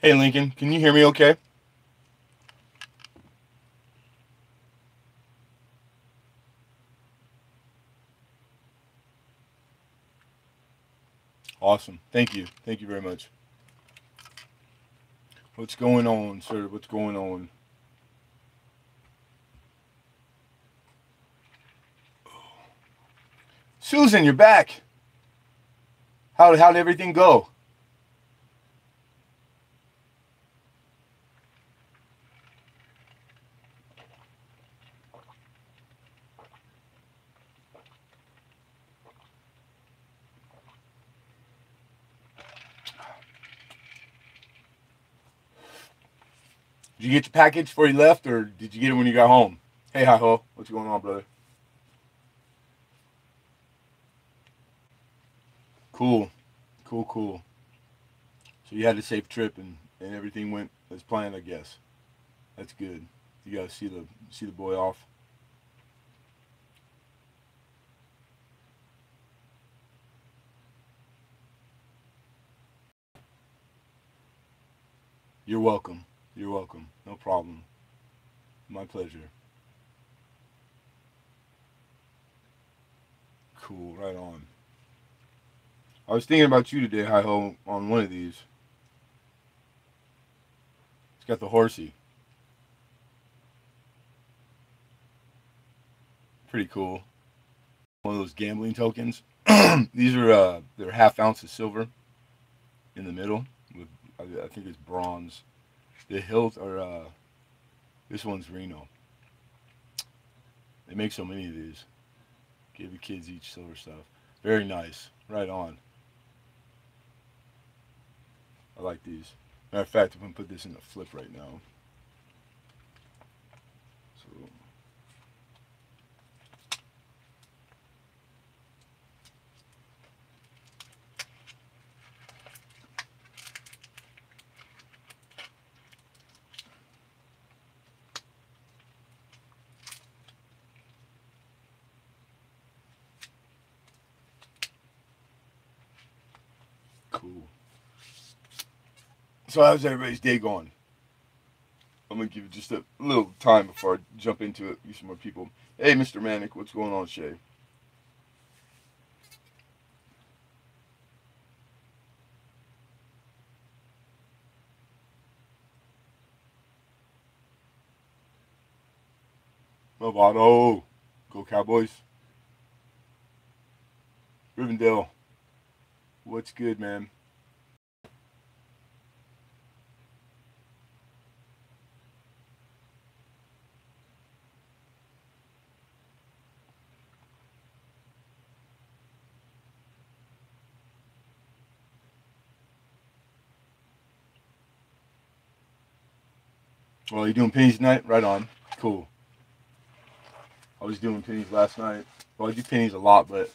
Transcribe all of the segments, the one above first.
Hey Lincoln, can you hear me okay? Awesome. Thank you. Thank you very much. What's going on, sir? What's going on? Susan, you're back. How'd everything go? Did you get your package before you left, or did you get it when you got home? Hey, hi ho. What's going on, brother? Cool, cool, cool. So you had a safe trip and everything went as planned, I guess. That's good. You guys see the boy off. You're welcome. You're welcome. No problem. My pleasure. Cool. Right on. I was thinking about you today, hi ho, on one of these. It's got the horsey. Pretty cool. One of those gambling tokens. These are they're half ounce of silver in the middle with I think it's bronze. The hilt are this one's Reno. They make so many of these. Give the kids each silver stuff. Very nice. Right on. I like these. Matter of fact, I'm gonna put this in the flip right now. So cool. So how's everybody's day going? I'm gonna give you just a little time before I jump into it. Use some more people. Hey, Mr. Manic, what's going on, Shay? Movado. Go Cowboys. Rivendell. What's good, man? Well, you doing pennies tonight? Right on. Cool. I was doing pennies last night. Well, I do pennies a lot, but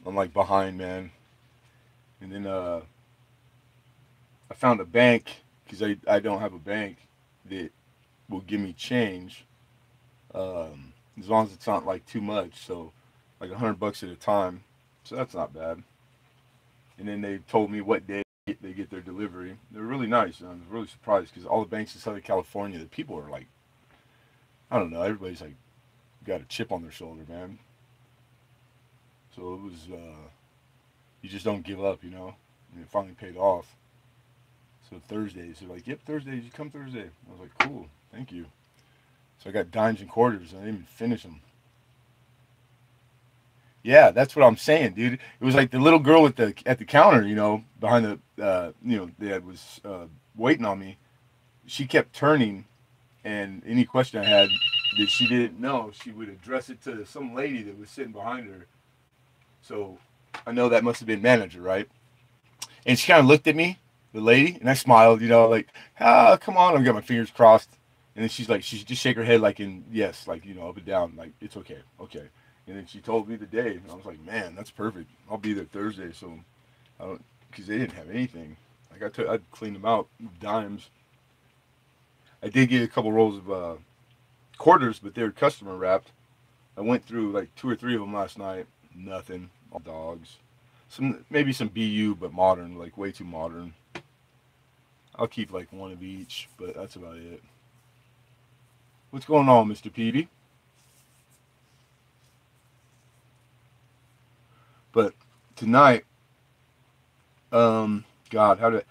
I'm like behind, man. And then I found a bank because I don't have a bank that will give me change as long as it's not like too much. So like $100 at a time. So that's not bad. And then they told me what day they get their delivery. They're really nice. And I was really surprised because all the banks in Southern California, the people are like, I don't know, everybody's like got a chip on their shoulder, man. So it was, you just don't give up, you know. And it finally paid off. So Thursdays, they're like, yep, Thursdays, you come Thursday. I was like, cool, thank you. So I got dimes and quarters, and I didn't even finish them. Yeah, that's what I'm saying, dude. It was like the little girl at the counter, you know, behind the, that was waiting on me. She kept turning, and any question I had that she didn't know, she would address it to some lady that was sitting behind her. So I know that must have been manager, right? And she kind of looked at me, the lady, and I smiled, you know, like, come on. I got my fingers crossed. And then she's like, she just shake her head like in yes, like, you know, up and down, like, it's okay, okay. And then she told me the day, and I was like, man, that's perfect. I'll be there Thursday. So I don't, because they didn't have anything. Like, I'd clean them out, dimes. I did get a couple rolls of quarters, but they were customer wrapped. I went through like two or three of them last night. Nothing. All dogs. Some maybe some BU, but modern, like way too modern. I'll keep like one of each, but that's about it. What's going on, Mr. Peavy? But tonight, God, how did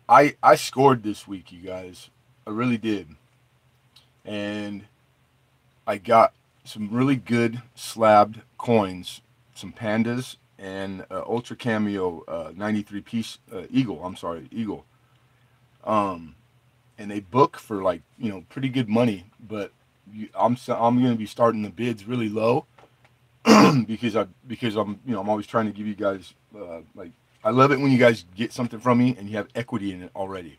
I scored this week, you guys? I really did, and I got some really good slabbed coins, some pandas, and ultra cameo 93 piece eagle. I'm sorry, eagle. Um, and they book for like pretty good money, but I'm gonna be starting the bids really low because I'm always trying to give you guys like I love it when you guys get something from me and you have equity in it already.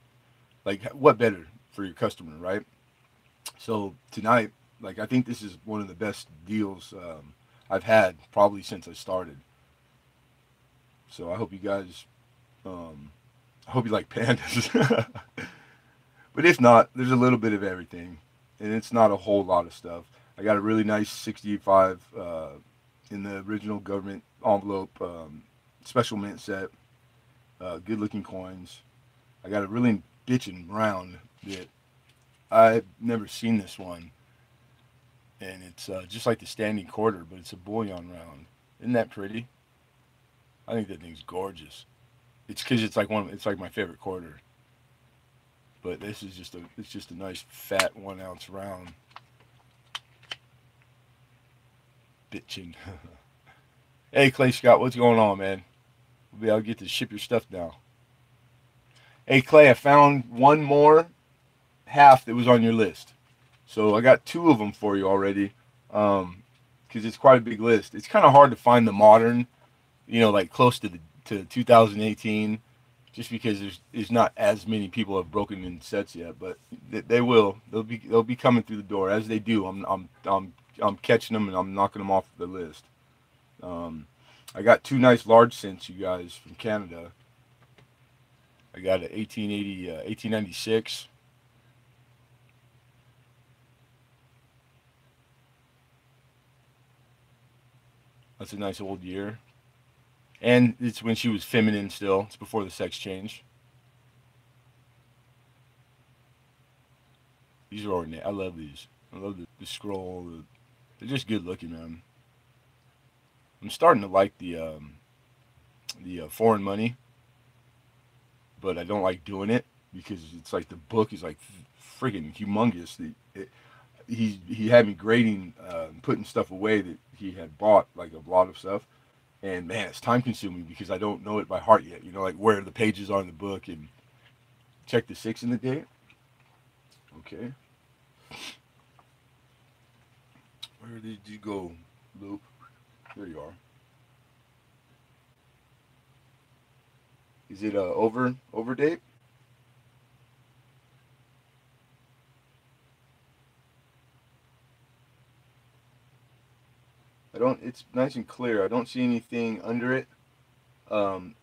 Like what better for your customer, right? So tonight, like I think this is one of the best deals I've had probably since I started. So I hope you guys, um, I hope you like pandas. But if not, there's a little bit of everything, and it's not a whole lot of stuff. I got a really nice 65 in the original government envelope, special mint set, good looking coins. I got a really bitchin' round that I've never seen this one, and it's just like the standing quarter, but it's a bullion round. Isn't that pretty? I think that thing's gorgeous. It's because it's like my favorite quarter. But this is just a nice fat 1 ounce round. Bitching. Hey Clay Scott, what's going on, man? I'll get to ship your stuff now. Hey Clay, I found one more half that was on your list. So I got two of them for you already. Because it's quite a big list. It's kind of hard to find the modern, like close to 2018, just because there's not as many people have broken in sets yet. But they will. They'll be coming through the door as they do. I'm catching them and I'm knocking them off the list. Um, I got two nice large cents, you guys, from Canada. I got an 1880, 1896. That's a nice old year. And it's when she was feminine still. It's before the sex change. These are ordinary. I love these. I love the scroll. They're just good looking, man. I'm starting to like the foreign money, but I don't like doing it because it's like the book is like freaking humongous. He had me grading, putting stuff away that he had bought, like a lot of stuff, and man, it's time consuming because I don't know it by heart yet. Like where the pages are in the book and check the 6 in the date. Okay, where did you go, Luke? There you are. Is it over date? I don't. It's nice and clear. I don't see anything under it.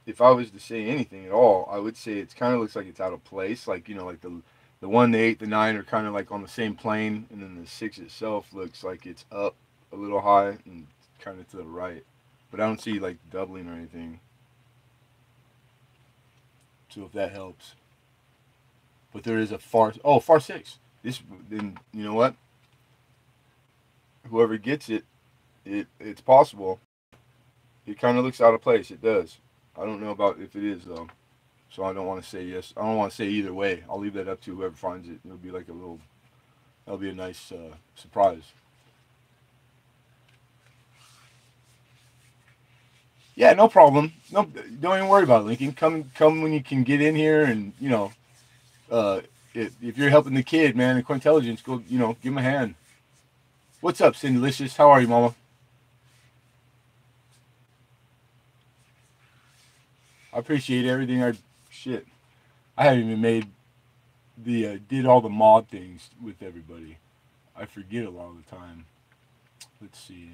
If I was to say anything at all, I would say it kind of looks like it's out of place. Like like the 1, the 8, the 9 are kind of like on the same plane, and then the 6 itself looks like it's up a little high and kind of to the right. But I don't see like doubling or anything. So if that helps, but there is a far 6. This then you know what? Whoever gets it, it's possible. It kind of looks out of place. It does. I don't know about if it is though. So I don't want to say yes. I don't want to say either way. I'll leave that up to whoever finds it. It'll be like a little. That'll be a nice surprise. Yeah, no problem. No, don't even worry about it, Lincoln. Come when you can get in here, and uh, if you're helping the kid, man, the Quintelligence, go, give him a hand. What's up, Cindylicious? How are you, Mama? I appreciate everything. Shit. I haven't even made did all the mod things with everybody. I forget a lot of the time. Let's see.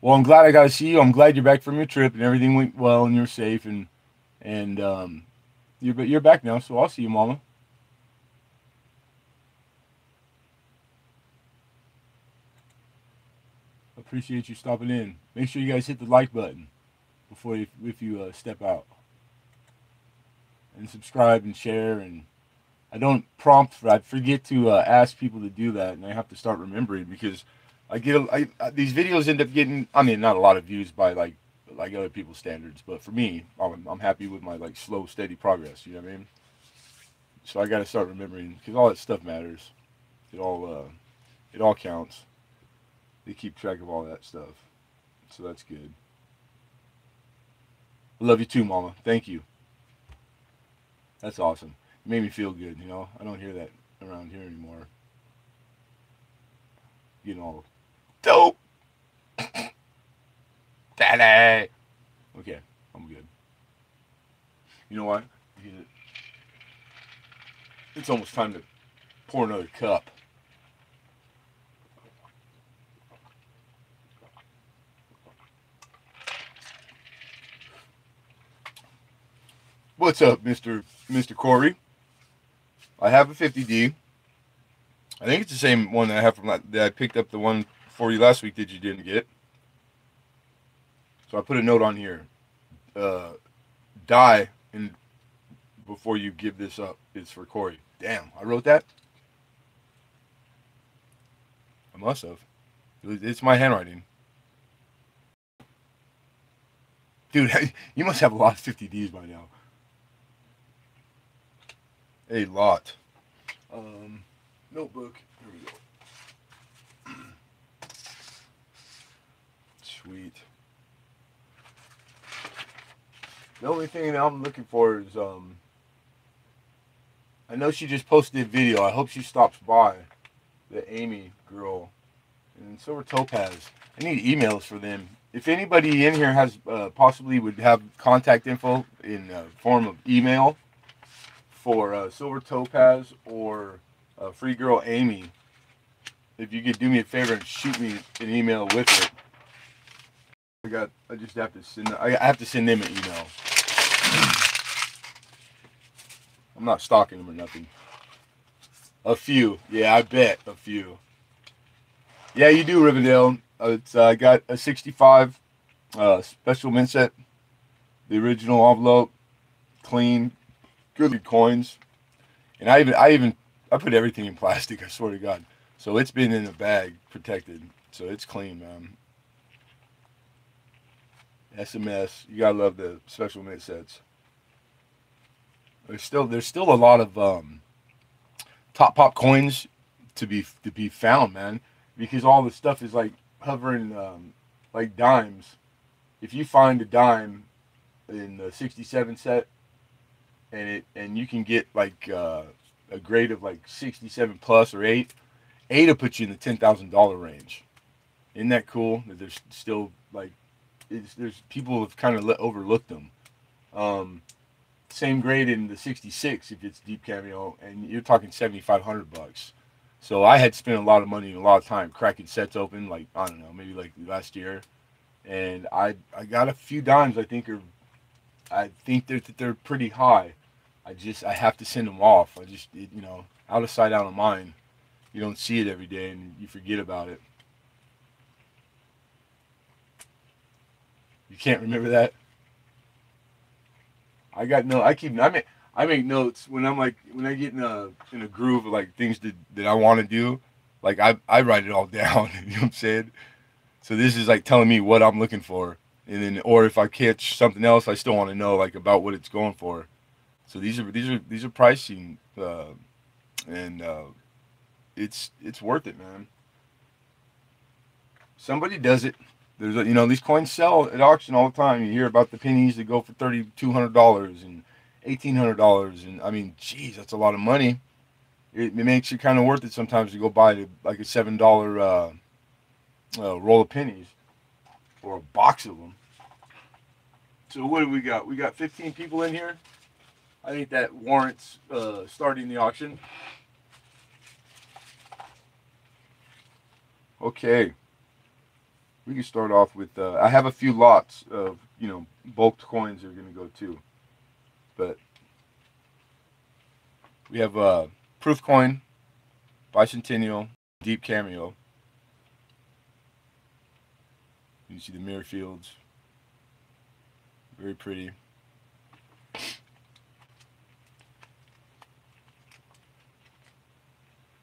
Well, I'm glad I got to see you. I'm glad you're back from your trip and everything went well and you're safe and you're back now. So I'll see you, Mama. Appreciate you stopping in. Make sure you guys hit the like button before you, if you step out, and subscribe and share. And I don't prompt for. I forget to ask people to do that, and I have to start remembering because these videos end up getting. I mean, not a lot of views by like other people's standards, but for me, I'm happy with my like slow, steady progress. You know what I mean? So I got to start remembering because all that stuff matters. It all counts. They keep track of all that stuff, so that's good. I love you too, Mama. Thank you. That's awesome. It made me feel good. You know, I don't hear that around here anymore. Getting all dope, daddy. Okay, I'm good. You know what? It's almost time to pour another cup. What's up, Mister Corey? I have a 50D. I think it's the same one that I have from that I picked up the one for you last week that you didn't get. So I put a note on here. Die and before you give this up is for Corey. Damn, I wrote that. I must have. It's my handwriting, dude. You must have a lot of 50Ds by now. A lot. Notebook. Here we go. Sweet. The only thing that I'm looking for is I know she just posted a video. I hope she stops by. The Amy girl and Silver Topaz. I need emails for them. If anybody in here has possibly would have contact info in form of email for Silver Topaz or Free Girl Amy, if you could do me a favor and shoot me an email with it. I just have to send. I have to send them an email. I'm not stalking them or nothing. A few, yeah, I bet a few. Yeah, you do, Rivendell. I got a 65 special mint set, the original envelope, clean, good coins, and I put everything in plastic. I swear to God. So it's been in a bag, protected. So it's clean, man. SMS, you gotta love the special mint sets. There's still a lot of top pop coins to be found, man, because all the stuff is like hovering like dimes. If you find a dime in the 67 set and you can get like a grade of like 67 plus or 8 will put you in the $10,000 range. Isn't that cool that there's still like there's people have kind of overlooked them. Same grade in the 66 if it's deep cameo, and you're talking $7,500. So I had spent a lot of money and a lot of time cracking sets open, like I don't know, maybe like last year, and I got a few dimes. I think they're pretty high. I have to send them off. Out of sight, out of mind. You don't see it every day, and you forget about it. You can't remember that. I make notes when I get in a groove of like things that I want to do, like I write it all down. You know what I'm saying? So this is like telling me what I'm looking for, and then or if I catch something else, I still want to know like about what it's going for. So these are pricing, and it's worth it, man. Somebody does it. These coins sell at auction all the time. You hear about the pennies that go for $3,200 and $1,800, and I mean, geez, that's a lot of money. It makes it kind of worth it sometimes to go buy like a $7 roll of pennies or a box of them. So what do we got? We got 15 people in here. I think that warrants starting the auction. Okay. We can start off with. I have a few lots of bulked coins that are gonna go too, but we have Proof Coin, Bicentennial, Deep Cameo. You can see the mirror fields, very pretty.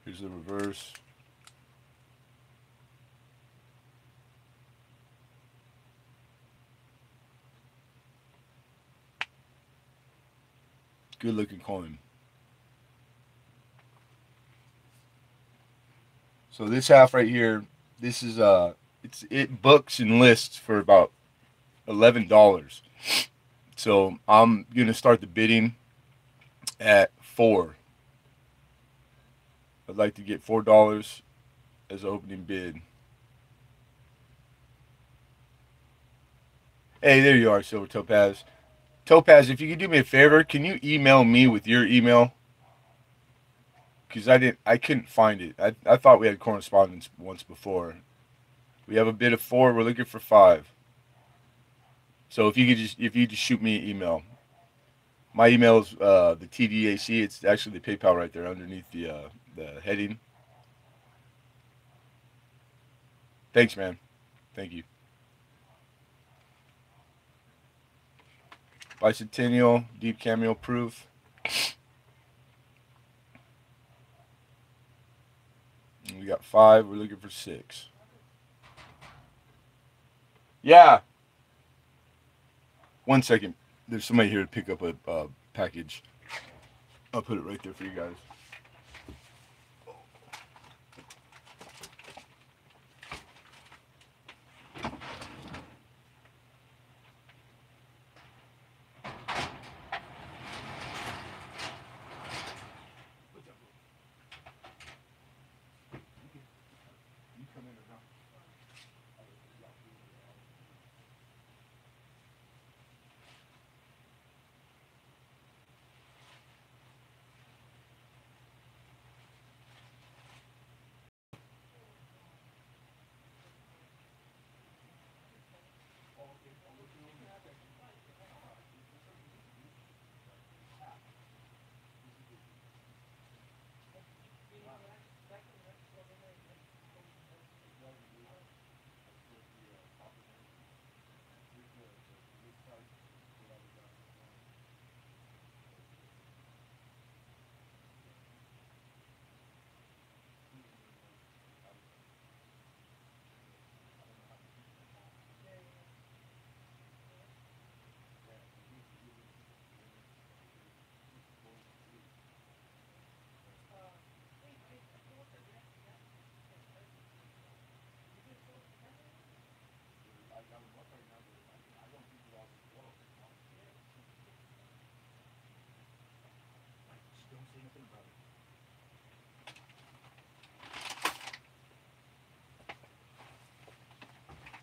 Here's the reverse. Good looking coin. So this half right here, this is it books and lists for about $11. So I'm gonna start the bidding at 4. I'd like to get $4 as an opening bid. Hey, there you are, Silver Topaz. Topaz, if you could do me a favor, can you email me with your email? Because I couldn't find it. I thought we had correspondence once before. We have a bid of 4. We're looking for 5. So if you just shoot me an email. My email is the TDAC. It's actually the PayPal right there underneath the heading. Thanks, man. Thank you. Bicentennial, Deep Cameo Proof. And we got 5. We're looking for 6. Yeah. 1 second. There's somebody here to pick up a package. I'll put it right there for you guys.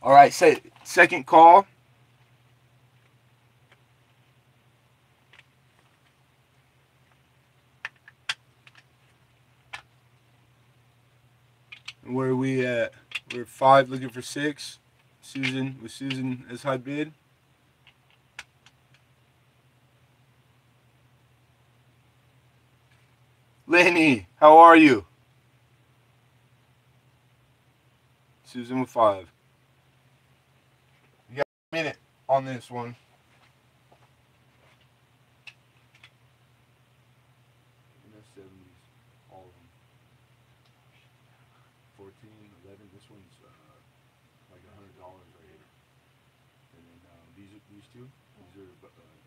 All right, second call. Where are we at? We're at 5 looking for 6. Susan as high bid. Lenny, how are you? Susan with 5. You got a minute on this one. MS70s, all of them. 14, 11. This one's like $100 right here. And then these two, these are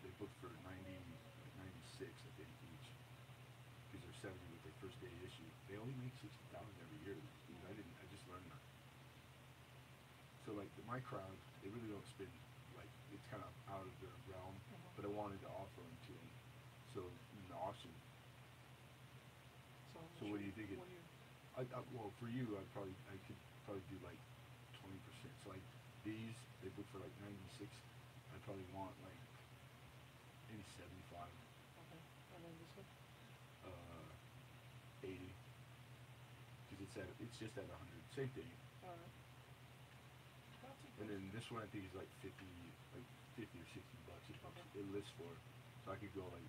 they booked for 90, like 96, I think each. These are 70 with their first day issue. They only make 60,000 every year. I just learned that. So like my crowd, they really don't spend, like it's kind of out of their realm. But I wanted to offer them to them. So in the auction. So what do you think? Well, for you, I could probably do like 20%. So like these, they book for like 96. I probably want like maybe 75. Okay. And then this one? 80. Because it's just at 100. Same thing. Alright. And then this one I think is like 50 or $60. It lists for, so I could go like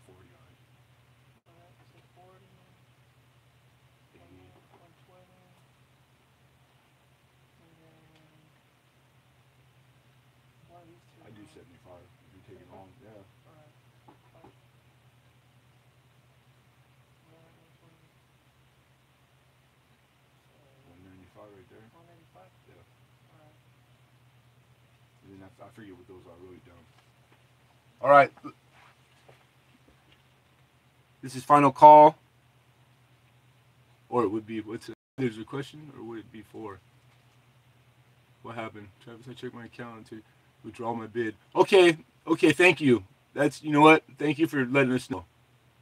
40 on it. Alright, so 40, and then 80. 120, and then one of these two. I do 75. If you take it long, yeah. Alright, fine. Alright, 120. So, 195 right there. 185? Yeah. Alright. And then I forget what those are. Really dumb. All right. This is final call. Or it would be, there's a question, or would it be for? What happened? Travis, I checked my account to withdraw my bid. Okay, thank you. You know what? Thank you for letting us know.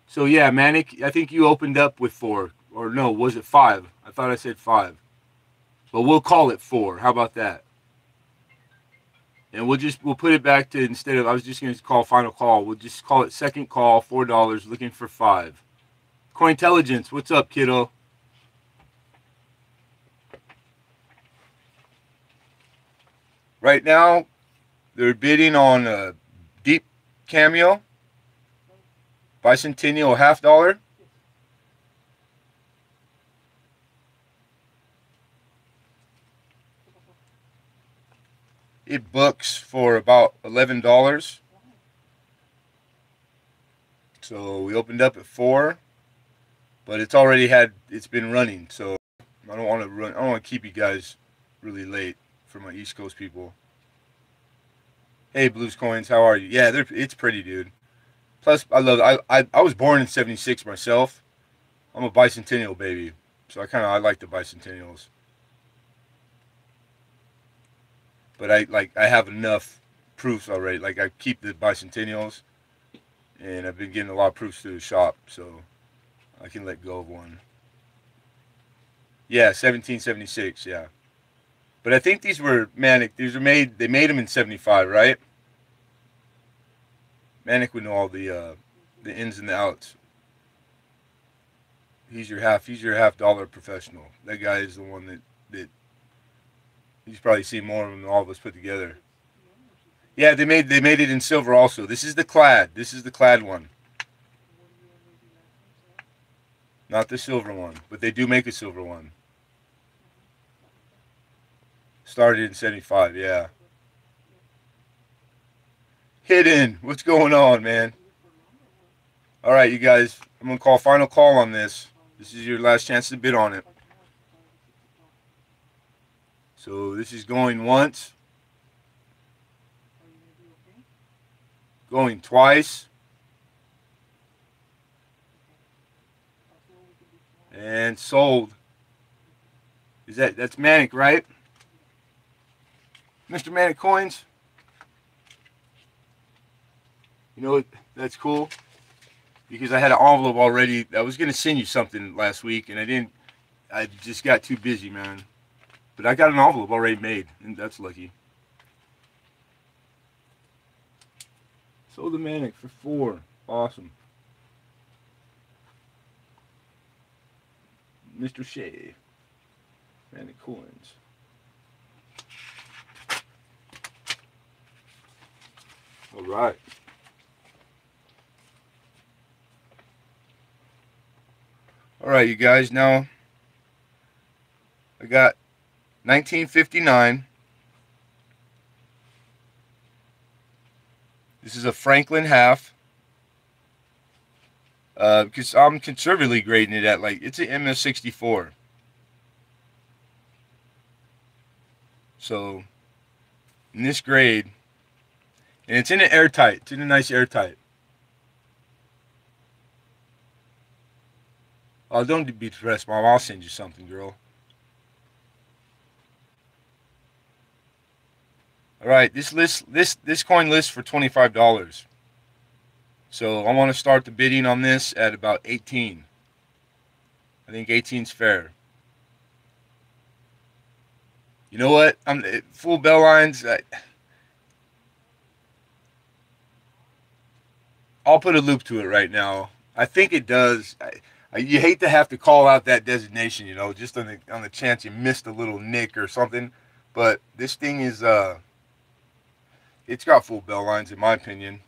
So yeah, Manic, I think you opened up with 4. Or no, was it 5? I thought I said 5. But we'll call it 4. How about that? And we'll put it back to, instead of, I was just going to call final call, we'll just call it second call, $4, looking for 5. Cointelligence, what's up, kiddo? Right now, they're bidding on a Deep Cameo, Bicentennial $50. It books for about $11. So we opened up at 4, but it's been running. So I don't want to keep you guys really late for my East Coast people. Hey, Blues Coins, how are you? Yeah, it's pretty, dude. Plus, I was born in '76 myself. I'm a bicentennial baby, so I like the bicentennials. But I have enough proofs already. Like, I keep the bicentennials, and I've been getting a lot of proofs through the shop, so I can let go of one. Yeah, 1776, yeah. But I think these were Manic. They made them in '75, right? Manic would know all the ins and the outs. He's your half dollar professional. That guy is the one that he's probably seen more of them than all of us put together. Yeah, they made it in silver also. This is the clad. This is the clad one. Not the silver one, but they do make a silver one. Started in '75, yeah. Hidden, what's going on, man? All right, you guys, I'm gonna call final call on this. This is your last chance to bid on it. So this is going once, going twice, and sold. That's Manic, right? Mr. Manic Coins? You know what? That's cool. Because I had an envelope already. I was going to send you something last week, and I didn't. I just got too busy, man. But I got an envelope already made, and that's lucky. Sold the Manic for 4. Awesome. Mr. Shea. Manic Coins. All right. All right, you guys. Now I got 1959. This is a Franklin half. Because I'm conservatively grading it at it's an MS64. So in this grade, and it's in an airtight. It's in a nice airtight. Oh, don't be depressed, Mom. I'll send you something, girl. All right, this coin lists for $25. So I want to start the bidding on this at about 18. I think 18's fair. You know what? I'm full bell lines. I'll put a loop to it right now. I think it does. You hate to have to call out that designation, just on the chance you missed a little nick or something. But this thing is it's got full bell lines in my opinion.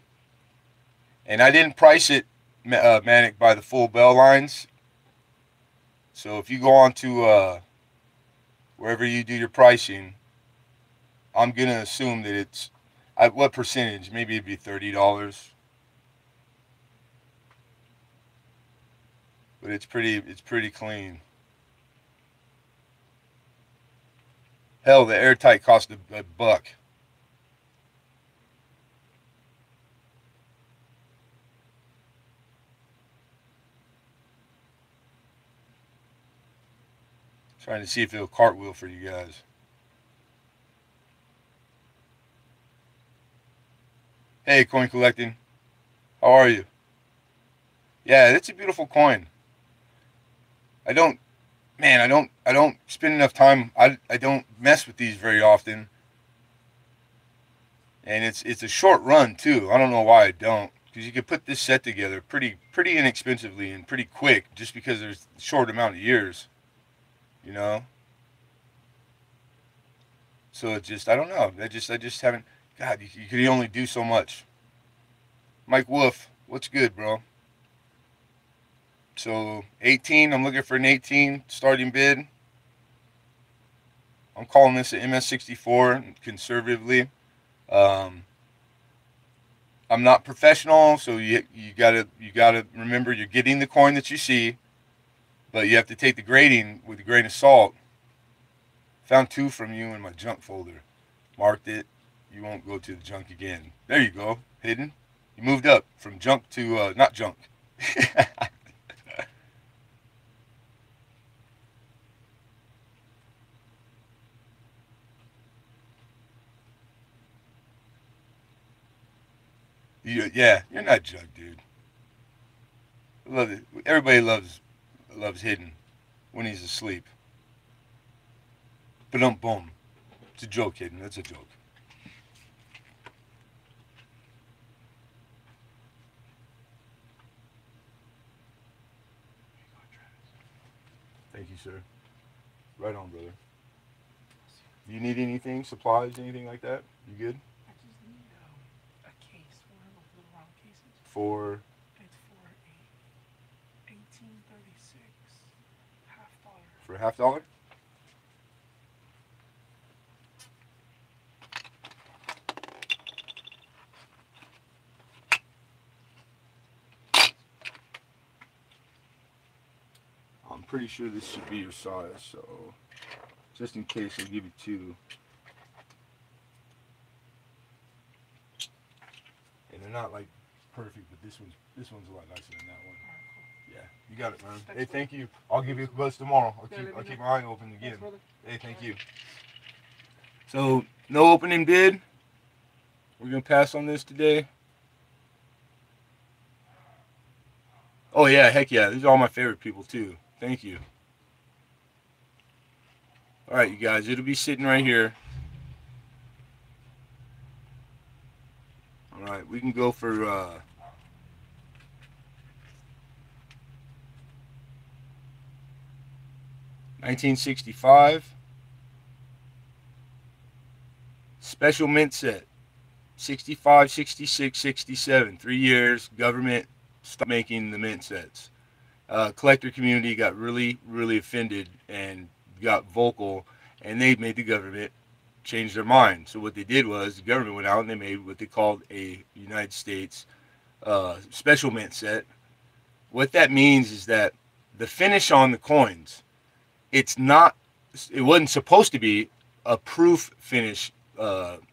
And I didn't price it, Manic, by the full bell lines. So if you go on to wherever you do your pricing, I'm gonna assume that it's at what percentage? Maybe it'd be $30, but it's pretty clean. Hell, the airtight cost a buck. Trying to see if it'll cartwheel for you guys. Hey, coin collecting, how are you? Yeah, it's a beautiful coin. I don't, man, I don't spend enough time. I don't mess with these very often, and it's a short run too. I don't know why I don't, because you could put this set together pretty inexpensively and pretty quick, just because there's a short amount of years, you know. So it just I don't know. I just haven't. God, you could only do so much. Mike Wolf, what's good, bro? So 18, I'm looking for an 18 starting bid. I'm calling this an MS64 conservatively. Um, I'm not professional, so you gotta remember you're getting the coin that you see, but you have to take the grading with a grain of salt. Found two from you in my junk folder. Marked it. You won't go to the junk again. There you go. Hidden. You moved up from junk to not junk. Yeah, you're not junk, dude. I love it. Everybody loves hidden when he's asleep. But don't boom. It's a joke, hidden. That's a joke. Thank you, sir. Right on, brother. Do you need anything, supplies, anything like that? You good? I just need a case, one of those little round cases. For It's for a 1836 half dollar. for $half? I'm pretty sure this should be your size, so just in case, I'll give you two. And they're not like perfect, but this one's a lot nicer than that one. Alright, cool. Yeah, you got it, man. Thanks, Hey, brother. thank you. I'll give you a buzz tomorrow. I'll Yeah, keep let me I'll keep know. my eye open Thanks, again. brother. Hey, thank Alright. you. So no opening bid. We're gonna pass on this today. Oh yeah, heck yeah. These are all my favorite people too. Thank you. All right, you guys. It'll be sitting right here. All right, we can go for 1965 special mint set. 65, 66, 67. 3 years. Government stopped making the mint sets. Collector community got really offended and got vocal, and they made the government change their mind. So what they did was the government went out and they made what they called a United States special mint set. What that means is that the finish on the coins, it's not, it wasn't supposed to be a proof finish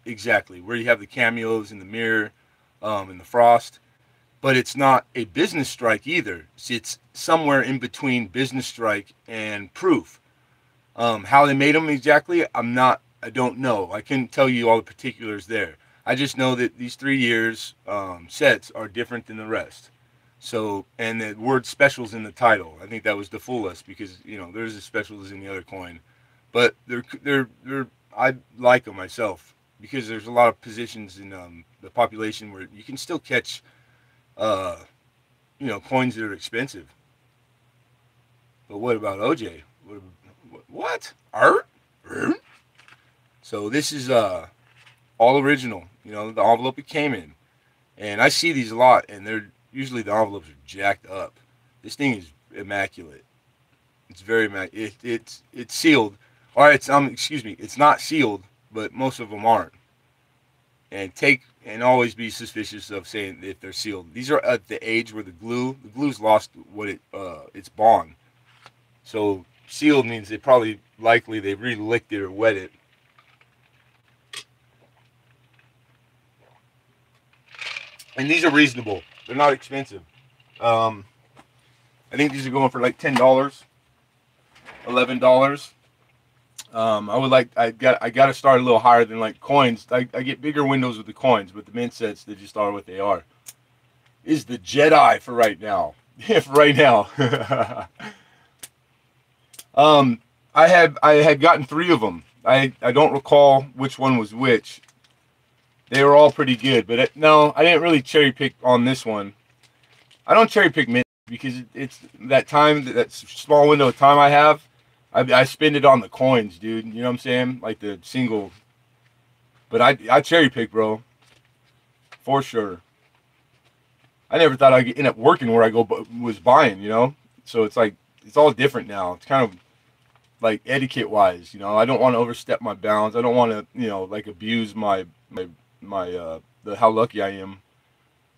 exactly, where you have the cameos in the mirror and the frost, but it's not a business strike either. It's somewhere in between business strike and proof. How they made them exactly, I don't know. I couldn't tell you all the particulars there. I just know that these 3 years sets are different than the rest. So, and the word specials in the title, I think that was to fool us because there's the specials in the other coin, but they're I like them myself because there's a lot of positions in the population where you can still catch uh, coins that are expensive. But what about OJ? What? Art? So this is all original. You know, the envelope it came in, and I see these a lot, and they're usually the envelopes are jacked up. This thing is immaculate. It's very it's sealed. All right, it's excuse me, it's not sealed, but most of them aren't. And always be suspicious of saying if they're sealed. These are at the age where the glue's lost what its bond. So sealed means they probably likely they re-licked it or wet it. And these are reasonable. They're not expensive. I think these are going for like $10, $11. I got to start a little higher than like coins. I get bigger windows with the coins, but the mint sets they just are what they are. Is the Jedi for right now? If right now. I had gotten 3 of them. I don't recall which one was which. They were all pretty good, but no, I didn't really cherry pick on this one. I don't cherry pick mint because it's that time, that small window of time I have. I spend it on the coins, dude. You know what I'm saying? Like the single. But I cherry pick, bro. For sure. I never thought I'd end up working where I was buying, you know? So it's like, it's all different now. It's kind of like etiquette wise, you know? I don't want to overstep my bounds. I don't want to, you know, like abuse my how lucky I am.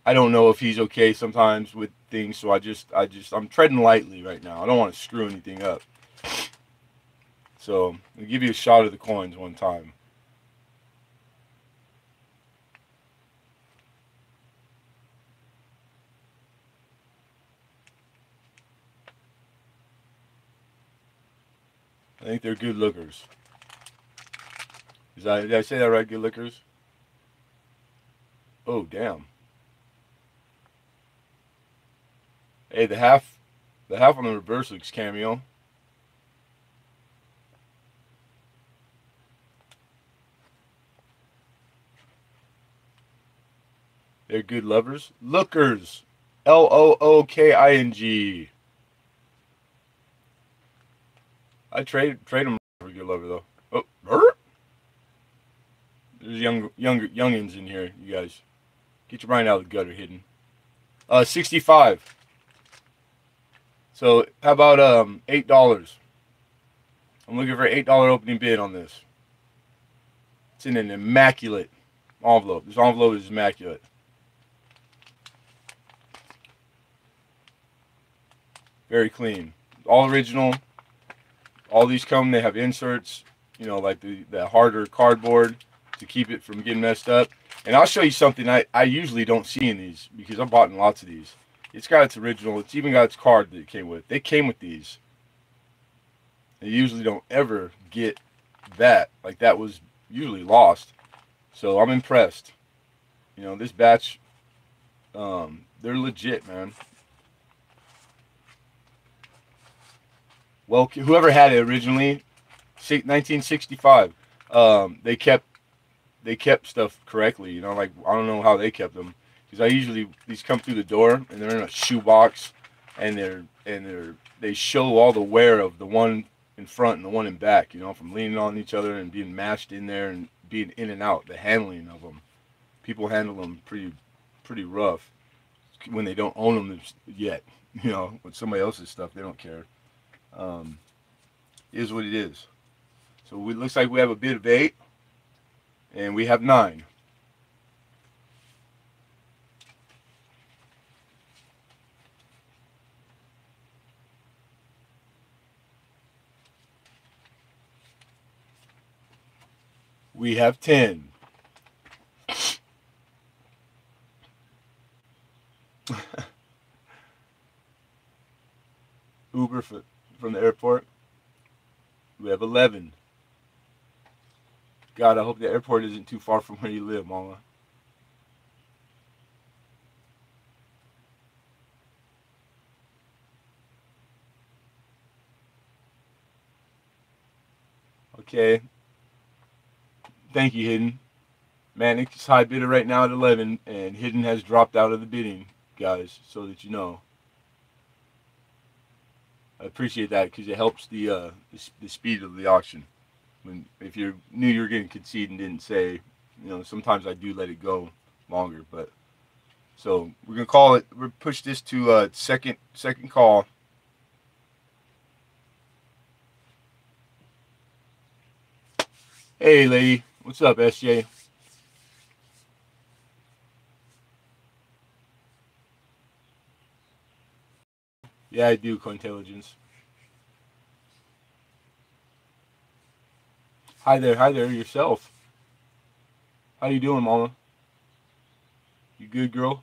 I don't know if he's okay sometimes with things, so I'm treading lightly right now. I don't want to screw anything up. So I'll give you a shot of the coins one time. I think they're good lookers. Did I say that right? Good lookers? Oh, damn. Hey, the half on the reverse looks cameo. They're good lovers. Lookers. Looking. I trade them for a good lover though. Oh, burr. There's youngins in here, you guys. Get your mind out of the gutter, hidden. 65. So how about $8? I'm looking for an $8 opening bid on this. It's in an immaculate envelope. This envelope is immaculate. Very clean. All original. All these come, they have inserts, you know, like the harder cardboard to keep it from getting messed up. And I'll show you something I usually don't see in these because I've bought in lots of these. It's got its original. It's even got its card that it came with. They came with these. They usually don't ever get that. Like that was usually lost. So I'm impressed. You know, this batch, they're legit, man. Well, whoever had it originally, 1965, they kept stuff correctly. You know, like I don't know how they kept them because these come through the door and they're in a shoebox, and they show all the wear of the one in front and the one in back. You know, from leaning on each other and being mashed in there and being in and out. The handling of them, people handle them pretty rough when they don't own them yet. You know, with somebody else's stuff, they don't care. Is what it is. So it looks like we have a bid of 8, and we have 9. We have 10. Uber from the airport. We have 11. God, I hope the airport isn't too far from where you live, Mama. Okay. Thank you, Hidden. Manic's high bidder right now at 11, and Hidden has dropped out of the bidding, guys, so that you know. I appreciate that because it helps the speed of the auction. If you knew you were getting conceded and didn't say, sometimes I do let it go longer. But so we're gonna call it. We're push this to second call. Hey, lady, what's up, SJ? Yeah, I do, Cointelligence. Hi there, yourself. How you doing, Mama? You good, girl?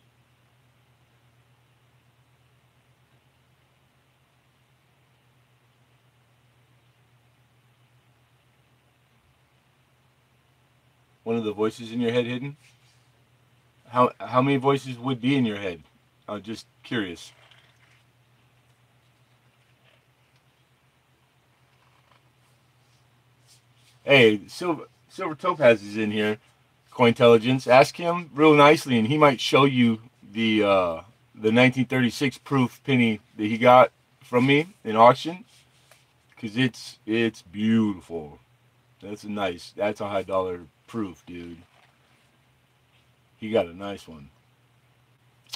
One of the voices in your head hidden? How many voices would be in your head? I'm just curious. Hey, Silver Topaz is in here. Cointelligence. Ask him real nicely, and he might show you the 1936 proof penny that he got from me in auction, because it's beautiful. That's a high dollar proof, dude. He got a nice one.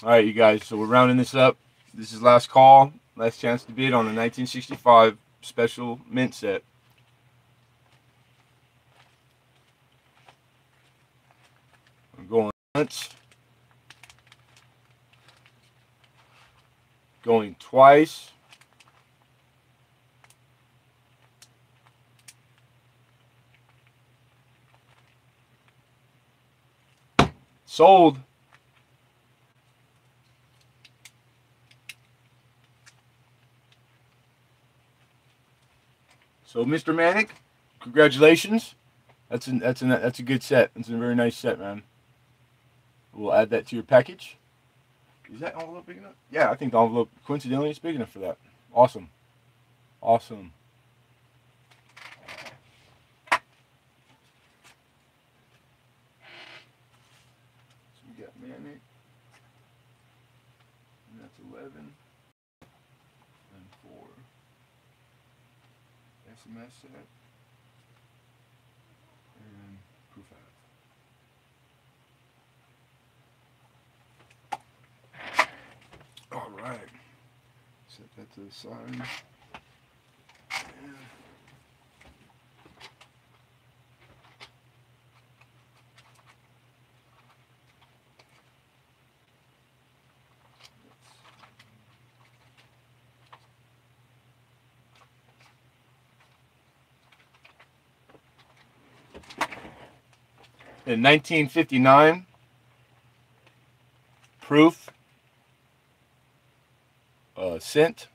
All right, you guys. So we're rounding this up. This is last call, last chance to bid on a 1965 special mint set. I'm going once, going twice. Sold. So, Mr. Manic, congratulations. That's a good set. It's a very nice set, man. We'll add that to your package. Is that envelope big enough? Yeah, I think the envelope coincidentally is big enough for that. Awesome. Awesome. So we got Manic. And that's 11. And 4. SMS set. And proof out. All right. Set that to the side. In 1959, proof, cent.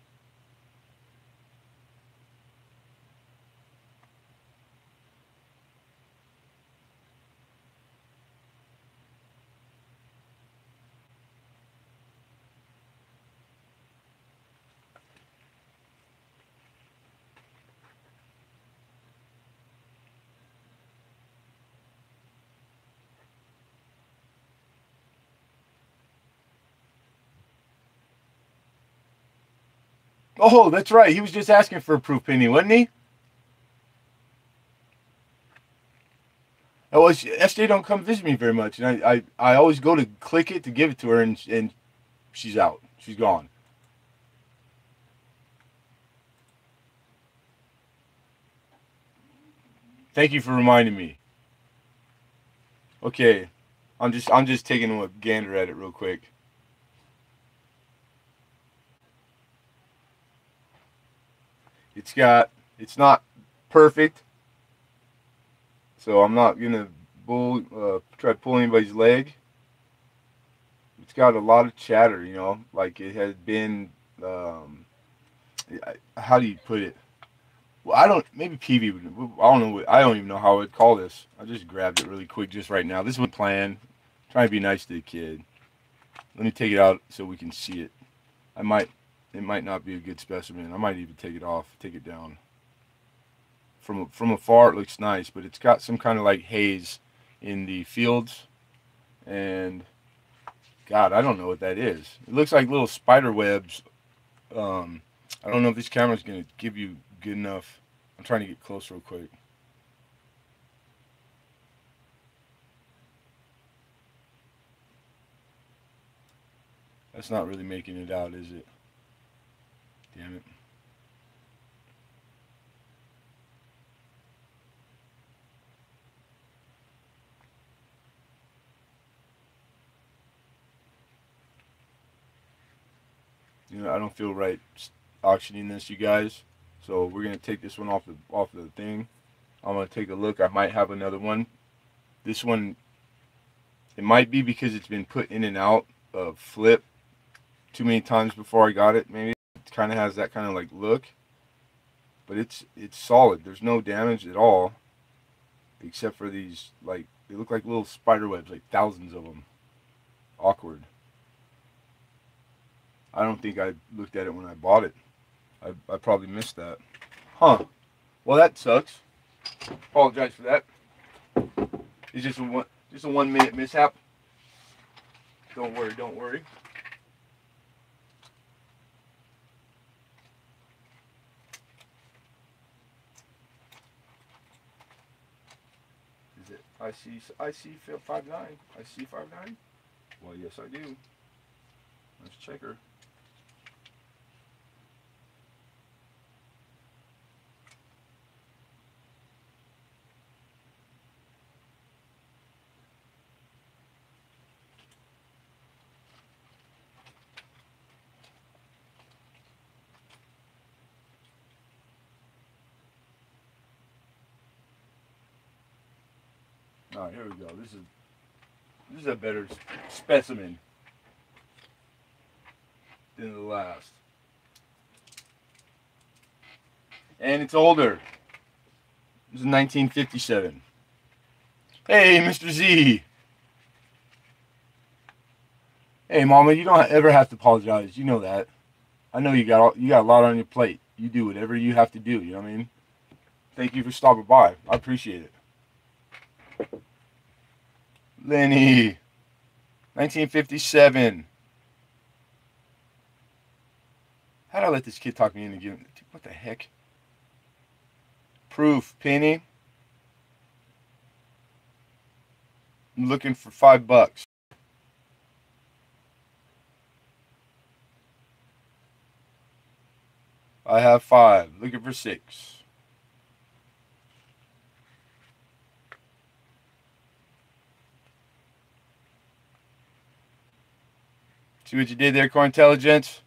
Oh, that's right. He was just asking for a proof penny, wasn't he? Oh, well, SJ don't come visit me very much, and I always go to click it to give it to her, and she's out. She's gone. Thank you for reminding me. Okay, I'm just taking a gander at it real quick. It's not perfect, so I'm not gonna try to pull anybody's leg. It's got a lot of chatter, like it has been. How do you put it? Well, I don't. Maybe PV would. I don't know. I don't even know how I would call this. I just grabbed it really quick just right now. This was planned. Trying to be nice to the kid. Let me take it out so we can see it. It might not be a good specimen. I might even take it off, take it down. From afar, it looks nice, but it's got some kind of like haze in the fields, and God, I don't know what that is. It looks like little spider webs. I don't know if this camera's gonna give you good enough. I'm trying to get close real quick. That's not really making it out, is it? Damn it. You know, I don't feel right auctioning this, you guys. So we're gonna take this one off the thing. I'm gonna take a look. I might have another one. This one, it might be because it's been put in and out of flip too many times before I got it. Maybe it kind of has that kind of like look, but it's solid. There's no damage at all, except for these, like, they look like little spider webs, like thousands of them. Awkward. I don't think I looked at it when I bought it. I probably missed that. Huh. Well, that sucks. Apologize for that. It's just a 1 minute mishap. Don't worry, don't worry. Is it IC 59? IC 59? Well, yes I do. Let's check her. All right, here we go. This is a better specimen than the last, and it's older. This is 1957. Hey, Mr. Z. Hey, Mama, you don't ever have to apologize. You know that. I know you got a lot on your plate. You do whatever you have to do. You know what I mean? Thank you for stopping by. I appreciate it. Lenny, 1957. How'd I let this kid talk me into giving? What the heck? Proof, Penny. I'm looking for $5. I have 5. Looking for 6. See what you did there, Core Intelligence?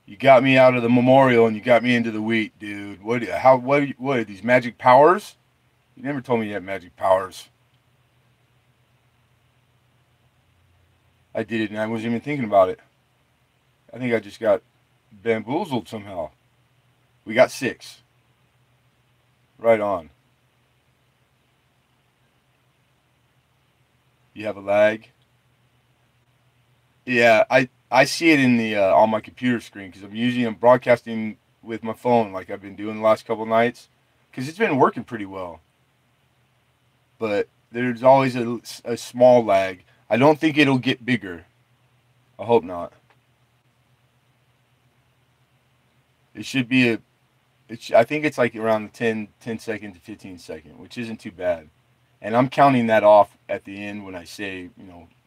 You got me out of the memorial and you got me into the wheat, dude. What are these magic powers? You never told me you had magic powers. I did it and I wasn't even thinking about it. I think I just got bamboozled somehow. We got 6. Right on. You have a lag? Yeah, I see it in the on my computer screen because I'm broadcasting with my phone like I've been doing the last couple nights because it's been working pretty well. But there's always a small lag. I don't think it'll get bigger. I hope not. It should be I think it's like around the 10 second to 15 second, which isn't too bad. And I'm counting that off at the end when I say,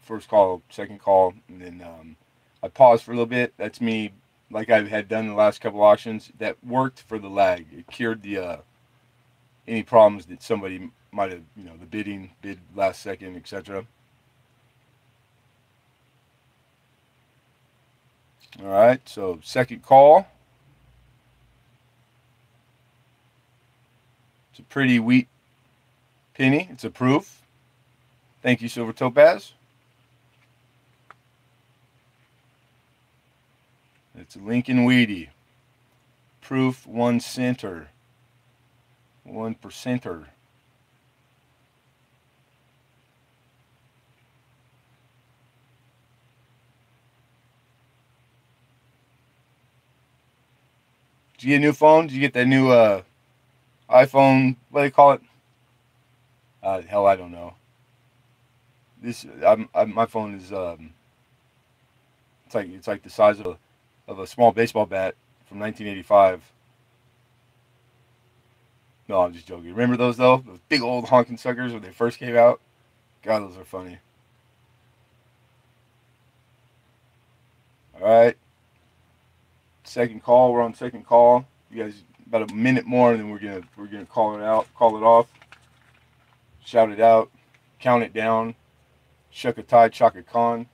first call, second call, and then I pause for a little bit. That's me, like I had done the last couple auctions. That worked for the lag. It cured the any problems that somebody might have, the bid last second, etc. All right, so second call. It's a pretty wheat penny. It's a proof. Thank you, Silver Topaz. It's a Lincoln Wheatie. Proof 1 center. 1%er. Did you get a new phone? Did you get that new iPhone? What do they call it? Hell, I don't know. My phone is it's like the size of a small baseball bat from 1985. No, I'm just joking. Remember those though? Those big old honking suckers when they first came out? God, those are funny. All right. Second call. We're on second call. You guys about a minute more, and then we're gonna call it out, call it off, shout it out, count it down. Shuck a tie, Chaka Khan.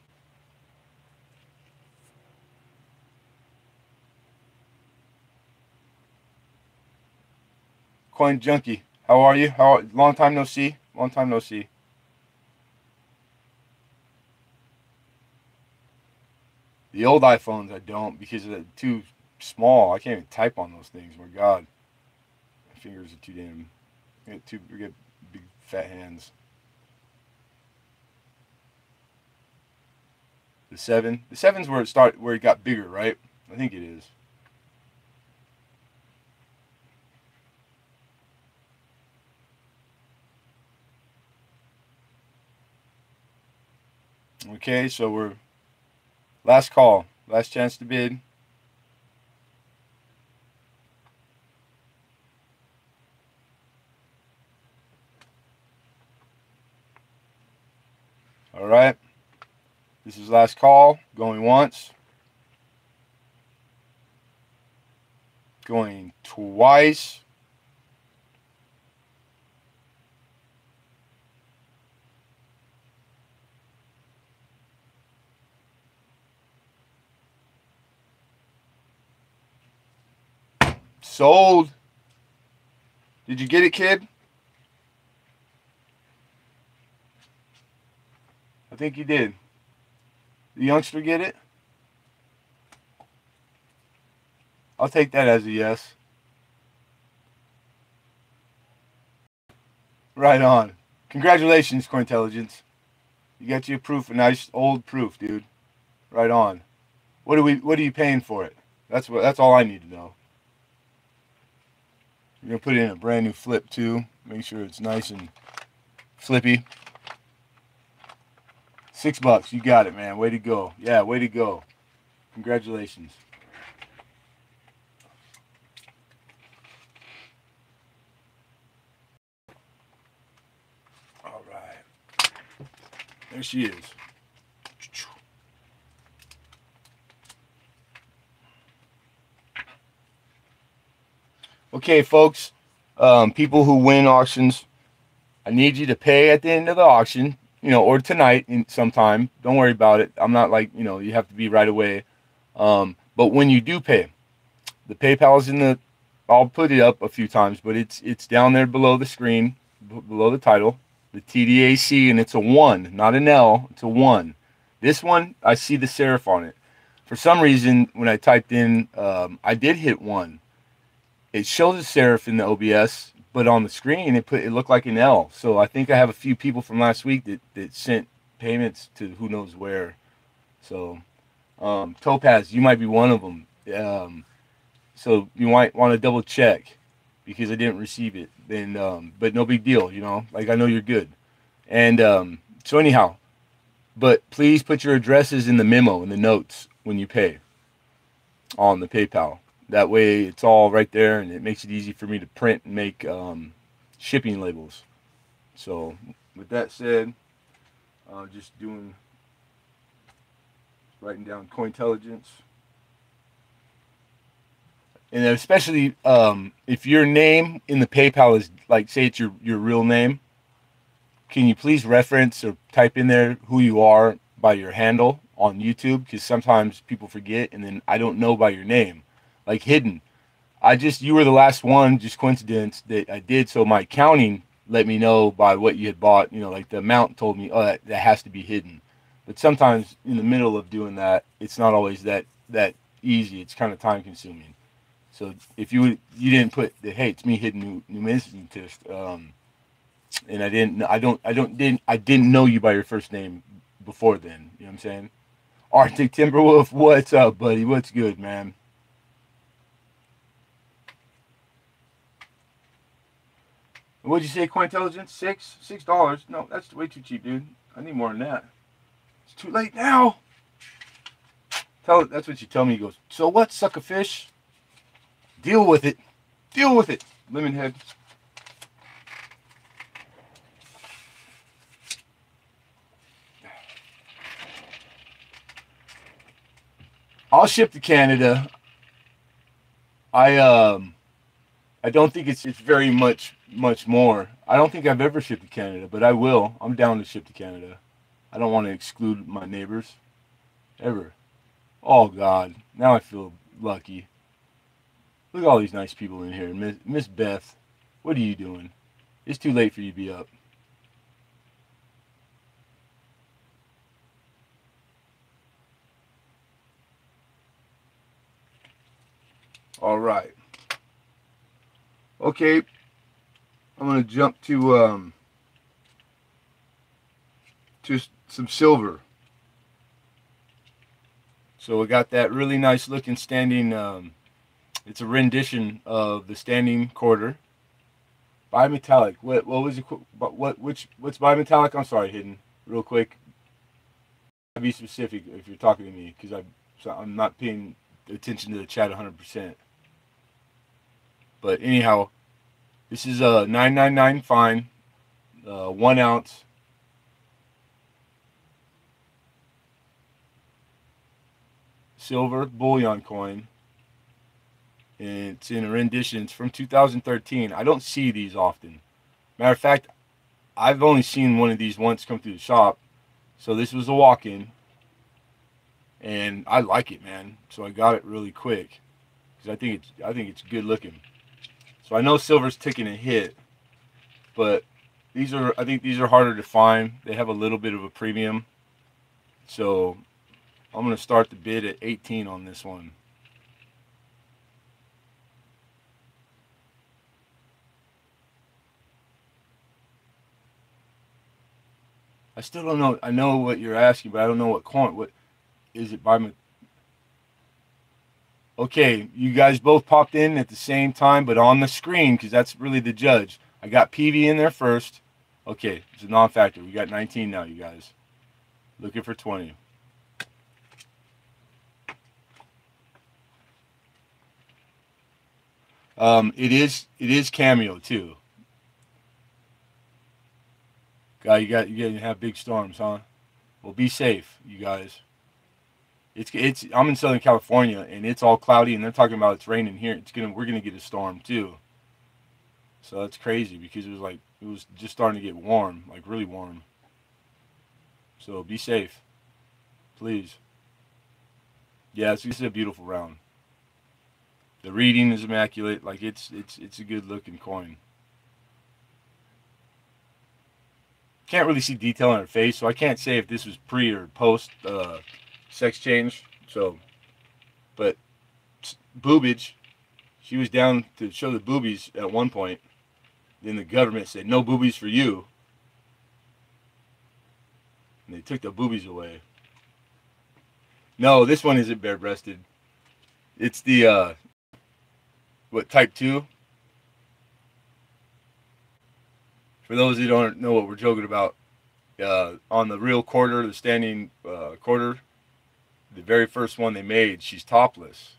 Coin Junkie, how are you? Long time no see. Long time no see. The old iPhones I don't because they're too small. I can't even type on those things. My God, my fingers are too damn. We get big fat hands. The seven. The seven's where it got bigger, right? I think it is. Okay, so we're last call, last chance to bid. All right. This is last call. Going once. Going twice. Sold. Did you get it, kid? I think you did. The youngster get it? I'll take that as a yes. Right on. Congratulations, Cointelligence. You got your proof, a nice old proof, dude. Right on. What are you paying for it? That's all I need to know. You're gonna put it in a brand new flip too. Make sure it's nice and flippy. $6. You got it, man. Way to go. Yeah, way to go. Congratulations. All right. There she is. Okay, folks. People who win auctions, I need you to pay at the end of the auction, or tonight sometime. Don't worry about it. I'm not like, you have to be right away. But when you do pay, the PayPal is in the, I'll put it up a few times, but it's down there below the screen, below the title, the TDAC, and it's a 1, not an L. It's a 1. This one, I see the serif on it. For some reason, when I typed in, I did hit 1. It shows a serif in the OBS, but on the screen it looked like an L. So I think I have a few people from last week that sent payments to who knows where. So Topaz, you might be one of them. So you might want to double check because I didn't receive it. Then, but no big deal, Like I know you're good. And so anyhow, but please put your addresses in the memo in the notes when you pay on the PayPal. That way it's all right there, and it makes it easy for me to print and make shipping labels. So with that said, just writing down Cointelligence. And especially if your name in the PayPal is, like, say it's your real name, can you please reference or type in there who you are by your handle on YouTube? Because sometimes people forget, and then I don't know by your name. Like Hidden. You were the last one, just coincidence that I did. So my accounting let me know by what you had bought, like the amount told me, oh, that has to be Hidden. But sometimes in the middle of doing that, it's not always that easy. It's kind of time consuming. So if you didn't put the, hey, it's me, Hidden Numismatist, and I didn't know you by your first name before then. You know what I'm saying? Arctic Timberwolf, what's up, buddy? What's good, man? What'd you say, Cointelligence? $6? No, that's way too cheap, dude. I need more than that. It's too late now. That's what you tell me. He goes, so what, suck a fish? Deal with it. Deal with it, Lemonhead. I'll ship to Canada. I don't think it's very much more. I don't think I've ever shipped to Canada, but I will. I'm down to ship to Canada. I don't want to exclude my neighbors ever. Oh God, now I feel lucky. Look at all these nice people in here. Miss Beth, what are you doing? It's too late for you to be up. All right. Okay, I'm gonna jump to some silver. So we got that really nice looking standing. It's a rendition of the standing quarter. Bimetallic. What was it? What's bimetallic? I'm sorry, hidden. Real quick. Be specific if you're talking to me, because I'm not paying attention to the chat 100%. But anyhow, this is a 999 fine, 1 ounce. Silver bullion coin. And it's in a rendition. It's from 2013. I don't see these often. Matter of fact, I've only seen one of these once come through the shop. So this was a walk-in. And I like it, man. So I got it really quick. Because I think it's good looking. So I know silver's taking a hit. But I think these are harder to find. They have a little bit of a premium. So I'm going to start the bid at 18 on this one. I still don't know. I know what you're asking, but I don't know what coin. What is it by? Okay, you guys both popped in at the same time, but on the screen, because that's really the judge. I got PV in there first. Okay, it's a non-factor. We got 19 now, you guys. Looking for 20. It is cameo too. Guy, you gonna have big storms, huh? Well, be safe, you guys. It's I'm in Southern California and it's all cloudy and they're talking about it's raining here. We're gonna get a storm too. So that's crazy because it was just starting to get warm, like really warm. So be safe, please. Yeah, this is a beautiful round. The reading is immaculate. Like it's a good looking coin. Can't really see detail on her face, so I can't say if this was pre or post sex change. So, but boobage, she was down to show the boobies at one point. Then the government said no boobies for you, and they took the boobies away. No, this one isn't bare-breasted. It's the type 2. For those who don't know what we're joking about, on the real quarter, the standing quarter, the very first one they made, she's topless.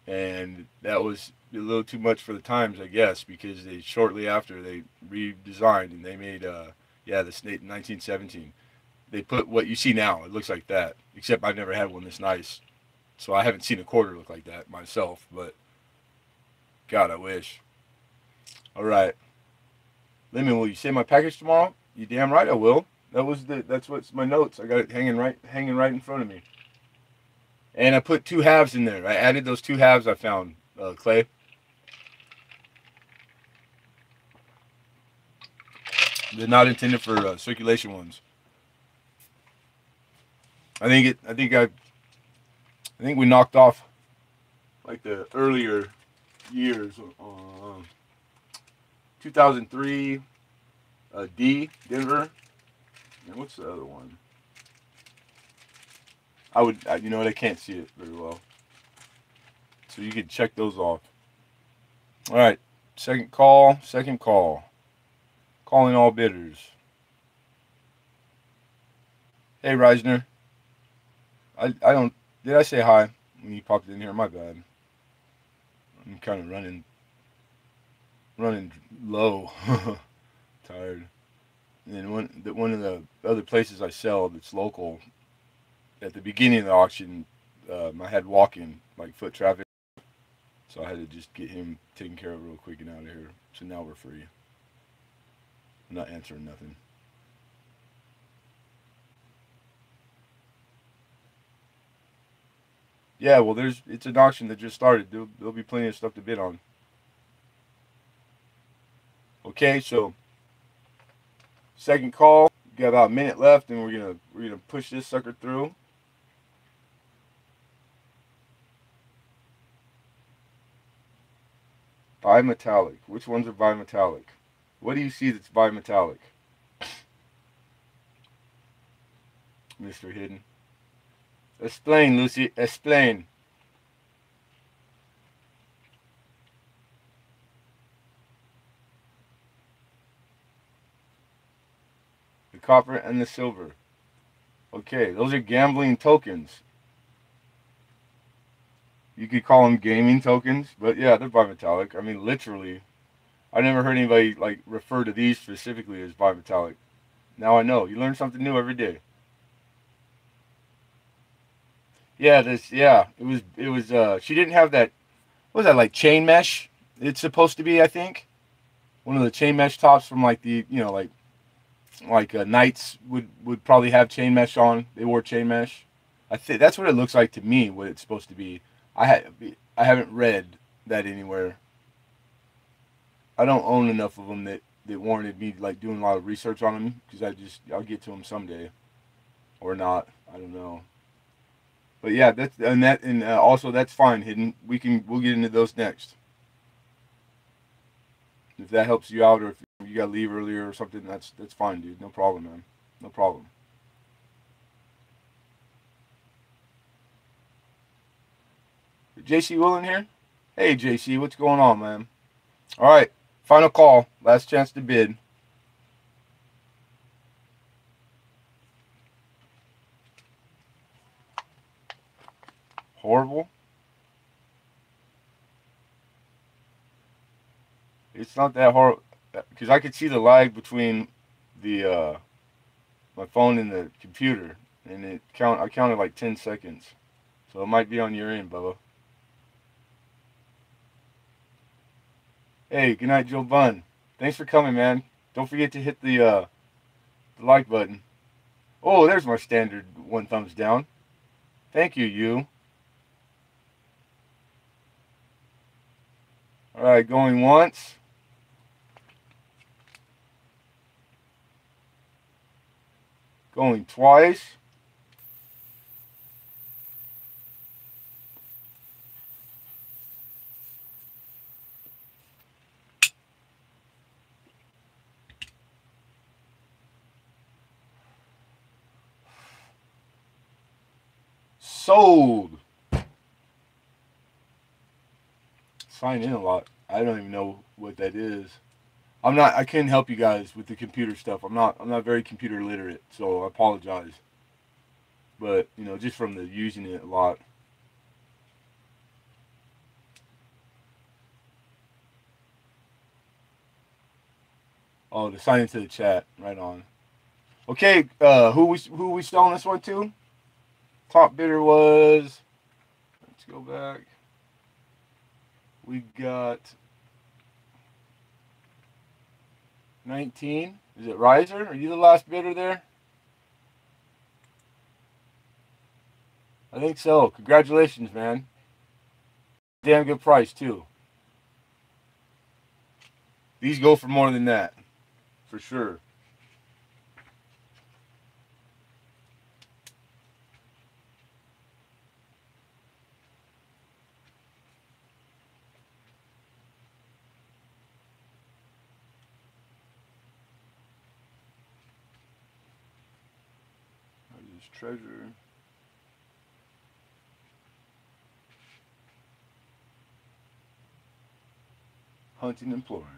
And that was a little too much for the times, I guess, because shortly after they redesigned and they made, the 1917. They put what you see now. It looks like that, except I've never had one this nice. So I haven't seen a quarter look like that myself, but God, I wish. All right. Lemon, will you send my package tomorrow? You damn right I will. That's what's my notes. I got it hanging right in front of me. And I put 2 halves in there. I added those 2 halves I found, Clay. They're not intended for circulation ones. I think we knocked off like the earlier years. 2003, D, Denver. And what's the other one? You know what? I can't see it very well. So you can check those off. All right. Second call. Calling all bidders. Hey, Reisner. I don't. Did I say hi when you popped in here? My bad. I'm kind of running low, tired. And then one of the other places I sell that's local, at the beginning of the auction, I had walking, like foot traffic. So I had to just get him taken care of real quick and out of here. So now we're free. I'm not answering nothing. Yeah, well, it's an auction that just started. There'll be plenty of stuff to bid on. Okay, so second call. We got about a minute left, and we're gonna push this sucker through. Bimetallic. Which ones are bimetallic? What do you see that's bimetallic, Mr. Hidden? Explain, Lucy. Explain. The copper and the silver. Okay, those are gambling tokens. You could call them gaming tokens, but yeah, they're bimetallic. I mean, literally, I never heard anybody like refer to these specifically as bimetallic. Now I know. You learn something new every day. Yeah, it was she didn't have that, what was that, like chain mesh? It's supposed to be, I think. One of the chain mesh tops from like the, like knights would probably have chain mesh on. They wore chain mesh. I think that's what it looks like to me. What it's supposed to be. I haven't read that anywhere. I don't own enough of them that warranted me like doing a lot of research on them because I'll get to them someday, or not. I don't know. But yeah, also that's fine. Hidden. We'll get into those next. If that helps you out, or if you gotta leave earlier or something, that's fine, dude. No problem, man. No problem. JC Willen here. Hey, JC, what's going on, man? All right, final call. Last chance to bid. Horrible. It's not that horrible because I could see the lag between the my phone and the computer, and I counted like 10 seconds, so it might be on your end, Bubba. Hey, good night, Joe Bunn. Thanks for coming, man. Don't forget to hit the like button. Oh, there's my standard one thumbs down. Thank you, you. All right, going once. Going twice. Sold. Sign in a lot. I don't even know what that is. I can't help you guys with the computer stuff. I'm not very computer literate, so I apologize. But, just from the using it a lot. Oh, to sign into the chat. Right on. Okay, who we selling this one to? Top bidder was, let's go back. We got 19. Is it Riser? Are you the last bidder there? I think so. Congratulations, man. Damn good price, too. These go for more than that. For sure. There's treasure. Hunting Emporium.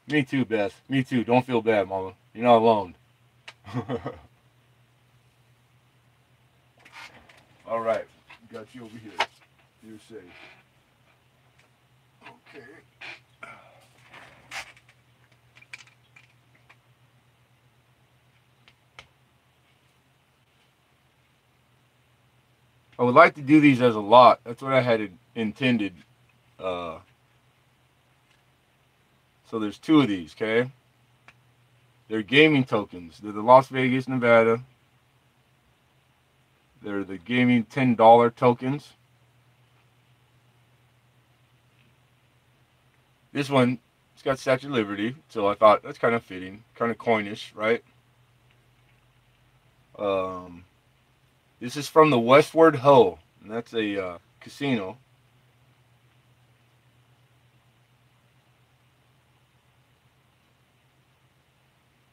Me too, Beth. Me too. Don't feel bad, Mama. You're not alone. All right. Got you over here. You're safe. Okay. I would like to do these as a lot. That's what I had intended. Uh, so there's two of these, okay? They're gaming tokens. They're the Las Vegas, Nevada. They're the gaming $10 tokens. This one, it's got Statue of Liberty, so I thought that's kind of fitting, kind of coinish, right? Um, this is from the Westward Ho, and that's a casino.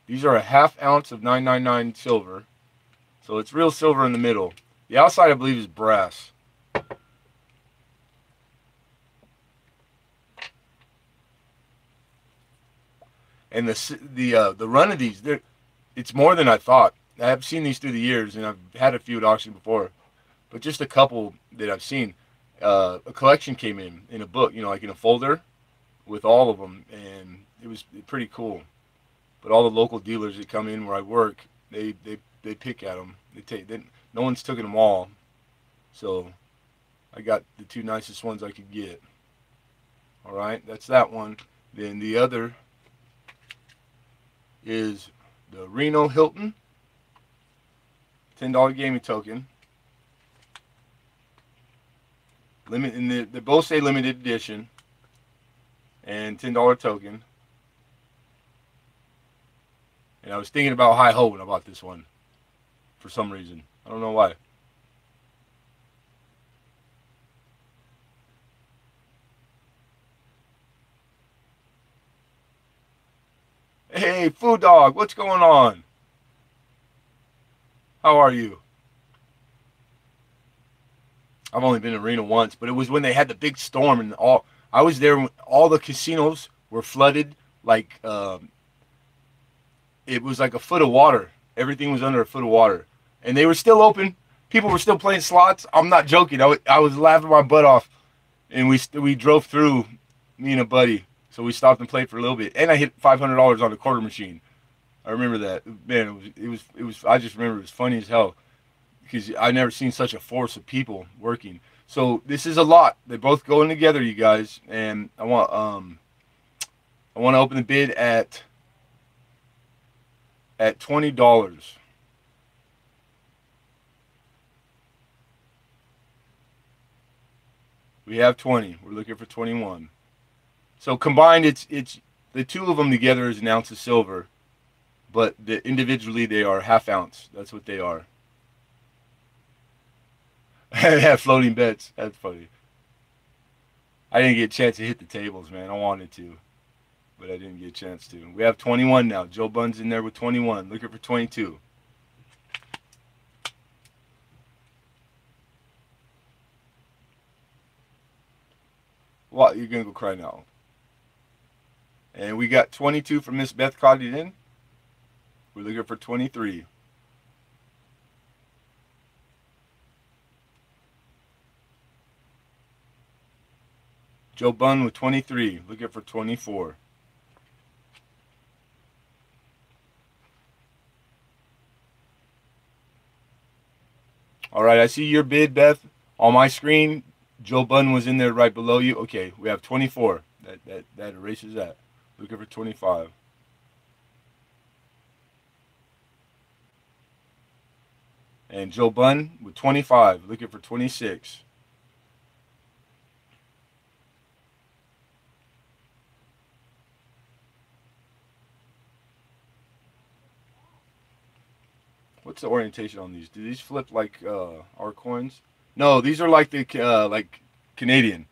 These are a half ounce of 999 silver, so it's real silver in the middle. The outside, I believe, is brass. And the run of these, it's more than I thought. I've seen these through the years, and I've had a few at auction before, but just a couple that I've seen. A collection came in a book, like in a folder with all of them, and it was pretty cool. But all the local dealers that come in where I work, they pick at them. No one's taking them all, so I got the two nicest ones I could get. All right, that's that one. Then the other is the Reno Hilton $10 gaming token. And they both say limited edition and $10 token. And I was thinking about Hi Ho when I bought this one for some reason. I don't know why. Hey, Food Dog, what's going on? How are you? I've only been to Reno once, but it was when they had the big storm and all. I was there when all the casinos were flooded. Like it was like a foot of water. Everything was under a foot of water, and they were still open. People were still playing slots. I'm not joking. I was laughing my butt off, and we drove through, me and a buddy. So we stopped and played for a little bit, and I hit $500 on the quarter machine. I remember that. Man, it was. I just remember it was funny as hell because I never seen such a force of people working. So this is a lot. They both go in together, you guys, and I want to open the bid at $20. We have 20. We're looking for 21. So combined, it's the two of them together is an ounce of silver, but individually they are half ounce. That's what they are. Yeah, floating bets. That's funny. I didn't get a chance to hit the tables, man. I wanted to, but I didn't get a chance to. We have 21 now. Joe Bunn's in there with 21. Looking for 22. What? You're going to go cry now. And we got 22 from Miss Beth caught it in. We're looking for 23. Joe Bunn with 23. Looking for 24. All right, I see your bid, Beth. On my screen, Joe Bunn was in there right below you. Okay, we have 24. That erases that. Looking for 25. And Joe Bunn with 25. Looking for 26. What's the orientation on these? Do these flip like our coins? No, these are like the like Canadian.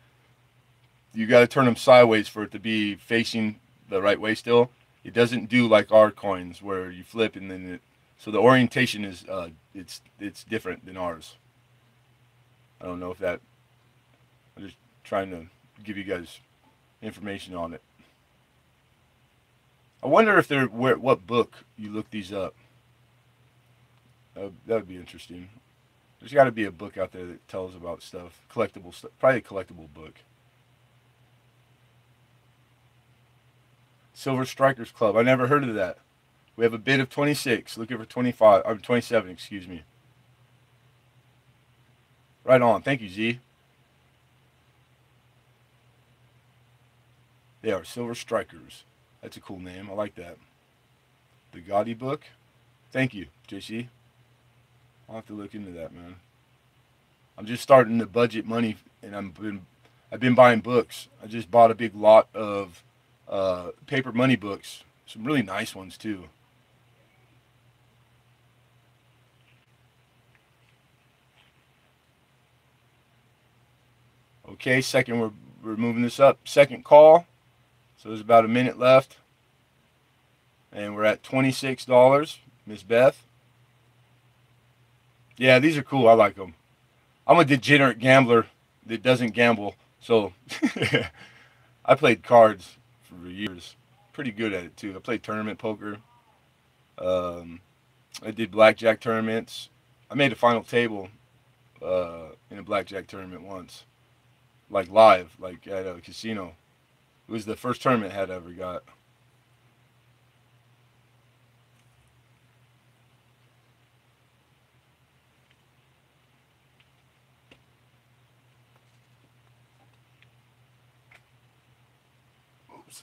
You got to turn them sideways for it to be facing the right way still. It doesn't do like our coins where you flip and then so the orientation is it's different than ours. I don't know if that. I'm just trying to give you guys information on it. I wonder if they're what book you look these up. That would be interesting. There's got to be a book out there that tells about stuff, collectible stuff. Probably a collectible book. Silver Strikers Club. I never heard of that. We have a bid of 26. Looking for 25. I'm 27. Excuse me. Right on. Thank you, Z. They are Silver Strikers. That's a cool name. I like that. The Gotti book. Thank you, JC. I'll have to look into that, man. I'm just starting to budget money, and I've been buying books. I just bought a big lot of paper money books. Some really nice ones too. Okay, second, we're moving this up. Second call. So there's about a minute left. And we're at $26. Miss Beth. Yeah, these are cool. I like them. I'm a degenerate gambler that doesn't gamble. So I played cards for years. Pretty good at it too. I played tournament poker. I did blackjack tournaments. I made a final table in a blackjack tournament once. Like live, like at a casino. It was the first tournament I had ever got. Oops.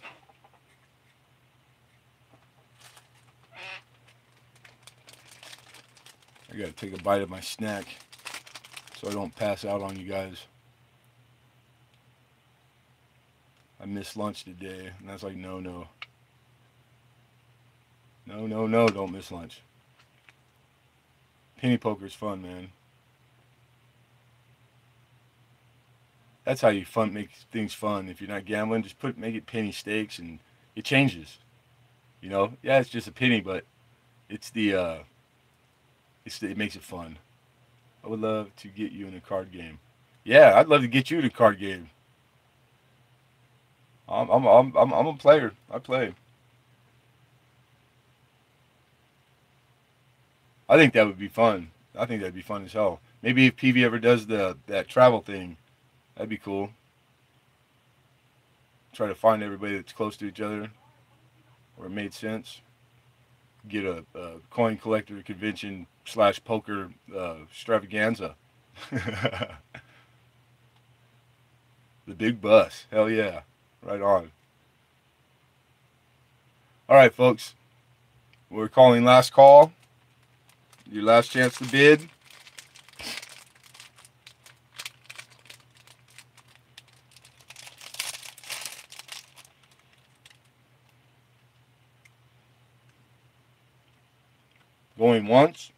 I gotta take a bite of my snack so I don't pass out on you guys. I missed lunch today, and that's like, no, no. No, no, no, don't miss lunch. Penny poker's fun, man. That's how you make things fun. If you're not gambling, just make it penny stakes, and it changes. You know, yeah, it's just a penny, but it makes it fun. I would love to get you in a card game. Yeah, I'd love to get you in a card game. I'm a player. I play. I think that would be fun. I think that'd be fun as hell. Maybe if PV ever does that travel thing, that'd be cool. Try to find everybody that's close to each other, where it made sense. Get a coin collector convention / poker extravaganza. The big bus. Hell yeah. Right on. All right, folks. We're calling last call. Your last chance to bid. Going once.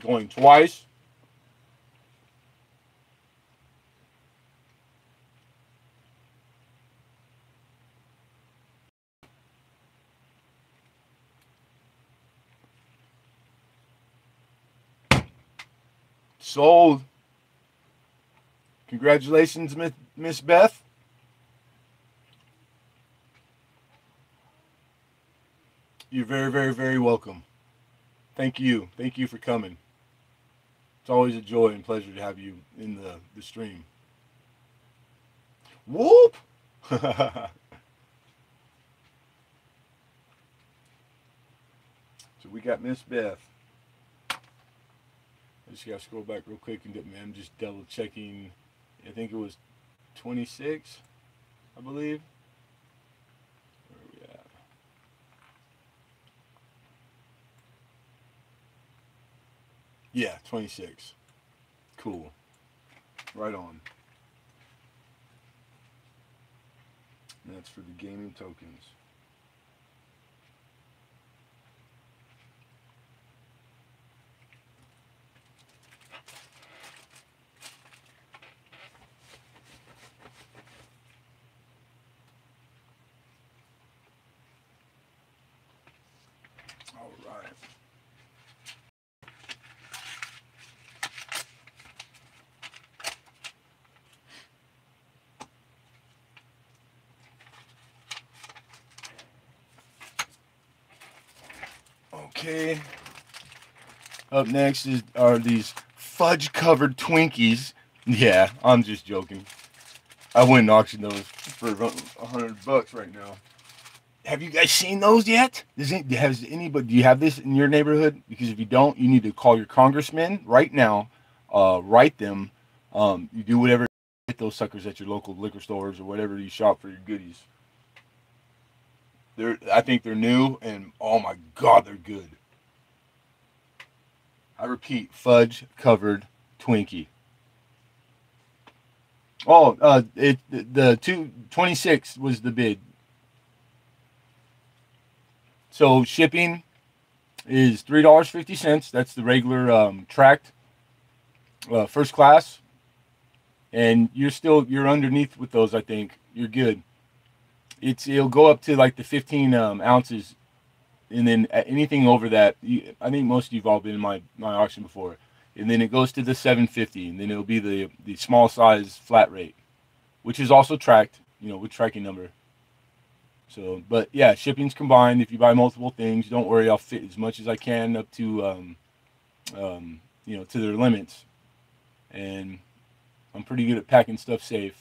Going twice. Sold. Congratulations, Miss Beth. You're very, very, very welcome. Thank you. Thank you for coming. It's always a joy and pleasure to have you in the stream. Whoop! So we got Miss Beth. I just gotta scroll back real quick and I'm just double checking. I think it was 26, I believe. Where are we at? Yeah, 26. Cool. Right on. And that's for the gaming tokens. All right. Okay. Up next are these fudge-covered Twinkies. Yeah, I'm just joking. I wouldn't auction those for $100 right now. Have you guys seen those yet? Has anybody? Do you have this in your neighborhood? Because if you don't, you need to call your congressman right now. Write them. You do whatever. Get those suckers at your local liquor stores or whatever you shop for your goodies. I think they're new, and oh my God, they're good. I repeat, fudge covered Twinkie. Oh, the 226 was the bid. So shipping is $3.50. That's the regular tracked first class, and you're underneath with those. I think you're good. It'll go up to like the 15 ounces, and then anything over that, I think most of you've all been in my auction before, and then it goes to the 750, and then it'll be the small size flat rate, which is also tracked, with tracking number. So, but yeah, shipping's combined. If you buy multiple things, don't worry, I'll fit as much as I can up to, to their limits, and I'm pretty good at packing stuff safe.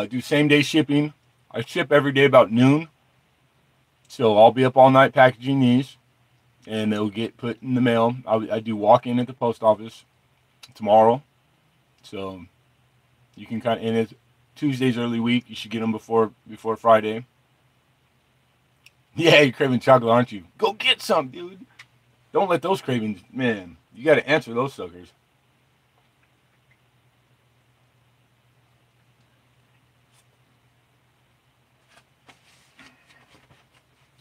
Do same day shipping. I ship every day about noon, so I'll be up all night packaging these, and they'll get put in the mail. I do walk-in at the post office tomorrow, so you can and it's Tuesday's early week. You should get them before Friday. Yeah, you're craving chocolate, aren't you? Go get some, dude. Don't let those cravings, man. You got to answer those suckers.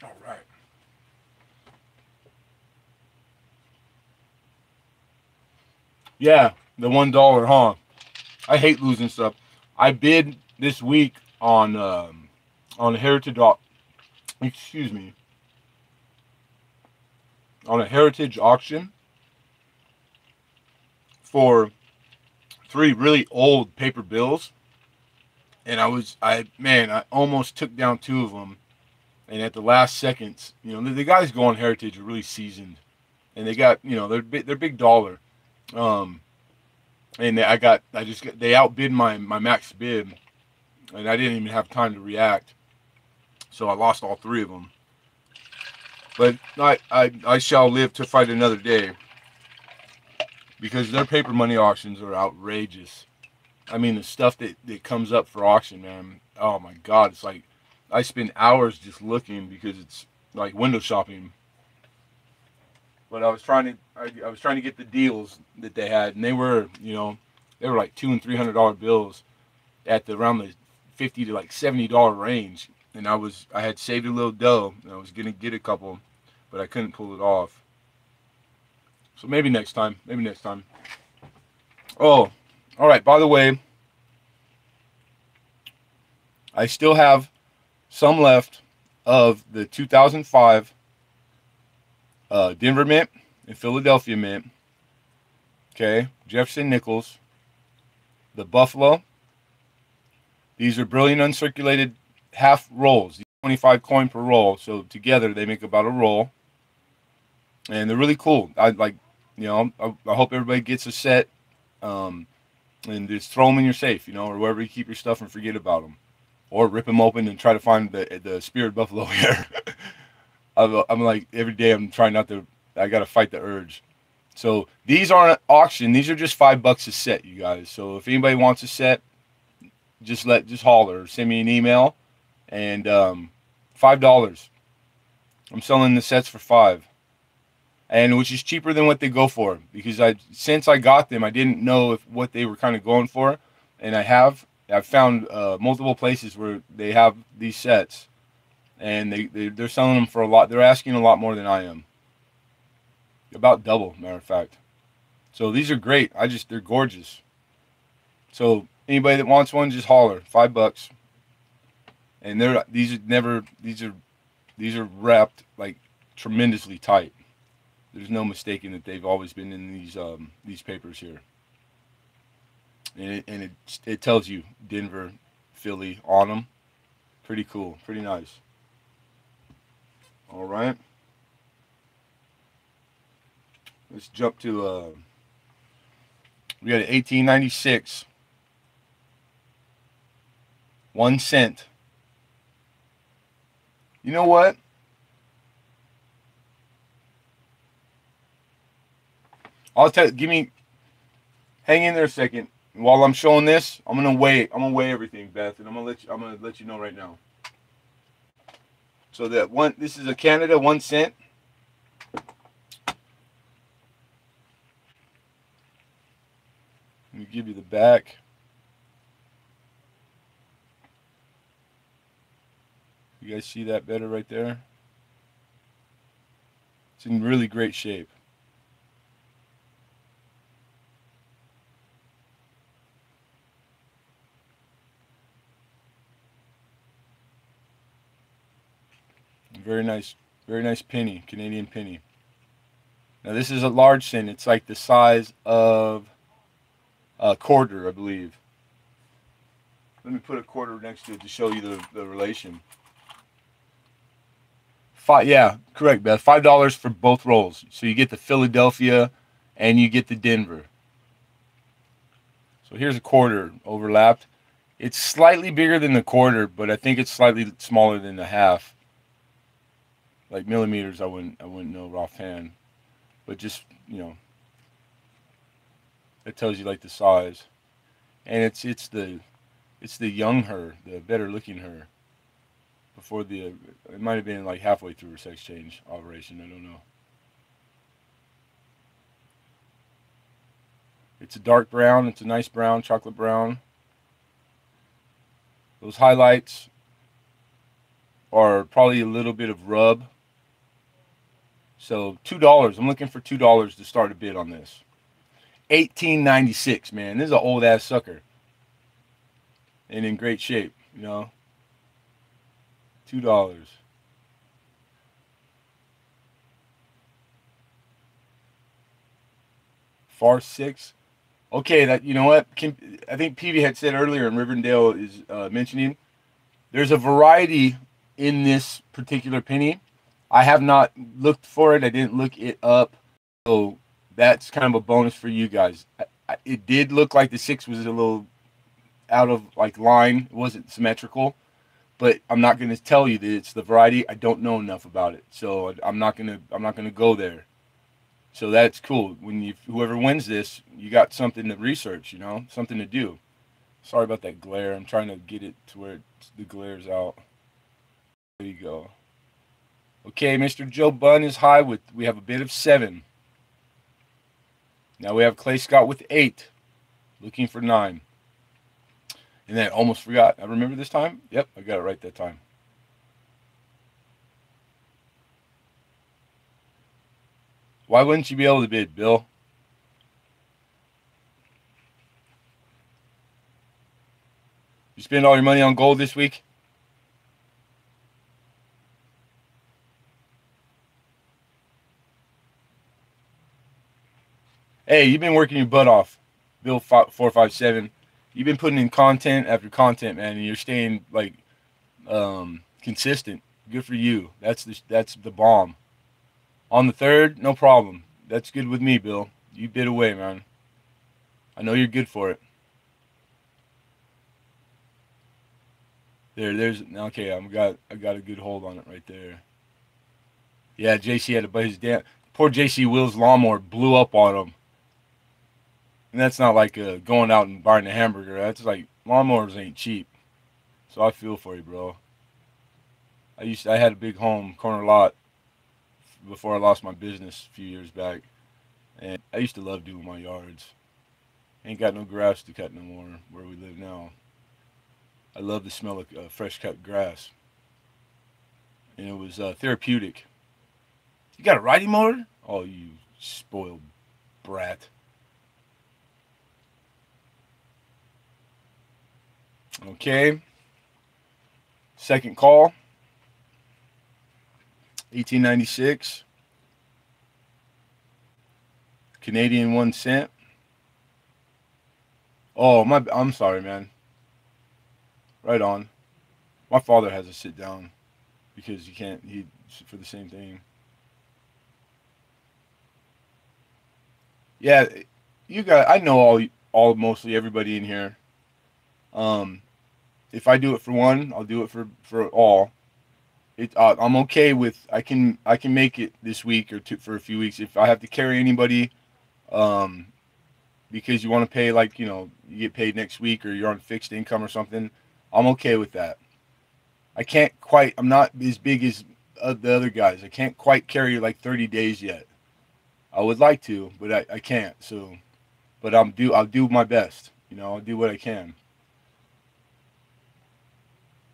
All right. Yeah, the $1, huh? I hate losing stuff. I bid this week on Heritage. Excuse me. On a Heritage auction for 3 really old paper bills, and I almost took down 2 of them, and at the last seconds, the guys go on Heritage are really seasoned, and they got, they're big dollar, and they outbid my max bid, and I didn't even have time to react, so I lost all 3 of them. But I shall live to fight another day, because their paper money auctions are outrageous. I mean, the stuff that comes up for auction, man, oh my God, it's like I spend hours just looking, because it's like window shopping. But I was trying to get the deals that they had, and they were like $200 and $300 bills at around the $50 to like $70 range, and I had saved a little dough, and I was gonna get a couple, but I couldn't pull it off. So maybe next time. Oh, all right. By the way, I still have some left of the 2005 Denver Mint and Philadelphia Mint. Okay, Jefferson Nichols, the Buffalo. These are brilliant uncirculated half rolls. 25 coin per roll, so together they make about a roll, and they're really cool. I hope everybody gets a set, and just throw them in your safe, or wherever you keep your stuff, and forget about them, or rip them open and try to find the Spirit Buffalo here. I'm like, every day I'm trying not to. I gotta fight the urge. So these aren't auction. These are just $5 a set, you guys. So if anybody wants a set, just holler, or send me an email, and $5. I'm selling the sets for $5, and which is cheaper than what they go for, because since I got them, I didn't know what they were kind of going for, and I've found multiple places where they have these sets, and they're selling them for a lot. They're asking a lot more than I am, about double, matter of fact. So these are great. They're gorgeous. So anybody that wants one, just holler. $5, and these are wrapped like tremendously tight. There's no mistaking that they've always been in these papers here. And it tells you Denver Philly on them. Pretty cool. Pretty nice. All right. Let's jump to we got an 1896. 1 cent. You know what? I'll tell. Hang in there a second. While I'm showing this, I'm gonna weigh everything, Beth, and I'm gonna let you know right now. So this is a Canada 1 cent. Let me give you the back. You guys see that better right there? It's in really great shape. Very nice penny, Canadian penny. Now this is a large cent. It's like the size of a quarter, I believe. Let me put a quarter next to it to show you the relation. Yeah, correct, Beth. $5 for both rolls. So you get the Philadelphia and you get the Denver. So here's a quarter overlapped. It's slightly bigger than the quarter, but I think it's slightly smaller than the half. Like millimeters, I wouldn't know offhand, but just it tells you like the size, and it's the young her, the better looking her. Before it might have been like halfway through her sex change operation. I don't know. It's a dark brown. It's a nice brown, chocolate brown. Those highlights are probably a little bit of rub. So $2. I'm looking for $2 to start a bid on this. 1896, man. This is an old ass sucker. And in great shape, $2. Far 6. Okay, that what? I think Peavy had said earlier, and Riverdale is mentioning, there's a variety in this particular penny. I have not looked for it. I didn't look it up. So that's kind of a bonus for you guys. It did look like the 6 was a little out of line. It wasn't symmetrical. But I'm not going to tell you that it's the variety. I don't know enough about it. So I'm not going to go there. So that's cool. Whoever wins this, you got something to research, something to do. Sorry about that glare. I'm trying to get it to where the glare's out. There you go. Okay, Mr. Joe Bunn is high we have a bid of 7. Now we have Clay Scott with 8, looking for 9. And then I almost forgot. I remember this time. Yep, I got it right that time. Why wouldn't you be able to bid, Bill? You spend all your money on gold this week? Hey, you've been working your butt off, Bill 457. You've been putting in content after content, man, and you're staying consistent. Good for you. That's the bomb. On the 3rd, no problem. That's good with me, Bill. You bid away, man. I know you're good for it. There's okay. I got a good hold on it right there. Yeah, JC had to buy his poor JC Will's lawnmower blew up on him. And that's not like going out and buying a hamburger. That's like lawnmowers ain't cheap. So I feel for you, bro. I had a big home corner lot before I lost my business a few years back, and I used to love doing my yards. Ain't got no grass to cut no more where we live now. I love the smell of fresh cut grass, and it was therapeutic. You got a riding motor? Oh, you spoiled brat. Okay. Second call. 1896. Canadian 1 cent. Oh, I'm sorry, man. Right on. My father has to sit down because he can't. He for the same thing. Yeah, you got. I know all mostly everybody in here. Um, if I do it for one, I'll do it for all. I'm okay with. I can make it this week or two for a few weeks. If I have to carry anybody, um, because you want to pay like you get paid next week or you're on fixed income or something, I'm okay with that. I can't quite. I'm not as big as the other guys. I can't quite carry like 30 days yet. I would like to, but I can't. So, but I'll do my best. I'll do what I can.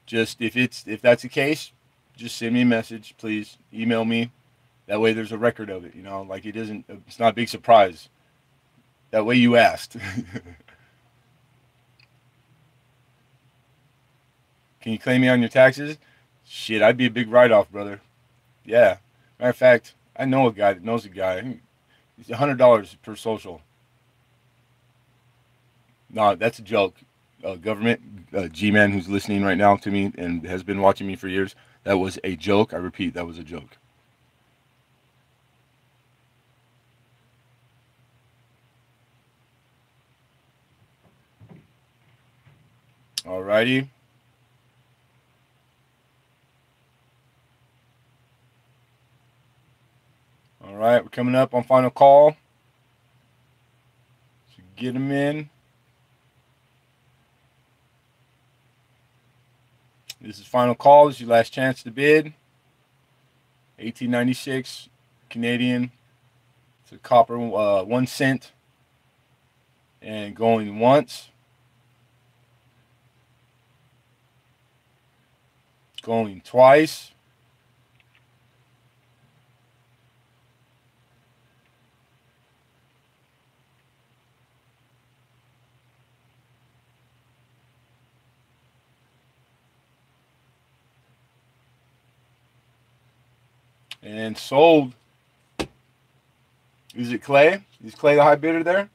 Just if that's the case, just send me a message, please. Email me. That way, there's a record of it. Like it isn't. It's not a big surprise. That way, you asked. Can you claim me on your taxes? Shit, I'd be a big write-off, brother. Yeah. Matter of fact, I know a guy that knows a guy. It's $100 per social. No, that's a joke. Government, G-Man who's listening right now to me and has been watching me for years, that was a joke. I repeat, that was a joke. Alrighty. All right, we're coming up on final call. So get them in. This is final call. This is your last chance to bid. 1896 Canadian. It's a copper 1 cent. And going once. Going twice. And sold. Is it Clay? Is Clay the high bidder there?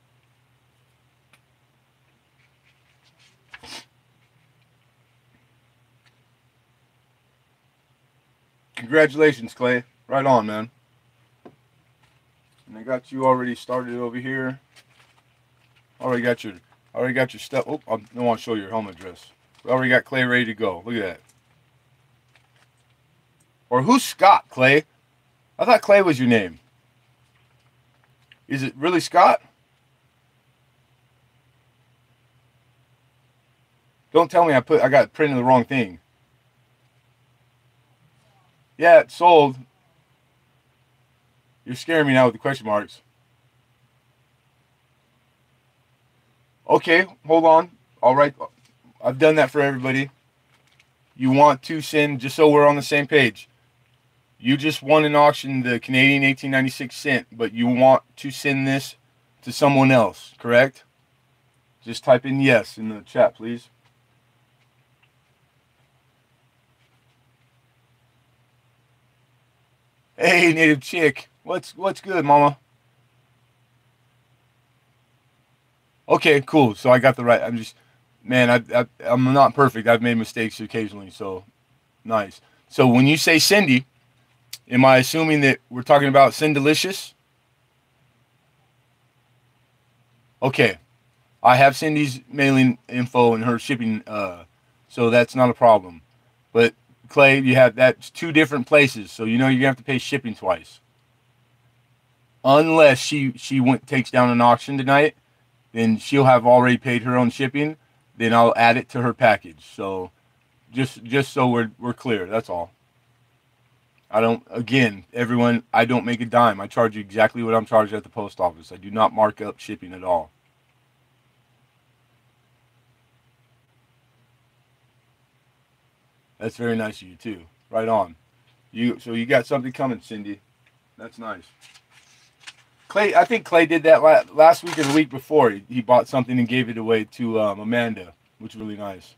Congratulations, Clay. Right on, man. And I got you already started over here. Already got your stuff. Oh, I don't want to show your home address. We already got Clay ready to go. Look at that. Or who's Scott, Clay? I thought Clay was your name. Is it really Scott? Don't tell me I got printed the wrong thing. Yeah, it sold. You're scaring me now with the question marks. Okay, hold on. All right, I've done that for everybody. You want to send, just so we're on the same page, you just won an auction, the Canadian 1896 cent, but you want to send this to someone else, correct? Just type in yes in the chat, please. Hey, native chick. What's good, mama? Okay, cool. So I got the right. Man, I'm not perfect. I've made mistakes occasionally, so nice. So when you say Cindy, am I assuming that we're talking about Cindelicious? Okay. I have Cindy's mailing info and her shipping, so that's not a problem. But Clay, that's two different places, so you're gonna have to pay shipping twice. Unless she takes down an auction tonight, then she'll have already paid her own shipping. Then I'll add it to her package. So just so we're clear, that's all. Everyone, I don't make a dime. I charge you exactly what I'm charged at the post office. I do not mark up shipping at all. That's very nice of you too. Right on. So you got something coming, Cindy. That's nice. Clay, I think Clay did that last week or the week before. He bought something and gave it away to Amanda, which was really nice.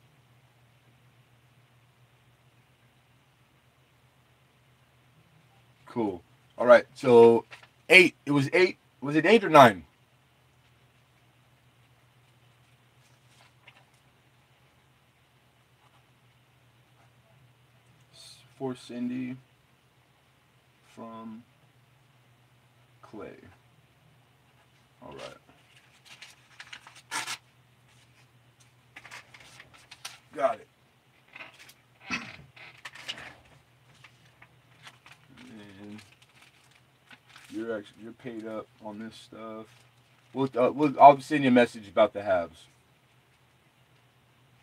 Cool. All right. So 8. It was 8. Was it 8 or 9? For Cindy from Clay. All right. Got it. And you're paid up on this stuff. I'll send you a message about the halves.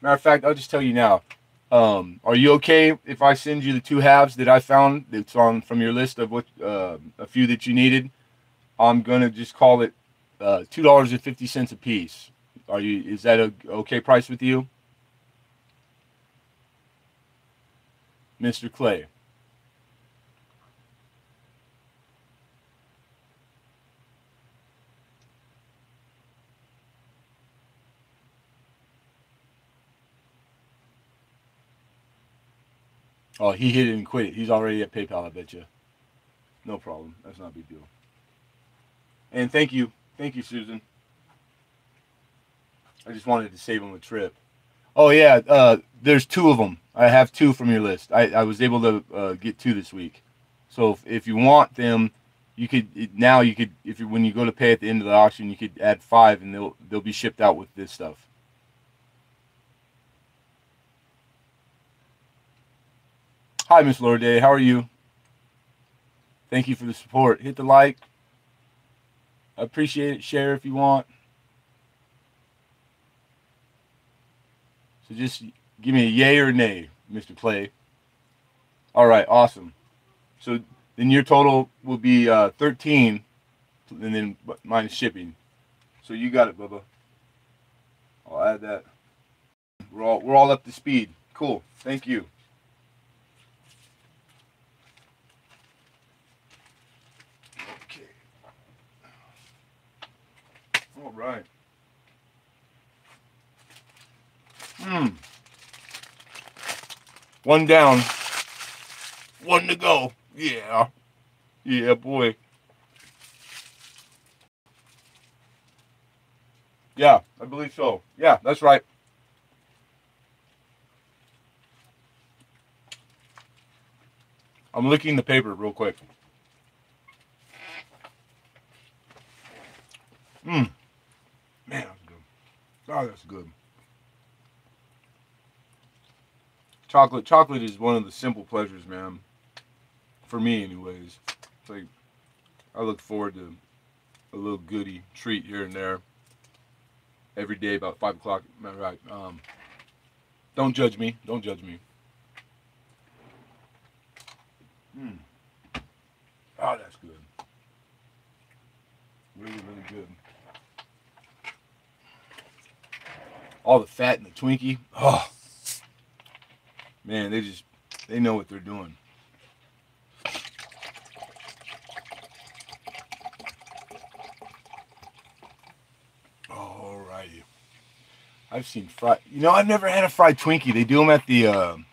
Matter of fact, I'll just tell you now. Are you okay if I send you the two halves that I found that's on from your list of what a few that you needed? I'm gonna just call it $2.50 a piece. Is that a okay price with you, Mr. Clay? Oh, he hit it and quit it. He's already at PayPal, I bet you. No problem. That's not a big deal. And thank you, Susan. I just wanted to save him a trip. Oh yeah, there's two of them. I have two from your list. I was able to get two this week. So if you want them, you could if you when you go to pay at the end of the auction, you could add 5, and they'll be shipped out with this stuff. Hi, Miss Lorde. How are you? Thank you for the support. Hit the like. I appreciate it. Share if you want. So just give me a yay or nay, Mr. Clay. All right, awesome. So then your total will be 13, and then minus shipping. So you got it, Bubba. I'll add that. We're all up to speed. Cool. Thank you. Okay. All right. One down. One to go. Yeah. Yeah, boy. Yeah, I believe so. Yeah, that's right. I'm licking the paper real quick. Man, that's good. Oh, that's good. Chocolate is one of the simple pleasures, man. For me, anyways. It's like I look forward to a little goody treat here and there every day about 5 o'clock. Right. Don't judge me. Don't judge me. Oh, that's good. Really, really good. All the fat in the Twinkie. Oh, man, they know what they're doing. Alrighty. I've seen fried. I've never had a fried Twinkie. They do them at the.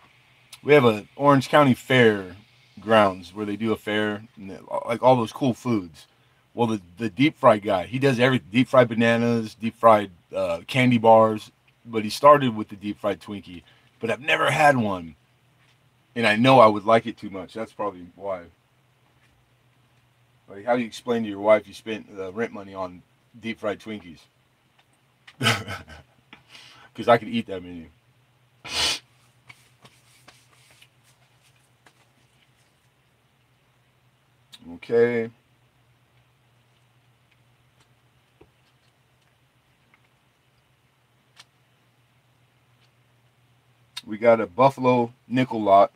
We have a Orange County Fair grounds where they do a fair, and like all those cool foods. Well, the deep fried guy, he does everything: deep fried bananas, deep fried candy bars. But he started with the deep fried Twinkie. But I've never had one, and I know I would like it too much. That's probably why. Like, how do you explain to your wife you spent rent money on deep fried Twinkies? Because I could eat that many. Okay. We got a Buffalo nickel lot.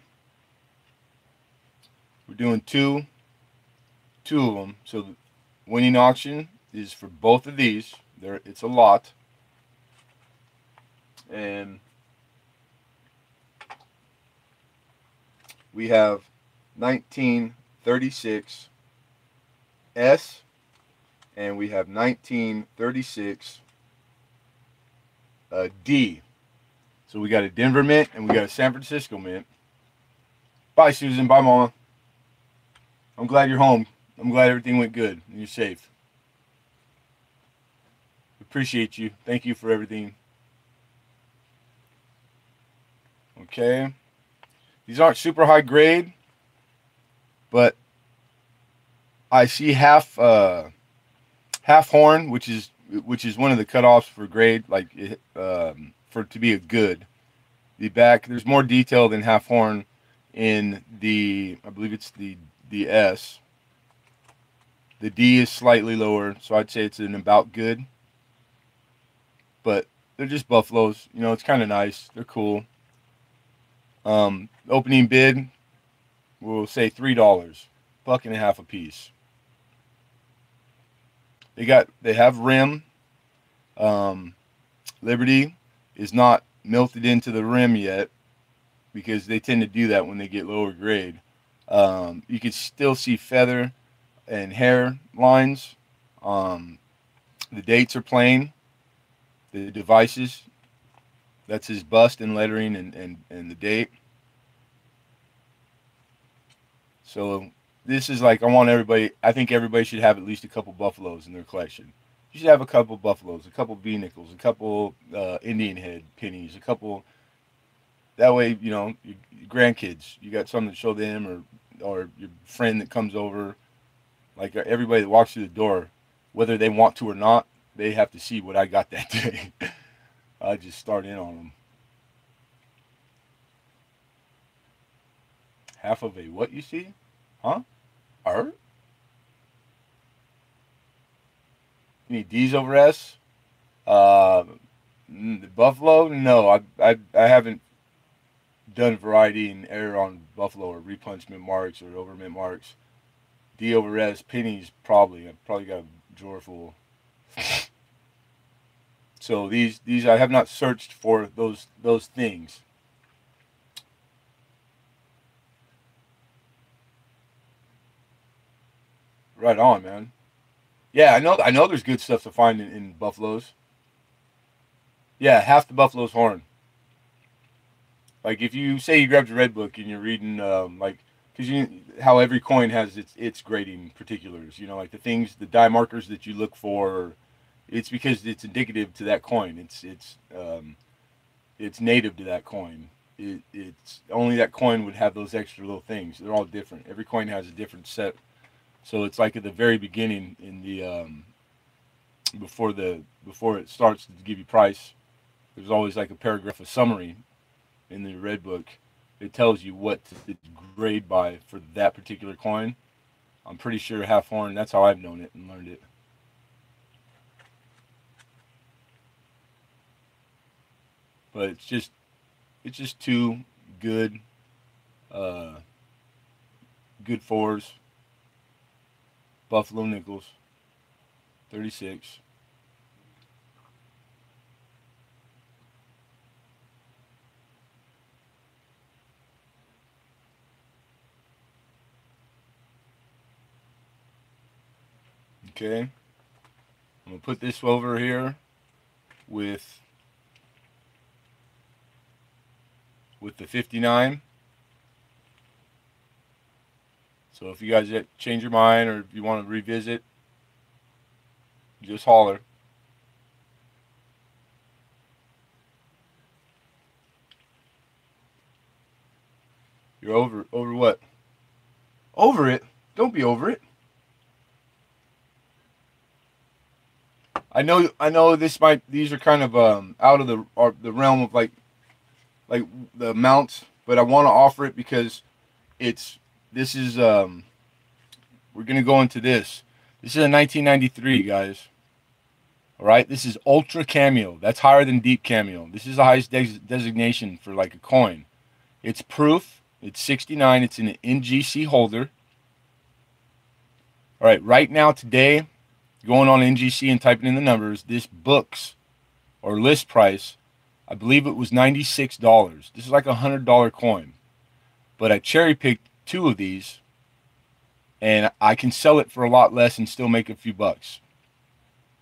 We're doing two of them. So the winning auction is for both of these. It's a lot. And we have 1936 S, and we have 1936 D. So we got a Denver mint and we got a San Francisco mint. Bye, Susan. Bye, Mama. I'm glad you're home. I'm glad everything went good and you're safe. Appreciate you. Thank you for everything. Okay. These aren't super high grade, but I see half horn, which is one of the cutoffs for grade, like for it to be a good. The back, there's more detail than half horn in the, I believe it's the S. The D is slightly lower, so I'd say it's an about good. But they're just buffaloes. You know, it's kind of nice. They're cool. Opening bid, we'll say $3, $1.50 a piece. They have rim. Liberty is not melted into the rim yet because they tend to do that when they get lower grade. You can still see feather and hair lines. The dates are plain. The devices, that's his bust and lettering and the date. So this is like, I think everybody should have at least a couple buffaloes in their collection. You should have a couple buffaloes, a couple B-nickels, a couple Indian head pennies, a couple. That way, you know, your grandkids, you got something to show them, or your friend that comes over. Like everybody that walks through the door, whether they want to or not, they have to see what I got that day. I just start in on them. Half of a what you see? Huh? You need D's over S? The Buffalo? No, I haven't done variety and error on Buffalo or repunchment marks or overmint marks. D over S, pennies probably. I've probably got a drawer full. So these I have not searched for those things. Right on, man. Yeah, I know there's good stuff to find in buffaloes. Yeah, half the buffalo's horn. Like if you say you grabbed a red book and you're reading like, because how every coin has its grading particulars, you know, like the things, the die markers that you look for, it's because it's indicative to that coin. It's native to that coin. It's only that coin would have those extra little things. They're all different. Every coin has a different set. So it's like at the very beginning in the before it starts to give you price, there's always like a paragraph of summary in the red book. It tells you what to grade by for that particular coin. I'm pretty sure half horn. That's how I've known it and learned it. But it's just two good good fours. Buffalo nickels, 36. Okay. I'm going to put this over here with the 59. So if you guys change your mind or if you want to revisit, just holler. You're over what? Over it? Don't be over it. I know these are kind of out of the realm of like the amounts, but I want to offer it because this is we're gonna go into this. This is a 1993, guys. All right, this is ultra cameo. That's higher than deep cameo. This is the highest designation for like a coin. It's proof. It's 69. It's in an NGC holder. All right, right now today, going on NGC and typing in the numbers, this books or list price, I believe it was $96. This is like a $100 coin, but I cherry picked 2 of these, and I can sell it for a lot less and still make a few bucks.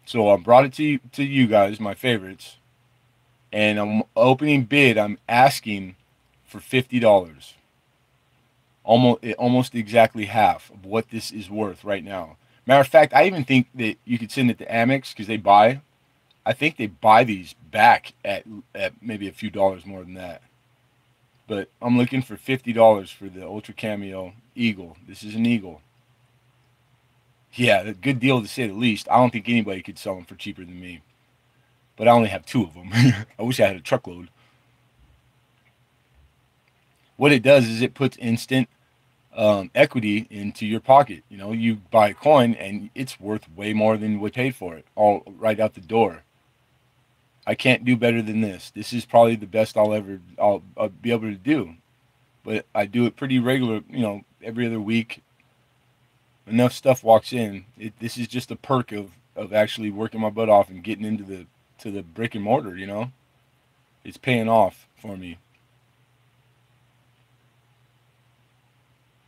So I brought it to you guys, my favorites, and I'm opening bid. I'm asking for $50, almost exactly half of what this is worth right now. Matter of fact, I even think that you could send it to Amex because they buy. I think they buy these back at maybe a few dollars more than that. But I'm looking for $50 for the Ultra Cameo Eagle. This is an Eagle. Yeah, a good deal to say the least. I don't think anybody could sell them for cheaper than me. But I only have 2 of them. I wish I had a truckload. What it does is it puts instant equity into your pocket. You know, you buy a coin and it's worth way more than we paid for it, all right out the door. I can't do better than this. This is probably the best I'll be able to do. But I do it pretty regular, you know, every other week. Enough stuff walks in. This is just a perk of actually working my butt off and getting into the brick and mortar, you know. It's paying off for me.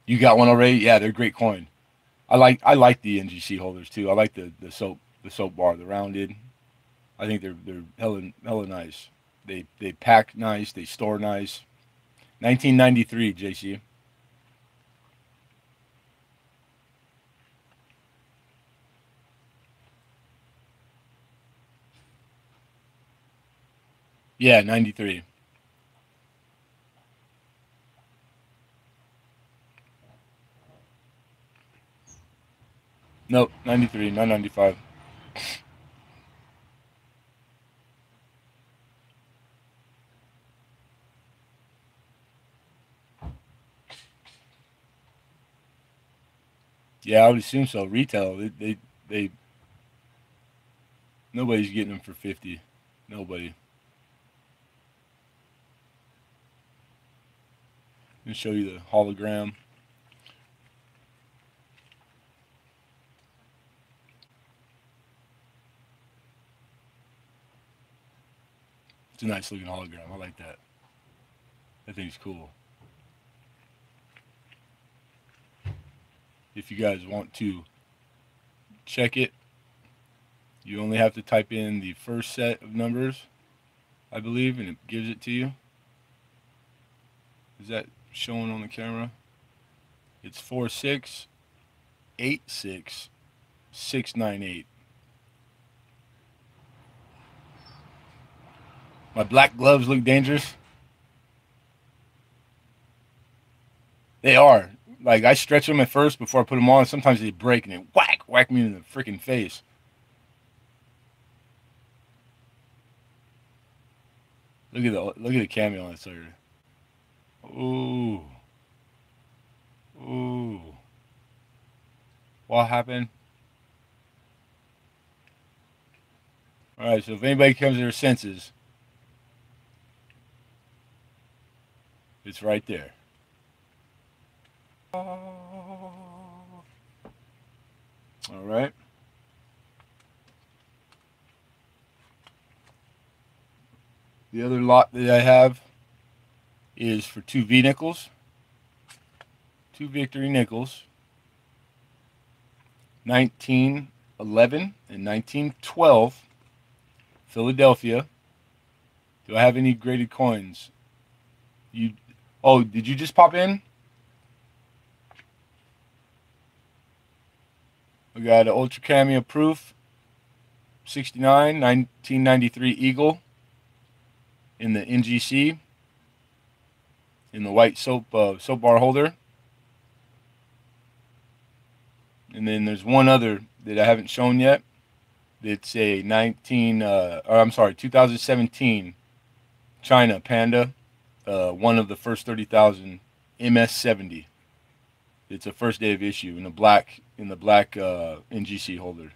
You got one already? Yeah, they're great coin. I like the NGC holders too. I like the soap bar, the rounded. I think they're hella nice. They pack nice, they store nice. 1993, JC. Yeah, 93. Nope, 93, not 95. Yeah, I would assume so. Retail, they nobody's getting them for 50. Nobody. Let me show you the hologram. It's a nice looking hologram. I like that. That thing's cool. If you guys want to check it, you only have to type in the first set of numbers, I believe, and it gives it to you. Is that showing on the camera? It's 4686698. My black gloves look dangerous. They are. Like, I stretch them at first before I put them on. Sometimes they break and they whack me in the freaking face. Look at the cameo on that sucker. Ooh. Ooh. What happened? Alright, so if anybody comes to their senses, it's right there. Alright. The other lot that I have is for 2 V nickels. 2 Victory nickels. 1911 and 1912. Philadelphia. Do I have any graded coins? Did you just pop in? We got an Ultra Cameo Proof 69 1993 Eagle in the NGC in the white soap bar holder. And then there's one other that I haven't shown yet. It's a 2017 China Panda, one of the first 30,000 MS70. It's a first day of issue in the black NGC holder.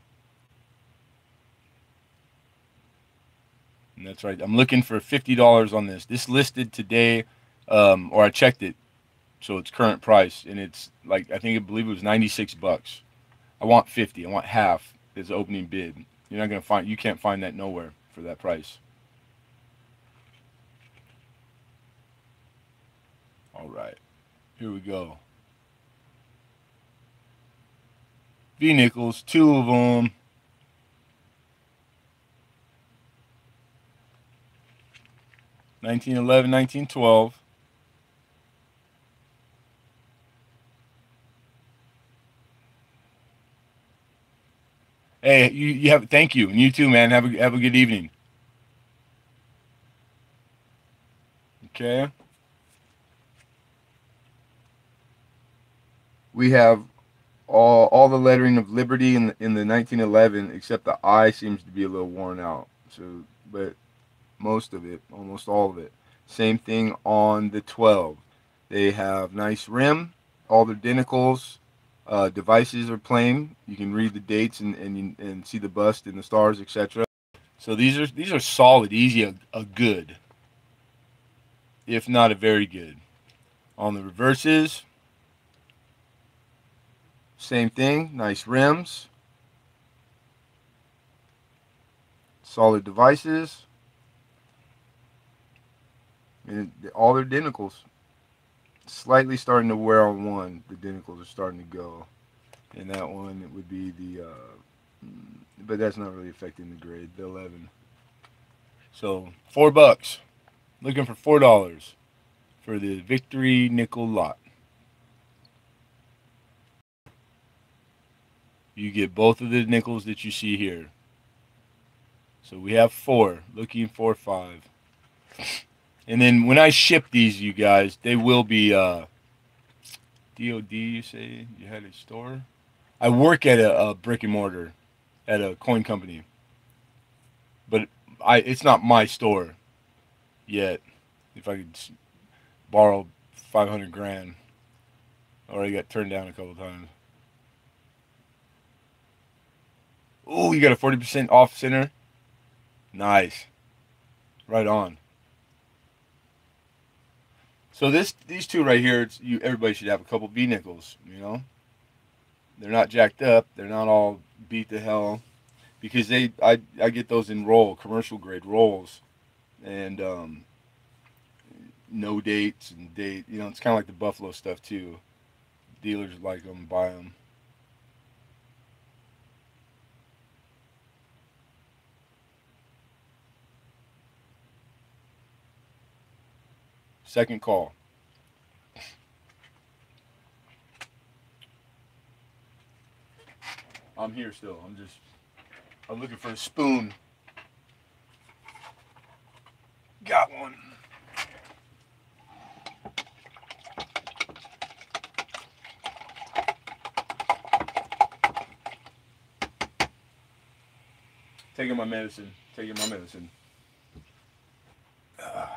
And that's right. I'm looking for $50 on this. This listed today, or I checked it, so it's current price, and it's like I believe it was $96. I want 50. I want half as opening bid. You can't find that nowhere for that price. All right, here we go. V nickels, 2 of them. (1911, 1912). Hey, you have. Thank you, and you too, man. Have a good evening. Okay. We have all the lettering of Liberty in the 1911, except the I seems to be a little worn out. So, but most of it, almost all of it. Same thing on the 12. They have nice rim. All the denticles, devices are plain. You can read the dates and see the bust and the stars, etc. So these are solid, easy, a good, if not a very good. On the reverses, same thing. Nice rims, solid devices, and all their denticles. Slightly starting to wear on one. The denticles are starting to go, and that one it would be the, but that's not really affecting the grade. The 11. So $4. Looking for $4 for the Victory nickel lot. You get both of the nickels that you see here. So we have 4. Looking for 5. And then when I ship these, you guys, they will be DOD. You say you had a store? I work at a brick and mortar, at a coin company, but it's not my store yet. If I could borrow 500 grand, already got turned down a couple times. Oh, you got a 40% off center. Nice, right on. So these two right here, everybody should have a couple B nickels. You know, they're not jacked up. They're not all beat to hell, because I get those in commercial grade rolls, and no dates and date. You know, it's kind of like the Buffalo stuff too. Dealers like them, buy them. Second call. I'm here still. I'm looking for a spoon. Got one. Taking my medicine. Taking my medicine. Yeah.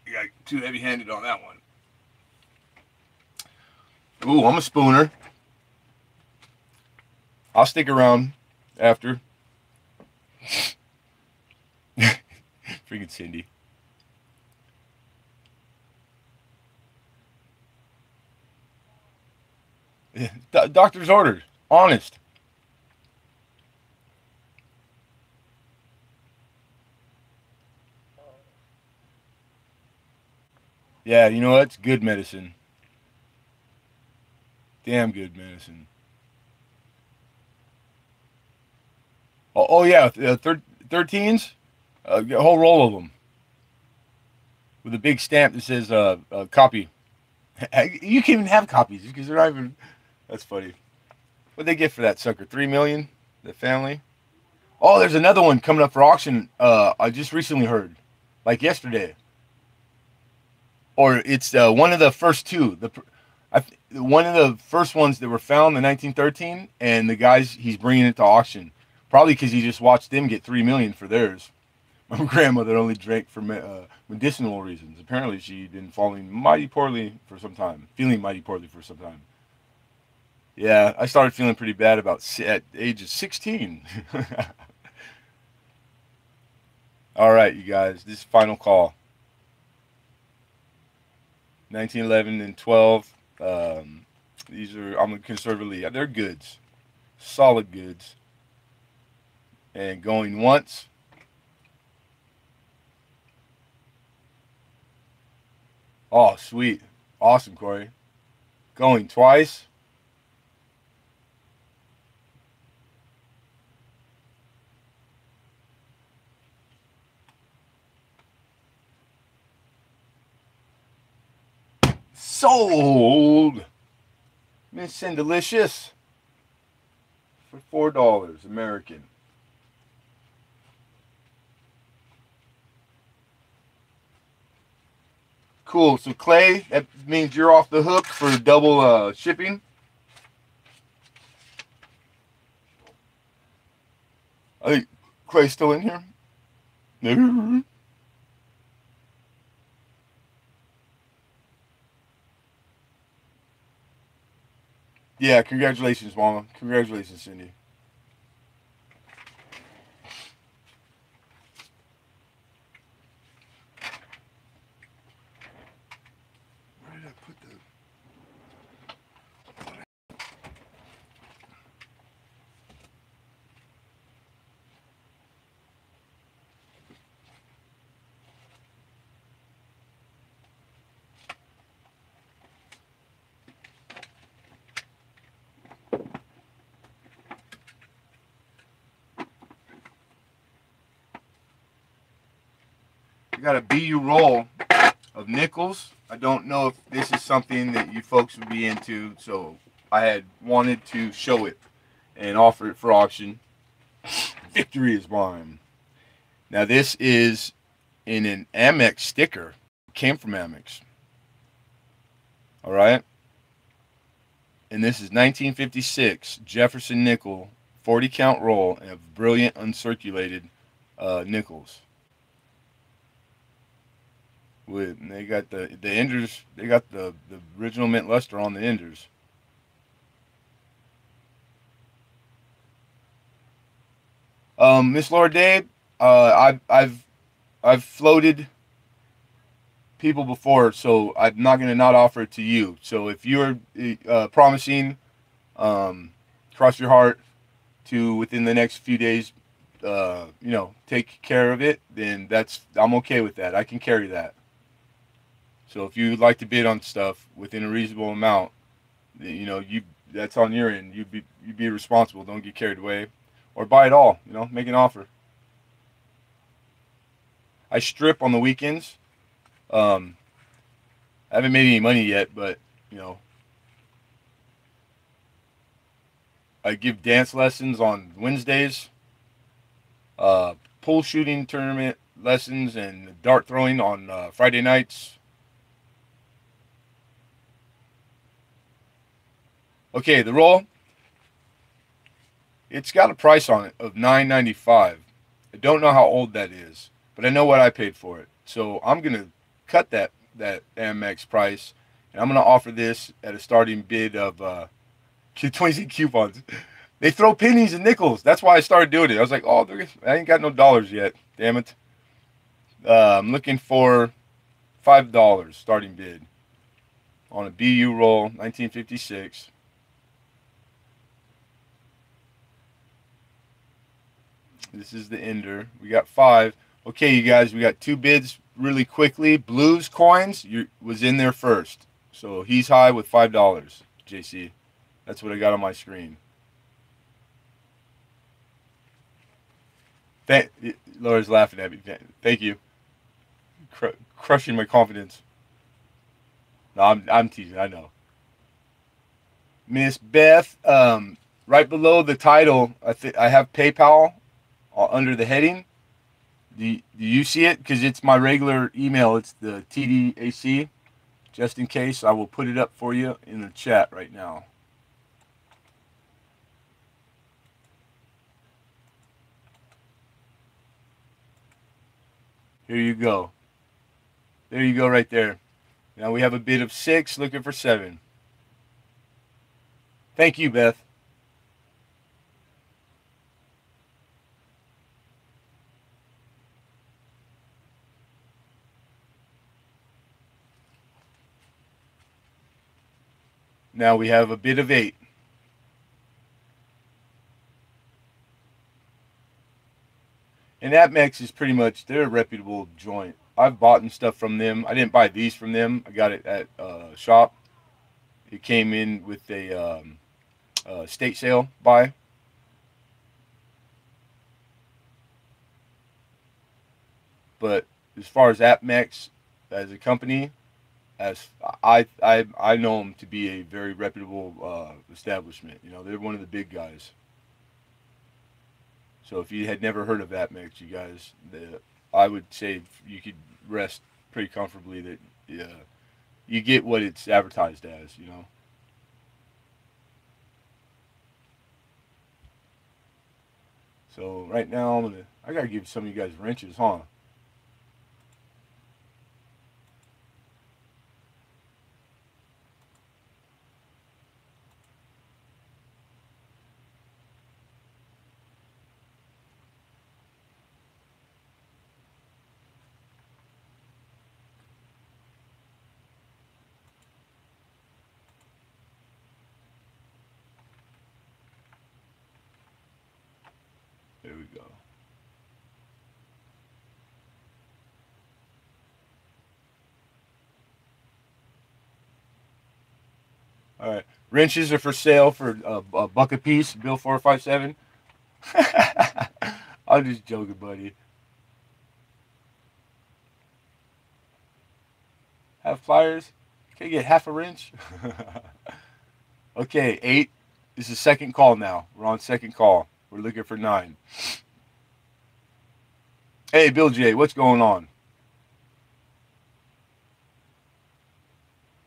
You got too heavy-handed on that one. Ooh, I'm a spooner. I'll stick around after. Freaking Cindy. Doctor's orders. Honest. Yeah, you know that's good medicine. Damn good medicine. Oh yeah, 13s. A whole roll of them with a big stamp that says copy. You can even have copies because they're not even. That's funny. What'd they get for that sucker? 3 million. The family. Oh, there's another one coming up for auction. I just recently heard, like yesterday. Or it's one of the first two. One of the first ones that were found in 1913, and the guys he's bringing it to auction, probably because he just watched them get 3 million for theirs. My grandmother only drank for medicinal reasons. Apparently, she'd been feeling mighty poorly for some time. Yeah, I started feeling pretty bad at age of 16. All right, you guys, this is final call. 1911 and 12. These are, I'm conservatively, they're goods, solid goods. And going once. Oh, sweet. Awesome, Corey. Going twice. Sold. Miss and delicious. for $4 American. Cool. So Clay, that means you're off the hook for double shipping. I think Clay's still in here. Yeah, congratulations, Mama. Congratulations, Cindy. Where did I put the... We got a BU roll of nickels. I don't know if this is something that you folks would be into, so I had wanted to show it and offer it for auction. Victory is mine. Now this is in an Amex sticker. It came from Amex. All right. And this is 1956 Jefferson nickel 40 count roll of brilliant uncirculated nickels. They got the enders. They got the original mint luster on the enders. Miss Laura Dave, I've floated people before, so I'm not gonna not offer it to you. So if you're promising, cross your heart to within the next few days, take care of it, then I'm okay with that. I can carry that. So if you'd like to bid on stuff within a reasonable amount, that's on your end. You be responsible. Don't get carried away, or buy it all. Make an offer. I strip on the weekends. I haven't made any money yet, but I give dance lessons on Wednesdays, pool shooting tournament lessons, and dart throwing on Friday nights. Okay, the roll, it's got a price on it of $9.95. I don't know how old that is, but I know what I paid for it. So I'm going to cut that Amex price, and I'm going to offer this at a starting bid of 20 coupons. They throw pennies and nickels. That's why I started doing it. I was like, oh, I ain't got no dollars yet. Damn it. I'm looking for $5 starting bid on a BU roll, 1956. This is the ender. We got 5. Okay, you guys, we got 2 bids really quickly. Blues coins was in there first. So he's high with $5, JC. That's what I got on my screen. Laura's laughing at me. Thank you. Crushing my confidence. No, I'm teasing. I know. Miss Beth, right below the title, I have PayPal under the heading. Do you see it? Because it's my regular email. It's the TDAC. Just in case, I will put it up for you in the chat right now. Here you go. There you go right there. Now we have a bid of 6, looking for 7. Thank you, Beth. Now we have a bid of 8. And Amex is pretty much, they're a reputable joint. I've bought stuff from them. I didn't buy these from them. I got it at a shop. It came in with a state sale buy. But as far as Amex as a company, as I know them to be a very reputable establishment. They're one of the big guys. So if you had never heard of AppMix, you guys, I would say you could rest pretty comfortably that you get what it's advertised as, you know. So right now I gotta give some of you guys wrenches, huh? There we go. All right, wrenches are for sale for a buck a piece. Bill 457. I'm just joking, buddy. Have pliers? Can I get half a wrench? Okay, 8 is the second call now. We're on second call. We're looking for 9. Hey, Bill J, what's going on?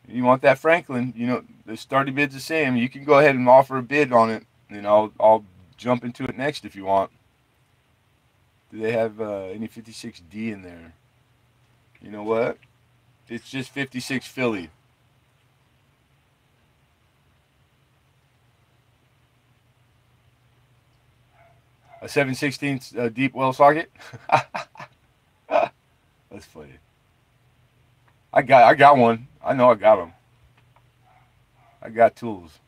You want that Franklin? You know, the starting bid's the same. You can go ahead and offer a bid on it, and I'll jump into it next if you want. Do they have any 56D in there? You know what? It's just 56 Philly. A 7/16 deep well socket. That's funny. I got one. I know I got them. I got tools.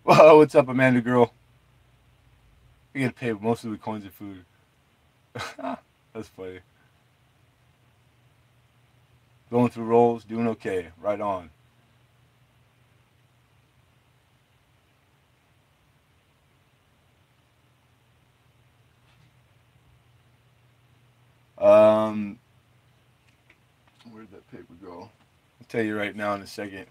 Whoa, what's up, Amanda girl? We get paid most of the coins of food. That's funny. Going through rolls, doing okay. Right on. Um, where'd that paper go? I'll tell you right now in a second.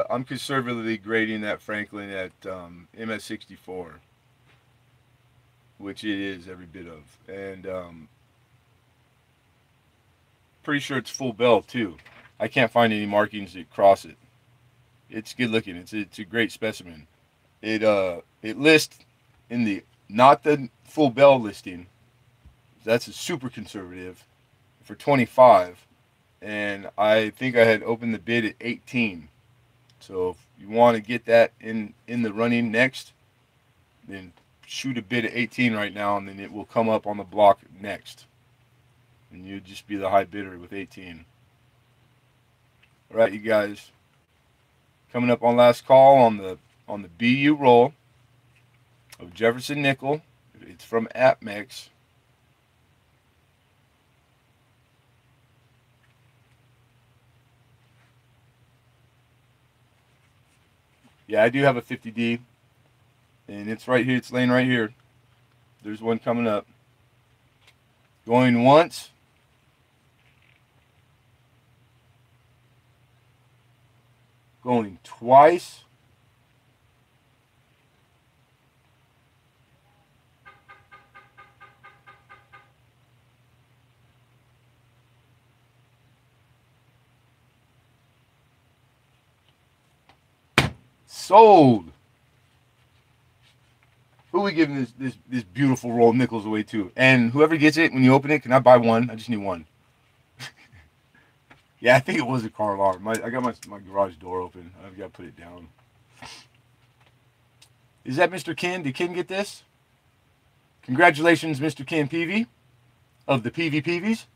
I'm conservatively grading that Franklin at MS64, which it is every bit of, and pretty sure it's full bell too. I can't find any markings that cross it. It's good looking. It's a great specimen. It lists in the not the full bell listing. That's a super conservative for 25, and I think I had opened the bid at 18. So if you want to get that in the running next, then shoot a bid at 18 right now, and then it will come up on the block next, and you'd just be the high bidder with 18. All right, you guys. Coming up on last call on the BU roll of Jefferson Nickel. It's from AppMix. Yeah, I do have a 50D, and it's right here. It's laying right here. There's one coming up. Going once. Going twice. Sold. Who are we giving this beautiful roll of nickels away to? And whoever gets it, when you open it, can I buy one? I just need one. Yeah, I think it was a car alarm. I got my garage door open. I've got to put it down. Is that Mr. Ken? Did Ken get this? Congratulations, Mr. Ken Peavy of the PV Peavies.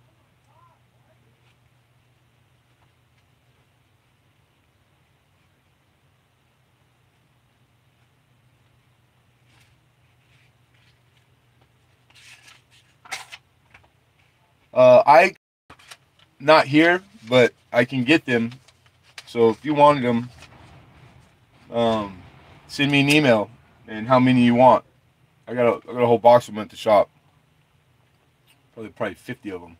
I not here, but I can get them. So if you wanted them, send me an email and how many you want. I got a whole box of them at the shop. Probably 50 of them.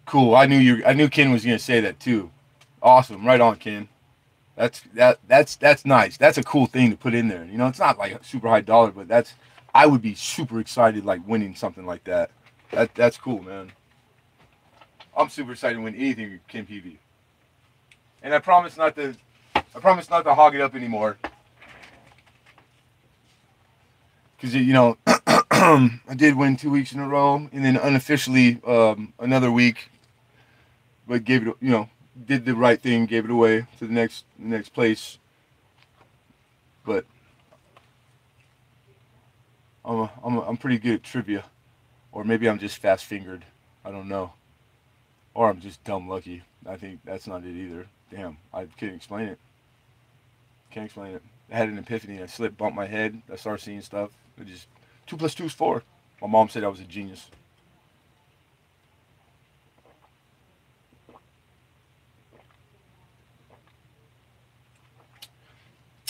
Cool. I knew Ken was gonna say that too. Awesome. Right on, Ken. That's nice. That's a cool thing to put in there. You know, it's not like a super high dollar, but I would be super excited like winning something like that. That's cool, man. I'm super excited to win anything with Ken PV. And I promise not to hog it up anymore. Cause you know, I did win 2 weeks in a row, and then unofficially another week, but gave it, you know, did the right thing, gave it away to the next place. But I'm pretty good at trivia, or maybe I'm just fast fingered. I don't know, or I'm just dumb lucky. I think that's not it either. Damn, I can't explain it. Can't explain it. I had an epiphany. I slipped, bumped my head. I started seeing stuff. It just 2 + 2 is 4. My mom said I was a genius.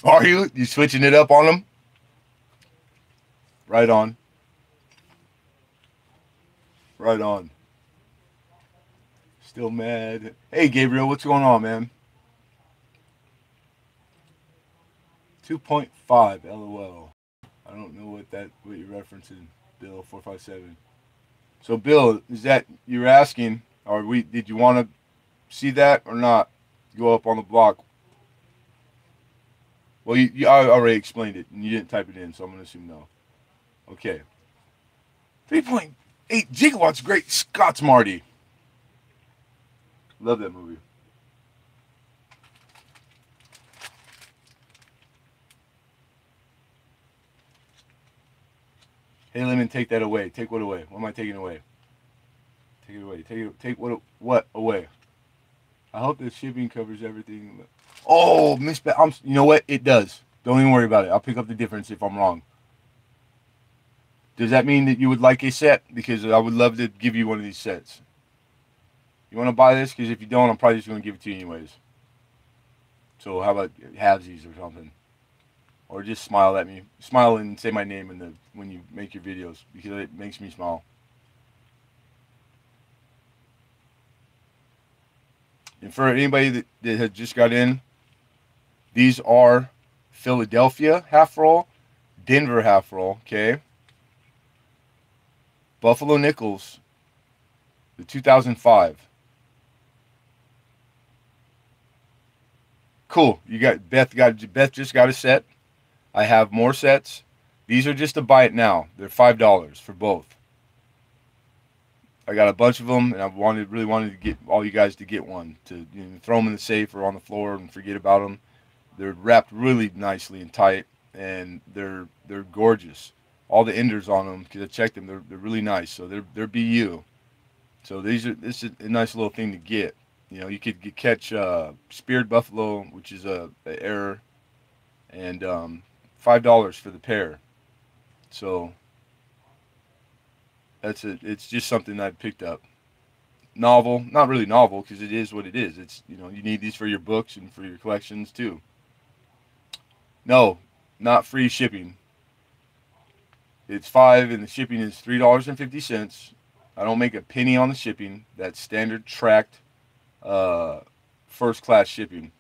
Are you? You switching it up on them? Right on. Right on. Still mad. Hey, Gabriel, what's going on, man? 2.5, LOL. I don't know what you're referencing, Bill 457. So, Bill, is that you're asking? Or did you want to see that or not? Go up on the block. Well, I already explained it and you didn't type it in, so I'm gonna assume no. Okay. 3.8 gigawatts. Great Scots, Marty. Love that movie. Hey, Lemon, take that away. Take what away? What am I taking away? Take it away. Take what away? I hope the shipping covers everything. Oh, Miss you know what? It does. Don't even worry about it. I'll pick up the difference if I'm wrong. Does that mean that you would like a set? Because I would love to give you one of these sets. You want to buy this? Because if you don't, I'm probably just going to give it to you anyways. So how about halvesies or something? Or just smile at me. Smile and say my name when you make your videos because it makes me smile. And for anybody that has just got in, these are Philadelphia half roll, Denver half roll, okay? Buffalo Nickels, the 2005. Cool. You got Beth just got a set. I have more sets. These are just to buy it now. They're $5 for both. I got a bunch of them, and I really wanted to get all you guys to get one to throw them in the safe or on the floor and forget about them. They're wrapped really nicely and tight, and they're gorgeous. All the enders on them, because I checked them, they're really nice. So they're BU. So this is a nice little thing to get. You know, you could catch speared buffalo, which is a error, and $5 for the pair. So it's just something I picked up. Novel, not really novel because it is what it is. It's you need these for your books and for your collections too. No, not free shipping. It's $5 and the shipping is $3.50. I don't make a penny on the shipping. That's standard tracked first class shipping.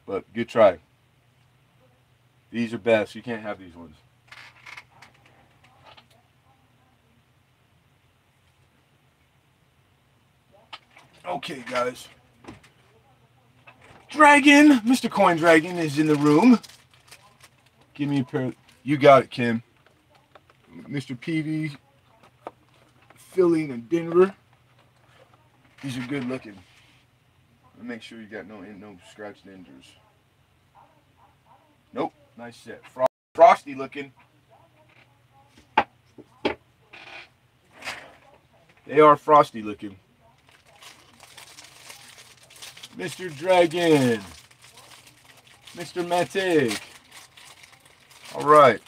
But good try. These are best. You can't have these ones. Okay, guys. Dragon, Mr. Coin Dragon is in the room. Give me a pair. You got it, Kim. Mr. PV, filling in Denver. These are good looking. Make sure you got no scratched enders. Nope, nice set. Frosty looking. They are frosty looking. Mr. Dragon. Mr. Matic. All right.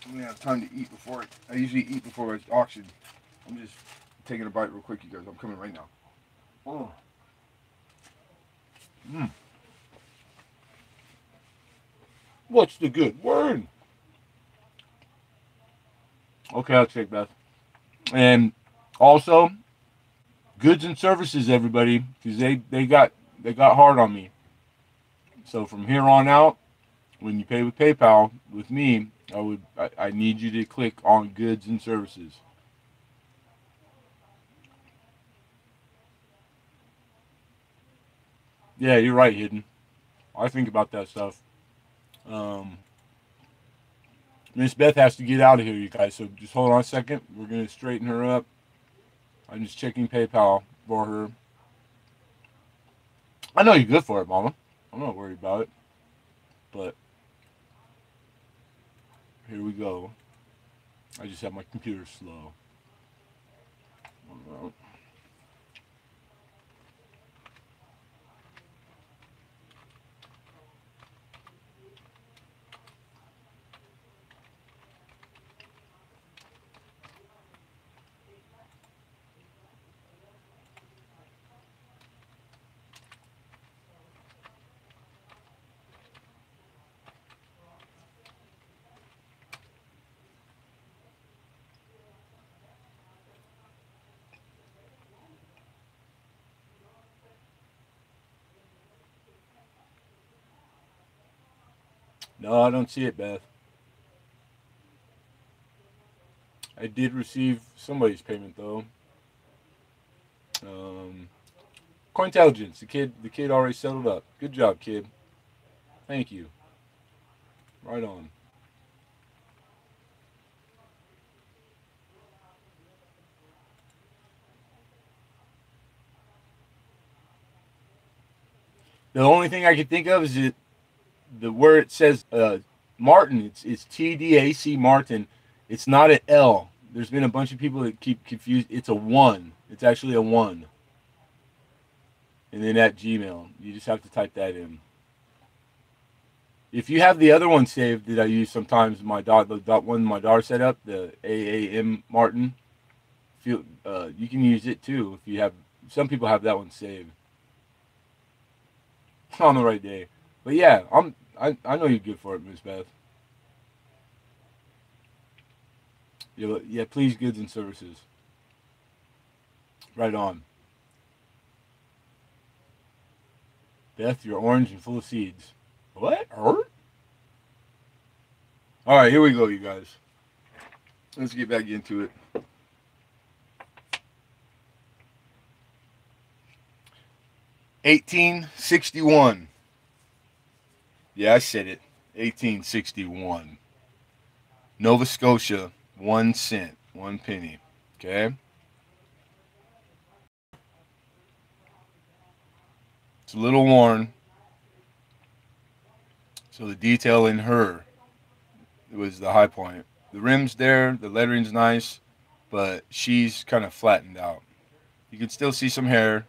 I'm gonna have time to eat before I usually eat before I auction. I'm just taking a bite real quick, you guys. I'm coming right now. Oh. What's the good word? Okay, I'll check, Beth. And also, goods and services, everybody, because they got hard on me. So from here on out, when you pay with PayPal with me, I need you to click on goods and services. Yeah, you're right, Hidden. I think about that stuff. Um, Miss Beth has to get out of here, you guys. So just hold on a second. We're gonna straighten her up. I'm just checking PayPal for her. I know you're good for it, Mama. I'm not worried about it. But here we go. I just have my computer slow. No, I don't see it, Beth. I did receive somebody's payment though. Um, Cointelligence. The kid already settled up. Good job, kid. Thank you. Right on. The only thing I can think of is the where it says Martin. It's TDAC Martin. It's not an L. There's been a bunch of people that keep confused. It's a one. It's actually a one. And then at Gmail, you just have to type that in. If you have the other one saved that I use sometimes, the one my daughter set up, the AAM Martin, you can use it too. If you have, some people have that one saved on the right day. But yeah, I know you're good for it, Miss Beth. Yeah, yeah. Please, goods and services. Right on, Beth. You're orange and full of seeds. What? All right, here we go, you guys. Let's get back into it. 1861. Yeah, I said it. 1861. Nova Scotia, 1 cent, 1 penny. Okay? It's a little worn. So the detail in her was the high point. The rim's there, the lettering's nice, but she's kind of flattened out. You can still see some hair.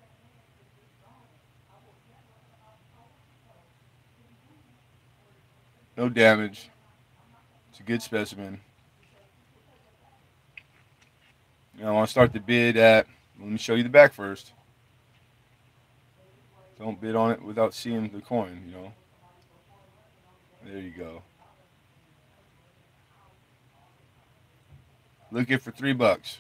No damage. It's a good specimen. I want to start the bid at, let me show you the back first. Don't bid on it without seeing the coin. There you go. Looking for $3.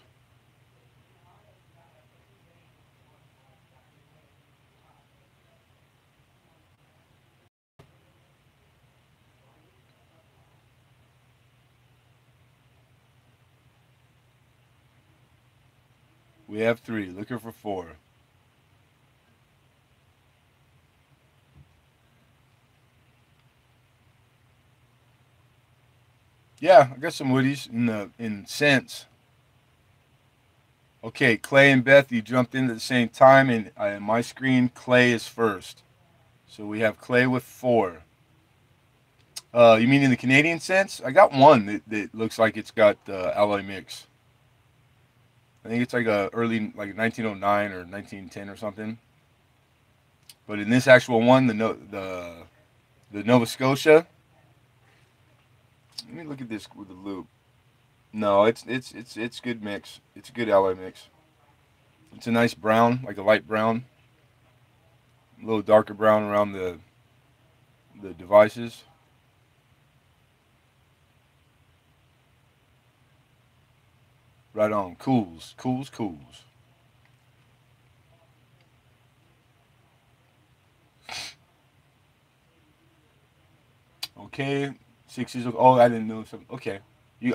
We have 3. Looking for 4. Yeah, I got some woodies in cents. Okay, Clay and Beth, you jumped in at the same time, and in my screen, Clay is first. So we have Clay with 4. You mean in the Canadian sense? I got one that looks like it's got alloy mix. I think it's like a early, like 1909 or 1910 or something. But in this actual one, the Nova Scotia. Let me look at this with the loop. No, it's good mix. It's a good alloy mix. It's a nice brown, like a light brown, a little darker brown around the devices. Right on. Cools. Okay. 6 is oh, I didn't know something. Okay.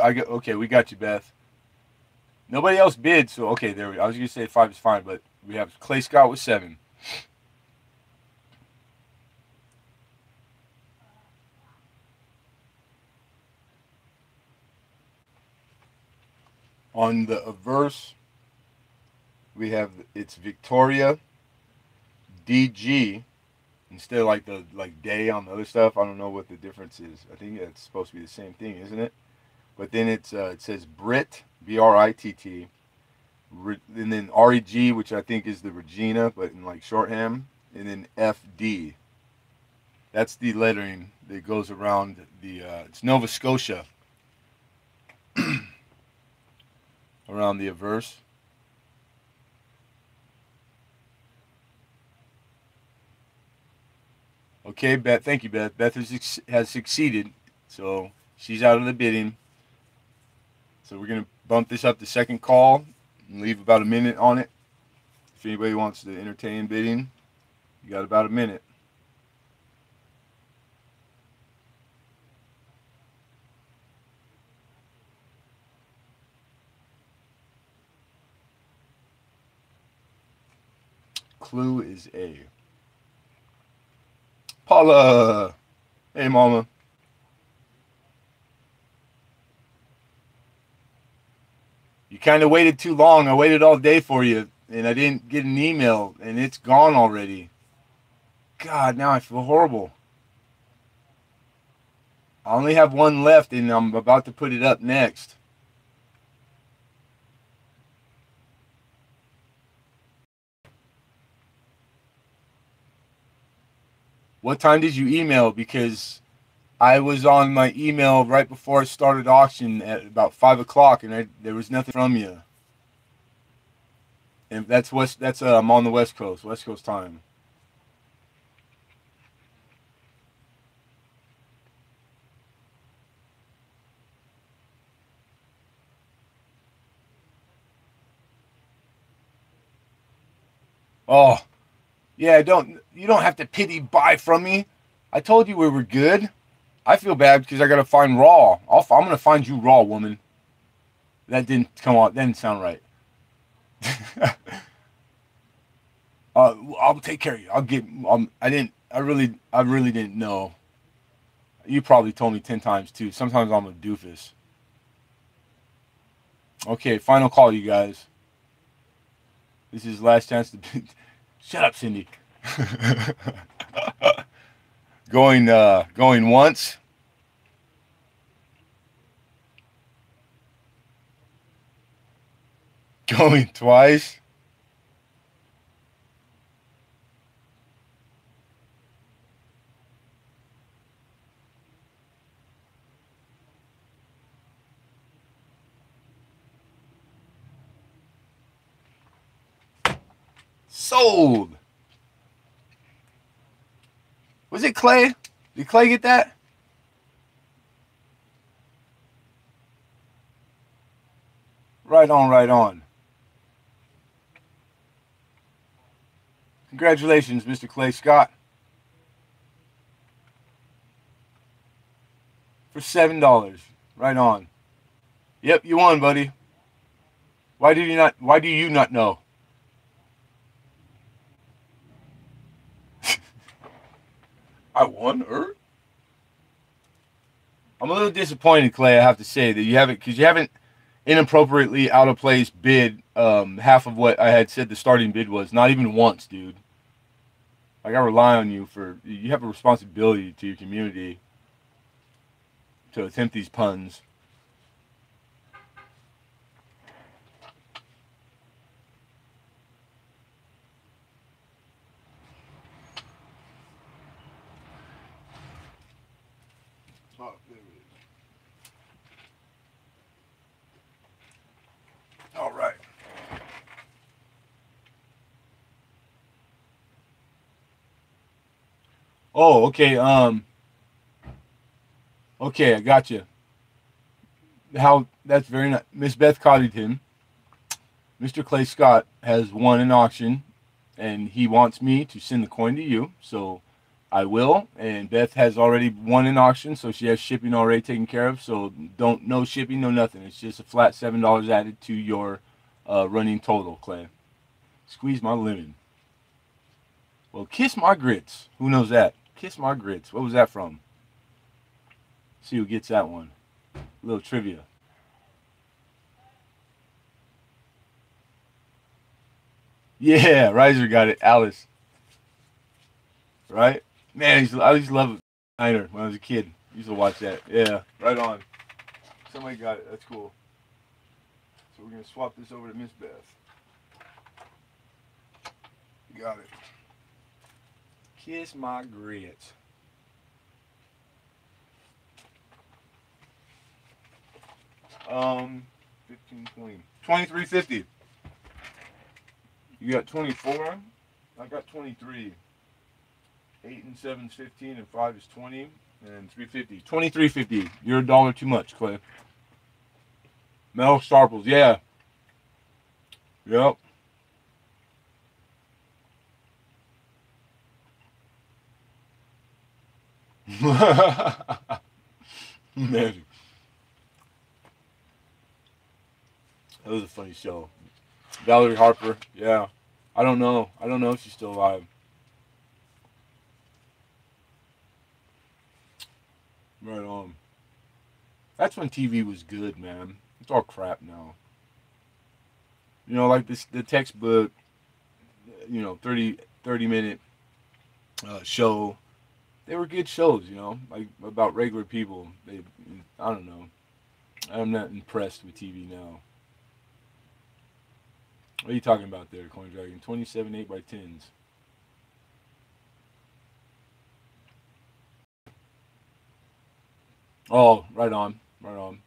I get okay, we got you, Beth. Nobody else bid, so okay, there we go. I was gonna say 5 is fine, but we have Clay Scott with 7. On the averse, we have it's Victoria DG instead of like the like day on the other stuff. I don't know what the difference is. I think it's supposed to be the same thing, isn't it? But then it says Brit Britt, and then REG, which I think is the Regina, but in like shorthand, and then FD. That's the lettering that goes around the. It's Nova Scotia around the averse. Okay, Beth. Thank you, Beth. Beth has succeeded, so she's out of the bidding. So we're gonna bump this up to second call and leave about a minute on it. If anybody wants to entertain bidding, you got about a minute. Clue is A. Paula. Hey, mama. You kind of waited too long. I waited all day for you, and I didn't get an email, and it's gone already. God, now I feel horrible. I only have one left, and I'm about to put it up next. What time did you email? Because I was on my email right before I started auction at about 5 o'clock, and there was nothing from you. And that's I'm on the West Coast time. Oh, yeah, you don't have to pity buy from me. I told you we were good. I feel bad because I got to find Raw. I'm going to find you Raw, woman. That didn't come on. That didn't sound right. I'll take care of you. I'll get. I didn't. I really didn't know. You probably told me 10 times too. Sometimes I'm a doofus. Okay, final call, you guys. This is last chance to. Shut up, Cindy. Going once. Going twice. Sold. Was it Clay? Did Clay get that? Right on, right on. Congratulations, Mr. Clay Scott. For $7. Right on. Yep, you won, buddy. Why do you not know? I won, I'm a little disappointed, Clay, I have to say, that you haven't inappropriately out of place bid half of what I had said the starting bid was. Not even once, dude. Like, I rely on you you have a responsibility to your community to attempt these puns. Oh, there it is. All right. Oh, okay. Okay, I got you. How that's very nice. Miss Beth copied him. Mr. Clay Scott has won an auction, and he wants me to send the coin to you. So I will. And Beth has already won an auction, so she has shipping already taken care of. So don't no shipping, no nothing. It's just a flat $7 added to your running total, Clay. Squeeze my lemon. Well, kiss my grits. Who knows that? Kiss my grits. What was that from? See who gets that one. A little trivia. Yeah, Riser got it. Alice, right? Man, I used to love Niner when I was a kid. I used to watch that. Yeah, right on. Somebody got it. That's cool. So we're gonna swap this over to Miss Beth. You got it. Kiss my grits. Um, 15, 20. 23.50. You got 24. I got 23. 8 and 7 is 15, and 5 is 20, and 350. 23.50. You're a dollar too much, Clay. Metal Starples, yeah. Yep. Magic. That was a funny show. Valerie Harper, yeah. I don't know. I don't know if she's still alive. Right on. That's when TV was good, man. It's all crap now. You know, like this the textbook, 30 minute show. They were good shows, like about regular people. I don't know. I'm not impressed with TV now. What are you talking about there, Coin Dragon? 27 8x10s. Oh, right on. Right on.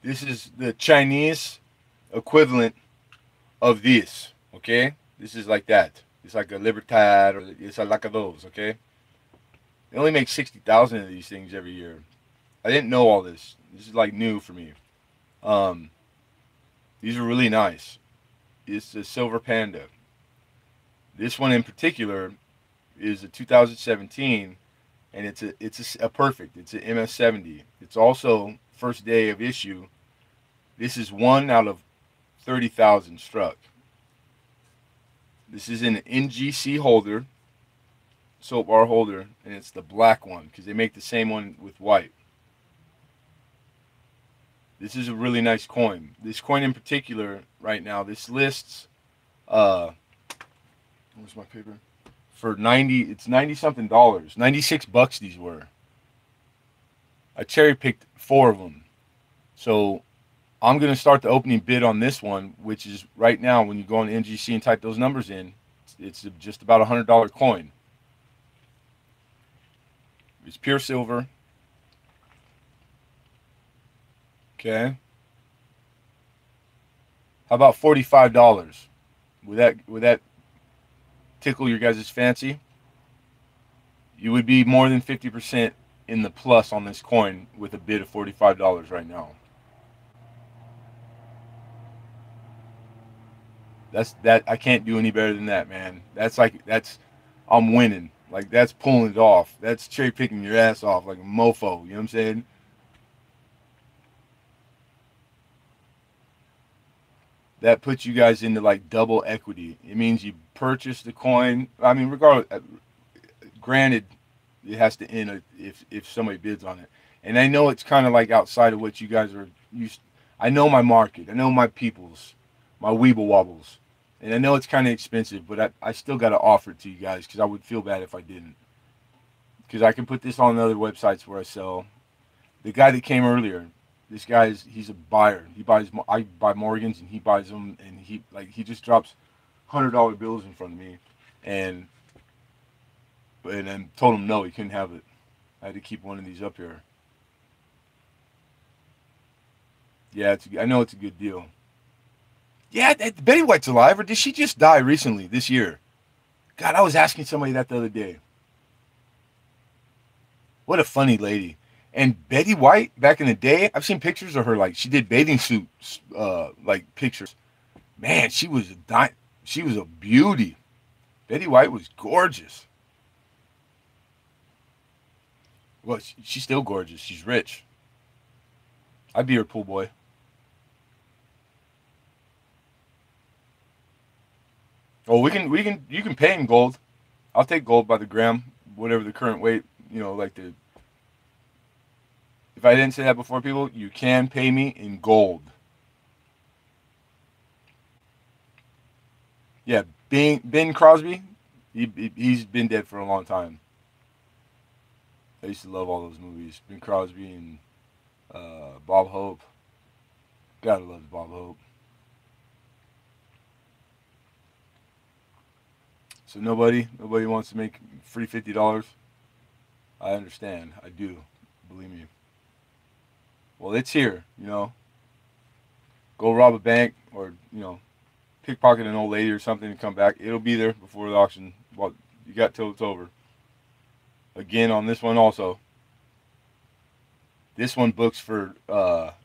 This is the Chinese equivalent of this, okay? This is like that. It's like a Libertad, or it's like a those, okay? They only make 60,000 of these things every year. I didn't know all this. This is like new for me. Um, these are really nice. It's a Silver Panda. This one in particular is a 2017, and it's a perfect. It's an MS70. It's also first day of issue. This is one out of 30,000 struck. This is an NGC holder, soap bar holder, and it's the black one because they make the same one with white. This is a really nice coin. This coin in particular, right now, this lists. Where's my paper? For 90, it's 90 something dollars. $96 these were. I cherry picked four of them. So I'm going to start the opening bid on this one, which is right now when you go on NGC and type those numbers in, it's just about $100 coin. It's pure silver. Okay. How about $45? Would that tickle your guys' fancy? You would be more than 50% in the plus on this coin with a bid of $45 right now. That I can't do any better than that, man. That's I'm winning. Like that's pulling it off. That's cherry picking your ass off like a mofo. You know what I'm saying? That puts you guys into like double equity. It means you purchase the coin. I mean, regardless, granted, it has to end if somebody bids on it. And I know it's kind of like outside of what you guys are used. I know my market. I know my peoples, my weeble wobbles, and I know it's kind of expensive, but I still got to offer it to you guys because I would feel bad if I didn't. Because I can put this on other websites where I sell. The guy that came earlier, this guy's he's a buyer. I buy Morgans and he buys them, and he just drops $100 bills in front of me, and then told him no, he couldn't have it. I had to keep one of these up here. Yeah, I know it's a good deal. Yeah, Betty White's alive, or did she just die recently this year? God, I was asking somebody that the other day. What a funny lady. And Betty White, back in the day, I've seen pictures of her. Like she did bathing suit, like pictures. Man, she was a beauty. Betty White was gorgeous. Well, she's still gorgeous. She's rich. I'd be her pool boy. Oh, you can pay in gold. I'll take gold by the gram, whatever the current weight. Like the. If I didn't say that before, people, you can pay me in gold. Yeah, Ben Crosby, he's been dead for a long time. I used to love all those movies. Ben Crosby and Bob Hope. Gotta love Bob Hope. So nobody wants to make free $50. I understand. I do. Believe me. Well, it's here. Go rob a bank or pickpocket an old lady or something and come back. It'll be there before the auction. Well, you got till it's over. Again on this one also. This one books for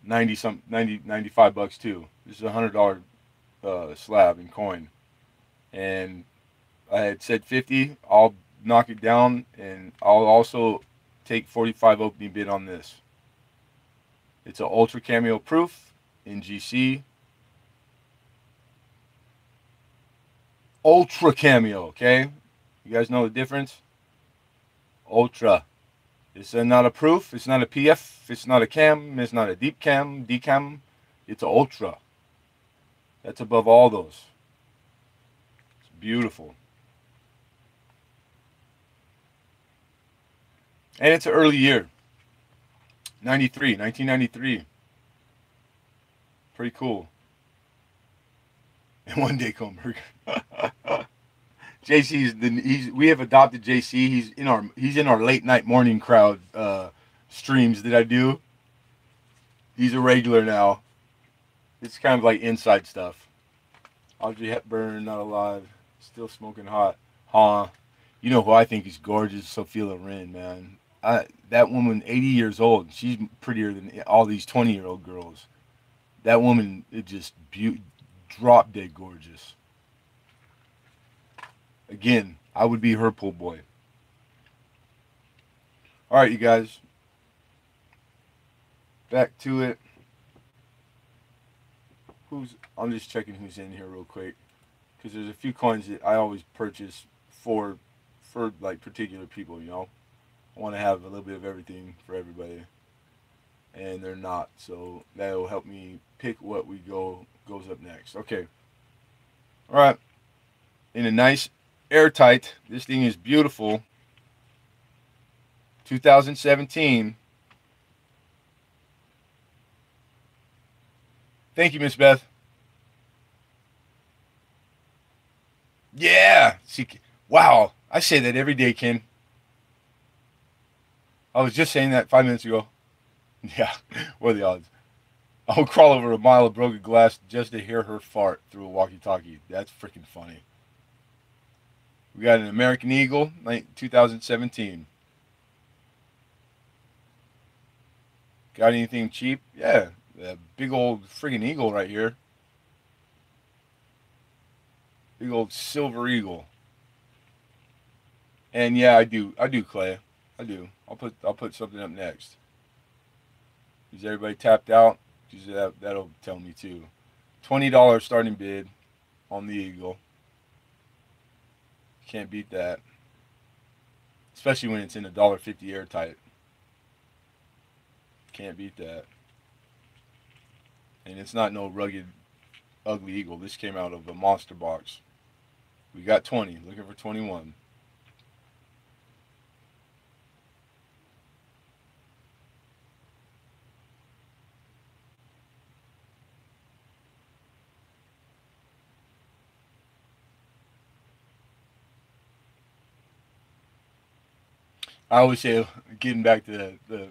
95 bucks too. This is $100 slab in coin, and I had said 50. I'll knock it down, and I'll also take 45 opening bid on this. It's an ultra cameo proof in GC. Ultra cameo, okay? You guys know the difference? Ultra. It's not a proof. It's not a PF. It's not a cam. It's not a deep cam, decam. It's an ultra. That's above all those. It's beautiful. And it's an early year. 1993. Pretty cool. And one day Coburg. We have adopted JC. He's in our late night morning crowd streams that I do. He's a regular now. It's kind of like inside stuff. Audrey Hepburn, not alive, still smoking hot. Huh? You know who I think is gorgeous? Sophia Loren, man. That woman, 80 years old, she's prettier than all these 20-year-old girls. That woman is just drop dead gorgeous. Again, I would be her pool boy. All right, you guys. Back to it. I'm just checking who's in here real quick, because there's a few coins that I always purchase for like particular people. I want to have a little bit of everything for everybody, and they're not. So that will help me pick what goes up next. Okay. All right. In a nice airtight. This thing is beautiful. 2017. Thank you, Miss Beth. Yeah. Wow. I say that every day, Ken. I was just saying that 5 minutes ago. Yeah. What are the odds? I'll crawl over a mile of broken glass just to hear her fart through a walkie-talkie. That's freaking funny. We got an American Eagle, 2017. Got anything cheap? Yeah, that big old friggin' eagle right here. Big old silver eagle. And yeah, I do Clay. I do. I'll put something up next. Is everybody tapped out? That'll tell me too. $20 starting bid on the eagle. Can't beat that. Especially when it's in $1.50 airtight. Can't beat that. And it's not no rugged, ugly eagle. This came out of a monster box. We got 20. Looking for 21. I always say, getting back to the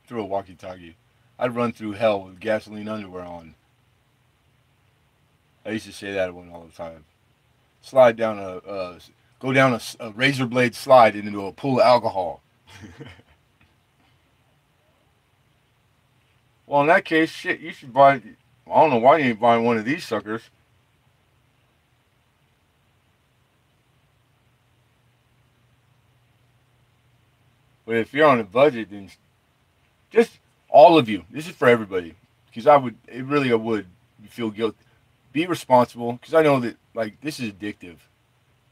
through a walkie-talkie, I'd run through hell with gasoline underwear on. I used to say that one all the time. Slide down go down a razor blade slide into a pool of alcohol. Well, in that case, shit, you should buy. I don't know why you ain't buying one of these suckers. But if you're on a budget, then just all of you. This is for everybody. Because it really would feel guilty. Be responsible. Because I know that, like, this is addictive.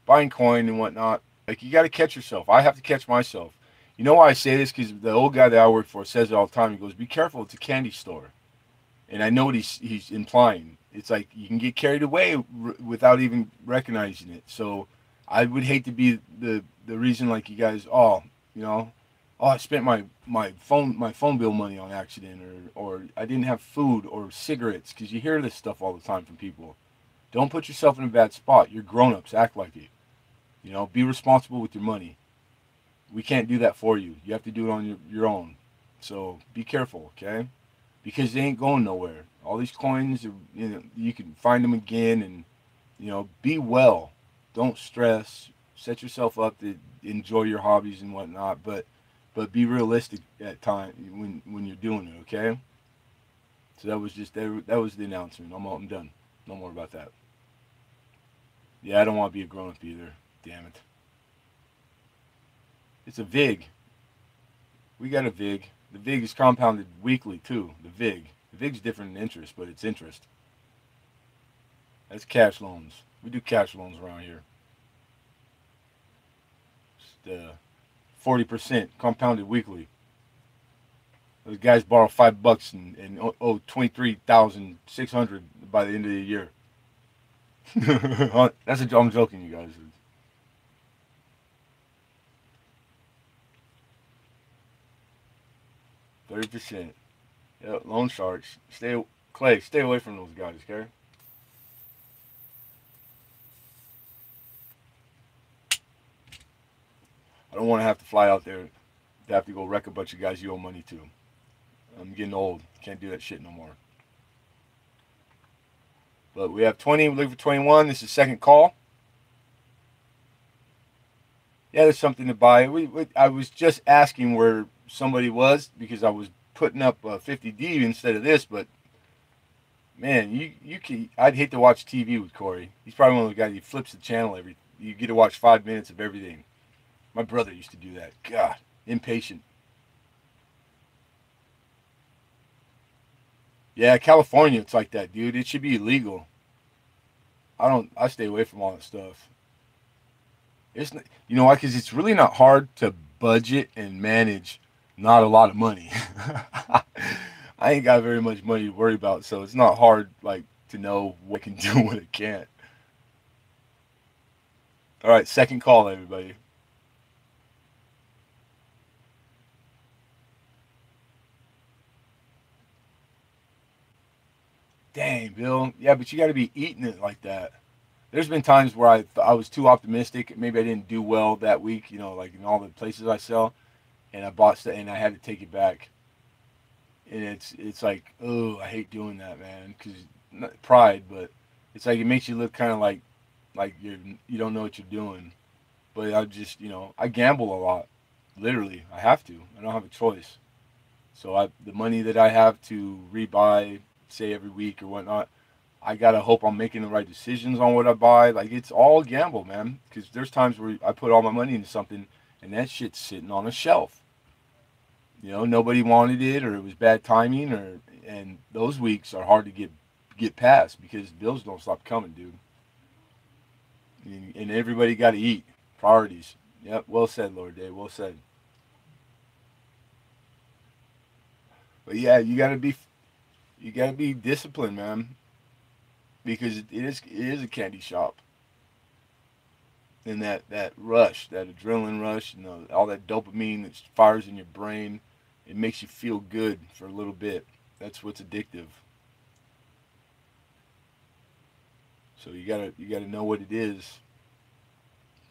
Buying coin and whatnot. Like, you got to catch yourself. I have to catch myself. You know why I say this? Because the old guy that I work for says it all the time. He goes, "Be careful. It's a candy store." And I know what he's implying. It's like you can get carried away without even recognizing it. So I would hate to be the reason, like, you guys, oh, you know, oh, I spent my phone bill money on accident, or I didn't have food or cigarettes, because you hear this stuff all the time from people. Don't put yourself in a bad spot. You're grown-ups. Act like it. You know, be responsible with your money. We can't do that for you. You have to do it on your own. So be careful, okay? Because they ain't going nowhere. All these coins, you can find them again, and be well. Don't stress. Set yourself up to enjoy your hobbies and whatnot, but be realistic at time when you're doing it. Okay. So that was the announcement. I'm done. No more about that. Yeah, I don't want to be a grown up either. Damn it. It's a VIG. We got a VIG. The VIG is compounded weekly too. The VIG. The VIG's different in interest, but it's interest. That's cash loans. We do cash loans around here. Just 40% compounded weekly. Those guys borrow $5 and owe 23,600 by the end of the year. I'm joking, you guys. 30%. Yeah, loan sharks. Stay away from those guys, okay? I don't want to have to fly out there to have to go wreck a bunch of guys you owe money to. I'm getting old. Can't do that shit no more. But we have 20. We're looking for 21. This is second call. Yeah, there's something to buy. I was just asking where somebody was because I was putting up 50D instead of this, but man, you can. I'd hate to watch TV with Corey. He's probably one of the guys. He flips the channel every. You get to watch 5 minutes of everything. My brother used to do that. God, impatient. Yeah, California, it's like that, dude. It should be illegal. I don't. I stay away from all that stuff. You know why? Because it's really not hard to budget and manage not a lot of money. I ain't got very much money to worry about, so it's not hard like to know what can do and what it can't. All right, second call, everybody. Dang, Bill. Yeah, but you got to be eating it like that. There's been times where I was too optimistic. Maybe I didn't do well that week. Like in all the places I sell, and I bought stuff and I had to take it back. And it's like, oh, I hate doing that, man. Because pride, but it's like it makes you look kind of like you don't know what you're doing. But I just I gamble a lot. Literally, I have to. I don't have a choice. So the money that I have to rebuy, say every week or whatnot, I gotta hope I'm making the right decisions on what I buy. Like it's all gamble, man. Because there's times where I put all my money into something and that shit's sitting on a shelf. Nobody wanted it, or it was bad timing, and those weeks are hard to get past because bills don't stop coming, dude. And everybody got to eat. Priorities. Yep. Well said, Lord Dave. Well said. But yeah, you gotta be disciplined, man, because it is a candy shop, and that rush, that adrenaline rush, all that dopamine that fires in your brain, it makes you feel good for a little bit. That's what's addictive. So you gotta know what it is.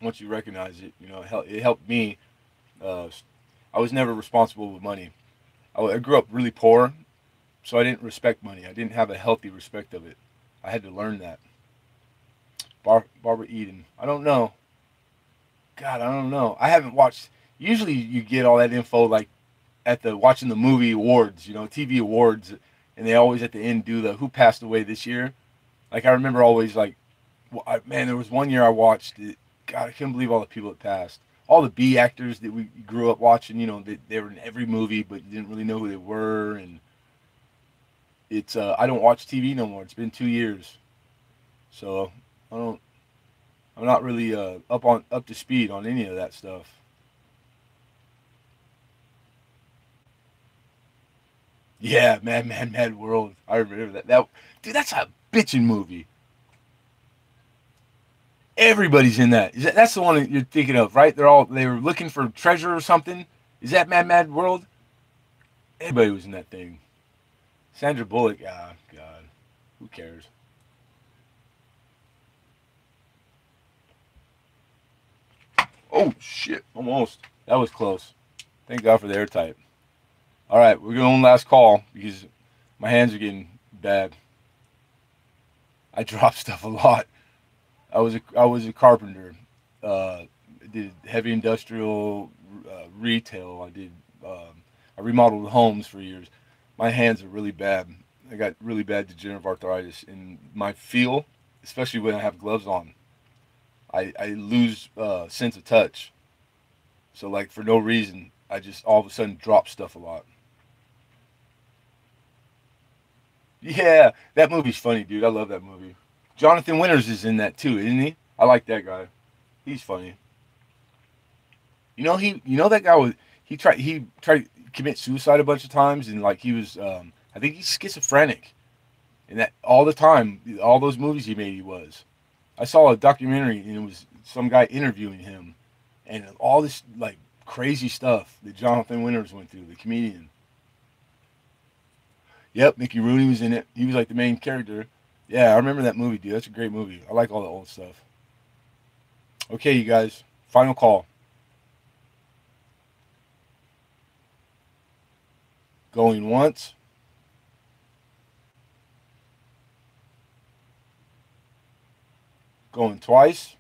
Once you recognize it, it helped me. Uh, I was never responsible with money. I grew up really poor, so I didn't respect money. I didn't have a healthy respect of it. I had to learn that. Barbara Eden. I don't know. God, I don't know. I haven't watched. Usually, you get all that info like at the watching the movie awards, TV awards, and they always at the end do the who passed away this year. Like I remember always like, man, there was one year I watched it. God, I couldn't believe all the people that passed. All the B actors that we grew up watching, they were in every movie, but you didn't really know who they were. And it's I don't watch TV no more. It's been 2 years, so I don't. I'm not really up to speed on any of that stuff. Yeah, Mad World. I remember that. Dude, that's a bitchin' movie. Everybody's in that. That's the one that you're thinking of, right? They were looking for treasure or something. Is that Mad World? Everybody was in that thing. Sandra Bullock. Ah, God, who cares? Oh shit, almost. That was close. Thank God for the airtight. All right, we're going last call because my hands are getting bad. I drop stuff a lot. I was a carpenter. I did heavy industrial retail. I remodeled homes for years. My hands are really bad. I got really bad degenerative arthritis, and my feel, especially when I have gloves on, I lose sense of touch. So like for no reason, I just all of a sudden drop stuff a lot. Yeah, that movie's funny, dude. I love that movie. Jonathan Winters is in that too, isn't he? I like that guy. He's funny. That guy he tried to commit suicide a bunch of times, and like he was, I think he's schizophrenic, and that all the time, all those movies he made, he was. I saw a documentary, and it was some guy interviewing him, and all this like crazy stuff that Jonathan Winters went through, the comedian. Yep, Mickey Rooney was in it. He was like the main character. Yeah, I remember that movie, dude. That's a great movie. I like all the old stuff. Okay, you guys, final call. Going once, going twice.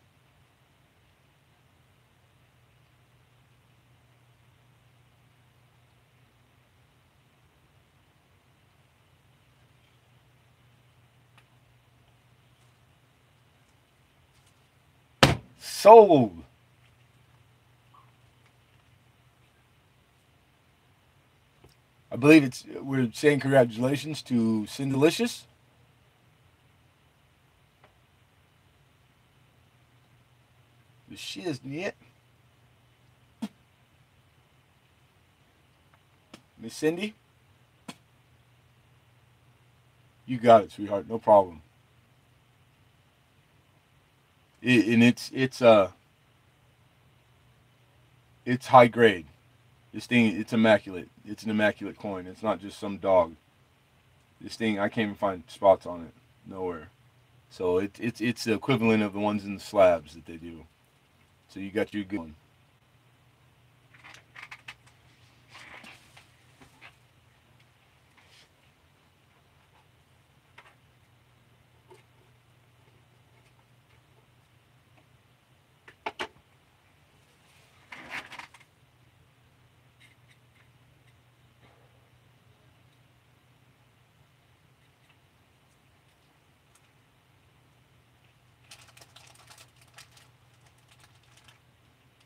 Sold. I believe we're saying congratulations to Cindelicious. The shiznit. Miss Cindy, you got it, sweetheart. No problem. And it's high grade. This thing, it's immaculate. It's an immaculate coin. It's not just some dog. This thing, I can't even find spots on it. Nowhere. So it's the equivalent of the ones in the slabs that they do. So you got your good one.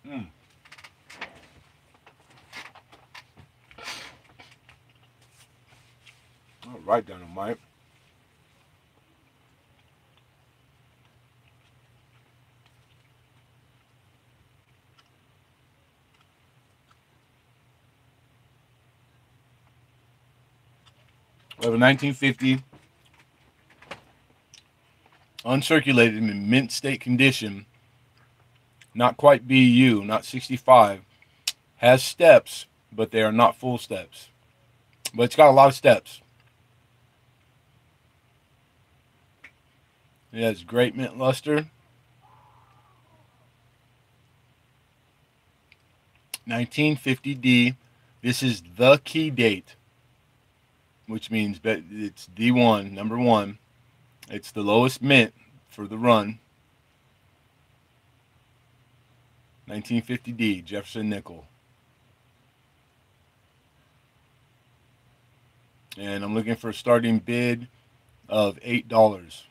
Mm. All right, Dynamite. We have a 1950 uncirculated in mint state condition, not quite BU, not 65, has steps, but they are not full steps. But it's got a lot of steps. It has great mint luster. 1950D. This is the key date, which means it's D1, number one. It's the lowest mint for the run. 1950D, Jefferson Nickel. And I'm looking for a starting bid of $8.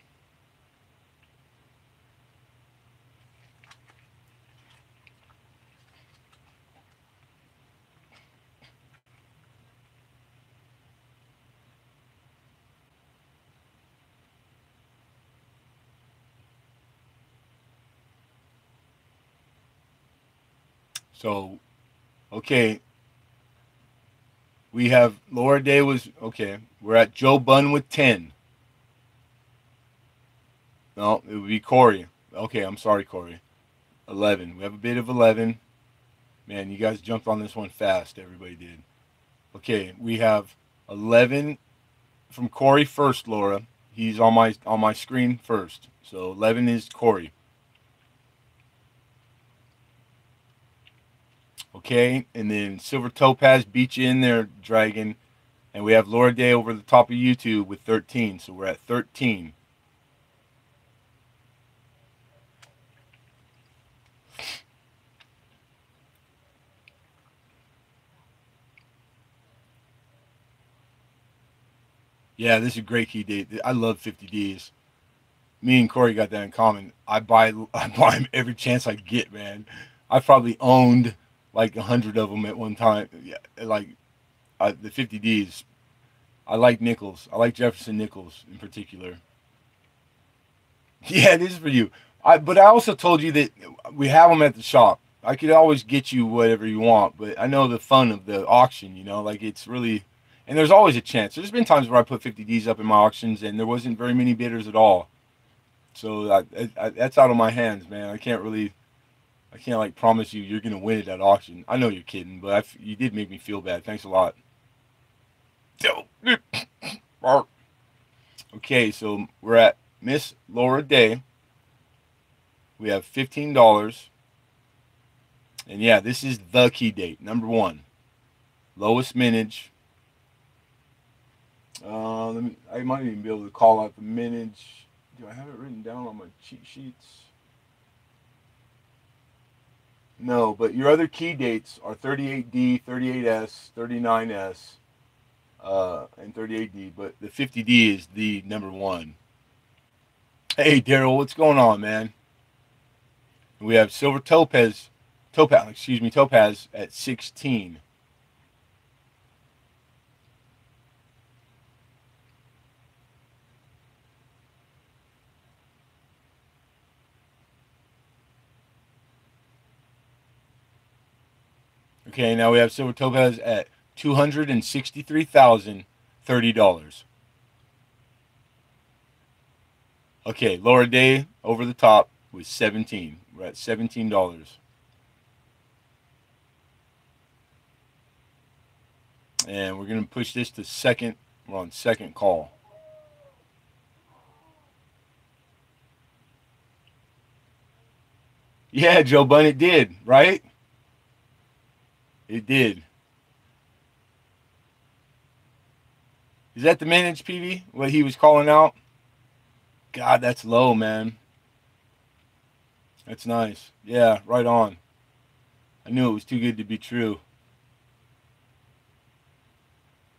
So, okay, we have Laura Day was okay. We're at Joe Bunn with 10. No, it would be Corey. Okay, I'm sorry, Corey. 11. We have a bid of 11. Man, you guys jumped on this one fast. Everybody did. Okay, we have 11 from Corey first, Laura. He's on my screen first. So 11 is Corey. Okay, and then Silver Topaz beat you in there, Dragon. And we have Laura Day over the top of YouTube with 13. So we're at 13. Yeah, this is a great key date. I love 50Ds. Me and Corey got that in common. I buy them every chance I get, man. I probably owned like 100 of them at one time. Yeah, like the 50Ds. I like Nichols. I like Jefferson Nichols in particular. Yeah, this is for you. But I also told you that we have them at the shop. I could always get you whatever you want, but I know the fun of the auction. Like it's really, and there's always a chance. There's been times where I put 50Ds up in my auctions and there wasn't very many bidders at all. So that's out of my hands, man. I can't like promise you're gonna win at that auction. I know you're kidding, but you did make me feel bad. Thanks a lot. Okay, so we're at Miss Laura Day. We have $15. And yeah, this is the key date. Number 1. Lowest mintage. I might even be able to call out the mintage. Do I have it written down on my cheat sheets? No, but your other key dates are 38D, 38S, 39S, and 38D. But the 50D is the number 1. Hey, Daryl, what's going on, man? We have Silver Topaz at 16. Okay, now we have Silver Topaz at $263,030. Okay, Laura Day over the top with 17. We're at $17. And we're going to push this to second. We're on second call. Yeah, Joe Bunn, it did, right? It did. Is that the managed PV? What he was calling out? God, that's low, man. That's nice. Yeah, right on. I knew it was too good to be true.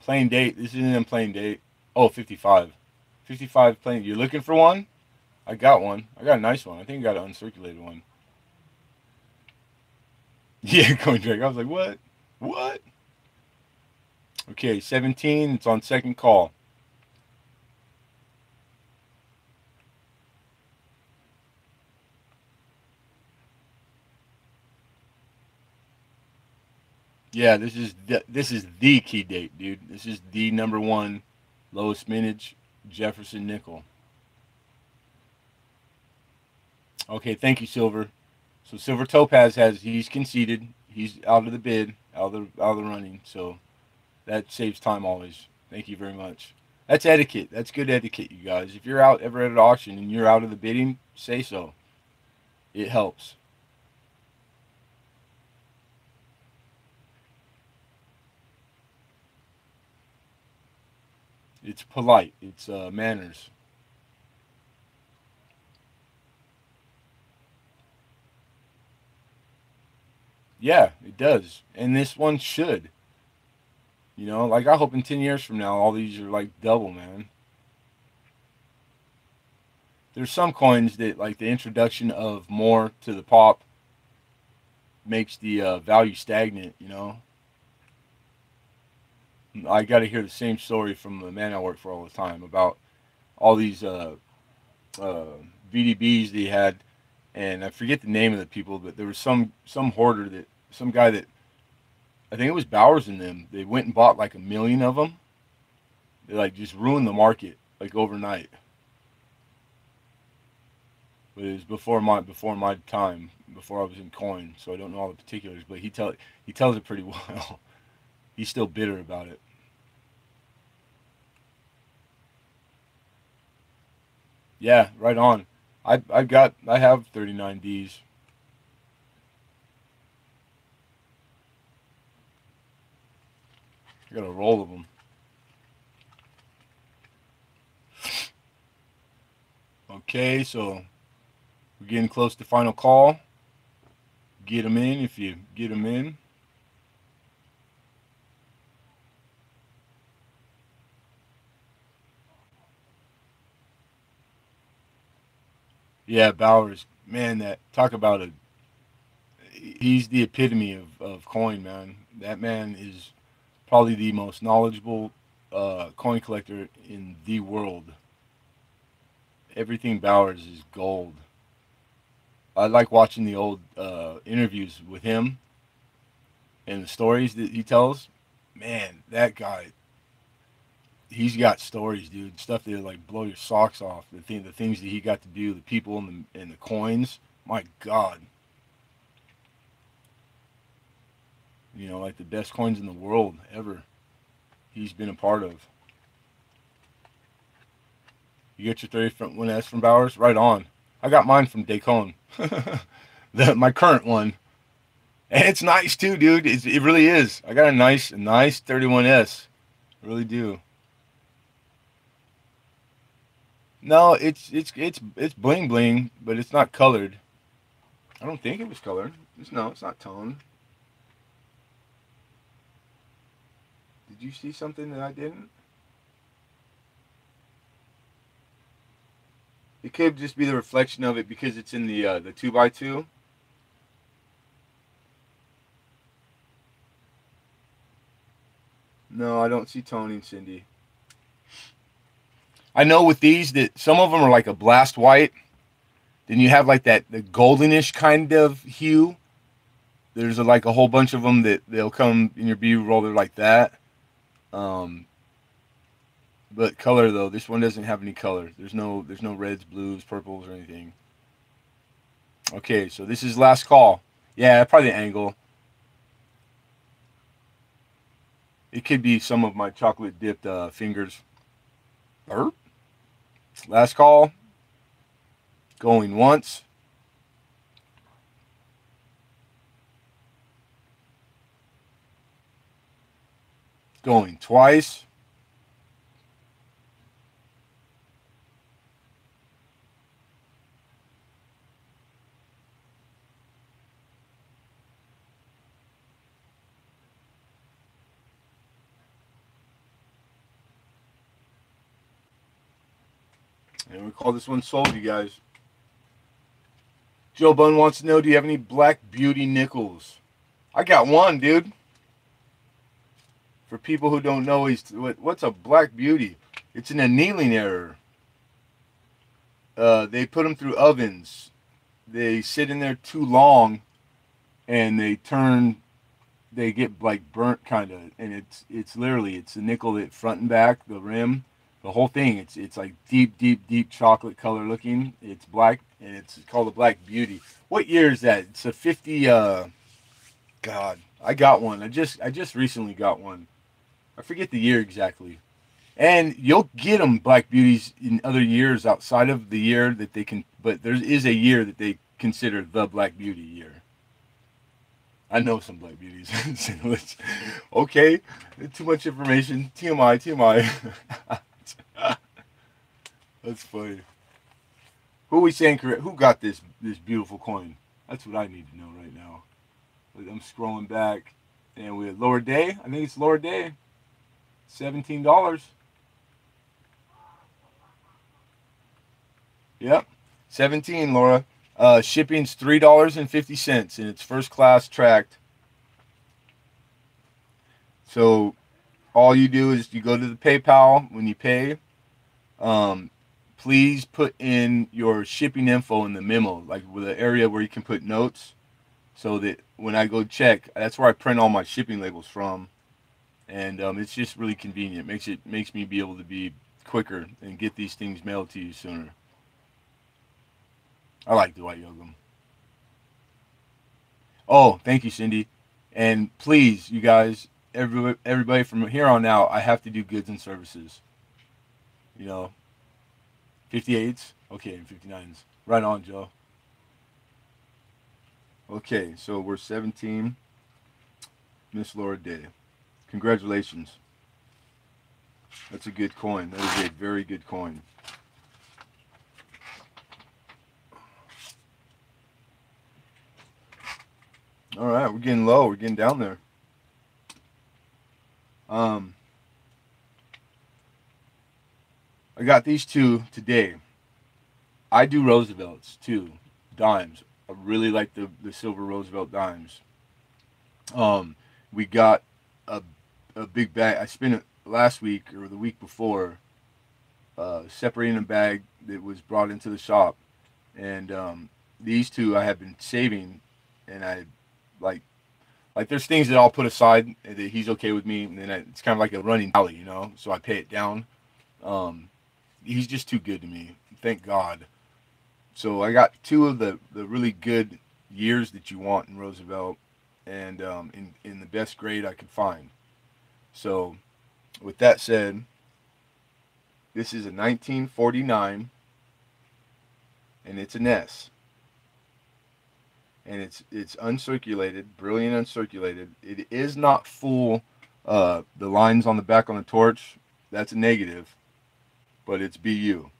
Plain date. This isn't a plain date. Oh, 55. 55 plain. You're looking for one? I got one. I got a nice one. I think I got an uncirculated one. Yeah, Coin Drake. I was like, what? What? Okay, 17. It's on second call. Yeah, this is the key date, dude. This is the number 1 lowest mintage Jefferson Nickel. Okay, thank you, Silver. So Silver Topaz he's conceded. He's out of the bid, out of the running. So that saves time always. Thank you very much. That's etiquette. That's good etiquette, you guys. If you're out ever at an auction and you're out of the bidding, say so. It helps. It's polite. It's manners. Yeah, it does. And this one should. You know, like I hope in 10 years from now, all these are like double, man. There's some coins that, like, the introduction of more to the pop makes the value stagnant, you know? I got to hear the same story from the man I work for all the time about all these uh, VDBs they had, and I forget the name of the people, but there was some hoarder that some guy that I think it was Bowers and them. They went and bought like 1 million of them. They like just ruined the market like overnight. But it was before my time, before I was in coin, so I don't know all the particulars. But he tells it pretty well. He's still bitter about it. Yeah, right on. I have 39 Ds. I got a roll of them. Okay, so we're getting close to final call. Get them in if you get them in. Yeah, Bowers, man, that talk about a he's the epitome of coin, man. That man is probably the most knowledgeable coin collector in the world. Everything Bowers is gold. I like watching the old interviews with him and the stories that he tells. Man, that guy, he's got stories, dude. Stuff that like blow your socks off. The things that he got to do, the people and the coins. My God, you know, like the best coins in the world ever. He's been a part of. You get your 30 from 1S from Bowers, right on. I got mine from Dacon, my current one, and it's nice too, dude. It really is. I got a nice 31S. I really do. No, it's bling bling, but it's not colored. I don't think it was colored. No, it's not toned. Did you see something that I didn't? It could just be the reflection of it because it's in the 2x2. No, I don't see toning, Cindy. I know with these that some of them are like a blast white. Then you have like that the goldenish kind of hue. There's like a whole bunch of them that they'll come in your B roller like that. Um, but color though, this one doesn't have any color. There's no reds, blues, purples, or anything. Okay, so this is last call. Yeah, probably the angle. It could be some of my chocolate dipped fingers. Burp. Last call. Going once. Going twice. And we call this one sold, you guys. Joe Bun wants to know, do you have any Black Beauty nickels? I got one, dude. For people who don't know, what's a Black Beauty? It's an annealing error. They put them through ovens. They sit in there too long, and they get like burnt kind of, and it's literally it's the nickel that front and back, the rim, the whole thing. It's like deep chocolate color looking. It's black, and it's called a Black Beauty. What year is that? It's a 50. God, I got one. I just recently got one. I forget the year exactly. And you'll get them Black Beauties in other years outside of the year that they can. But there is a year that they consider the Black Beauty year. I know some Black Beauties. Okay, too much information. TMI, TMI. That's funny. Who are we saying correct? Who got this beautiful coin? That's what I need to know right now. I'm scrolling back, and we had Lower Day. I think it's Lower Day. $17. Yep, 17, Laura. Shipping's $3.50, and it's first class tracked. So all you do is you go to the PayPal when you pay. Um, Please put in your shipping info in the memo, like with the area where you can put notes, so that when I go check, that's where I print all my shipping labels from, and it's just really convenient. Makes me be able to be quicker and get these things mailed to you sooner. I like Dwight Yoakam. Oh, thank you, Cindy. And please, you guys, everybody from here on out, I have to do goods and services. You know, 58s? Okay, 59s. Right on, Joe. Okay, so we're 17. Miss Laura Day. Congratulations. That's a good coin. That is a very good coin. All right, we're getting low. We're getting down there. I got these two today. I do Roosevelts too, dimes. I really like the silver Roosevelt dimes. Um, we got a a big bag. I spent it last week or the week before, separating a bag that was brought into the shop, and these two I have been saving, and I like there's things that I'll put aside that he's okay with me, and then it's kind of like a running tally, you know. So I pay it down. Um, he's just too good to me. Thank God. So I got two of the really good years that you want in Roosevelt, and in the best grade I could find. So with that said, this is a 1949, and it's an S, and it's uncirculated, brilliant uncirculated. It is not full. The lines on the back on the torch, that's a negative, but it's BU.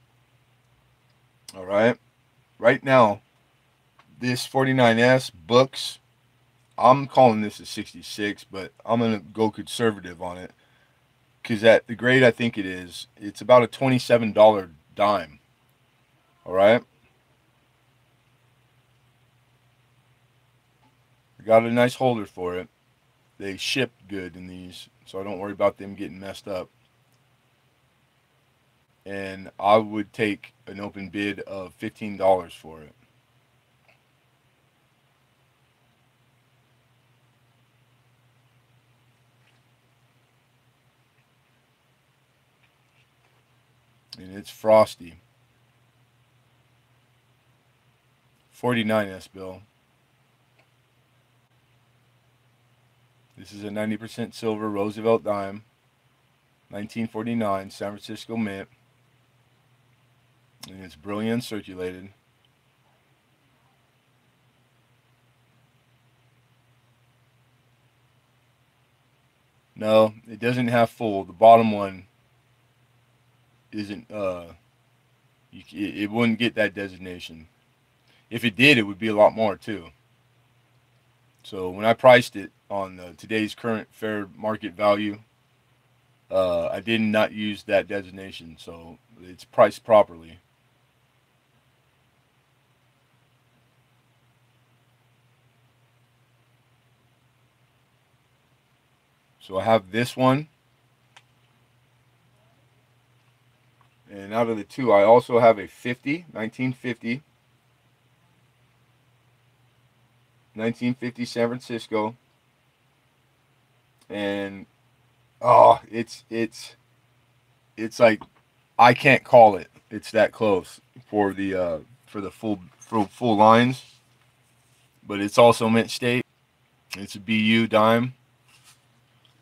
All right. Right now, this 49S books. I'm calling this a 66, but I'm gonna go conservative on it because at the grade I think it is, it's about a $27 dime. All right. I got a nice holder for it. They ship good in these, so I don't worry about them getting messed up. And I would take an open bid of $15 for it. And it's frosty. 49S bill. This is a 90% silver Roosevelt dime. 1949 San Francisco Mint. And it's brilliant circulated. No, it doesn't have full. The bottom one isn't. It wouldn't get that designation. If it did, it would be a lot more too. So when I priced it on today's current fair market value, I did not use that designation, so it's priced properly. So I have this one, and out of the two, I also have a 1950, 1950 San Francisco, and oh, it's like I can't call it. It's that close for the full lines, but it's also mint state. It's a BU dime.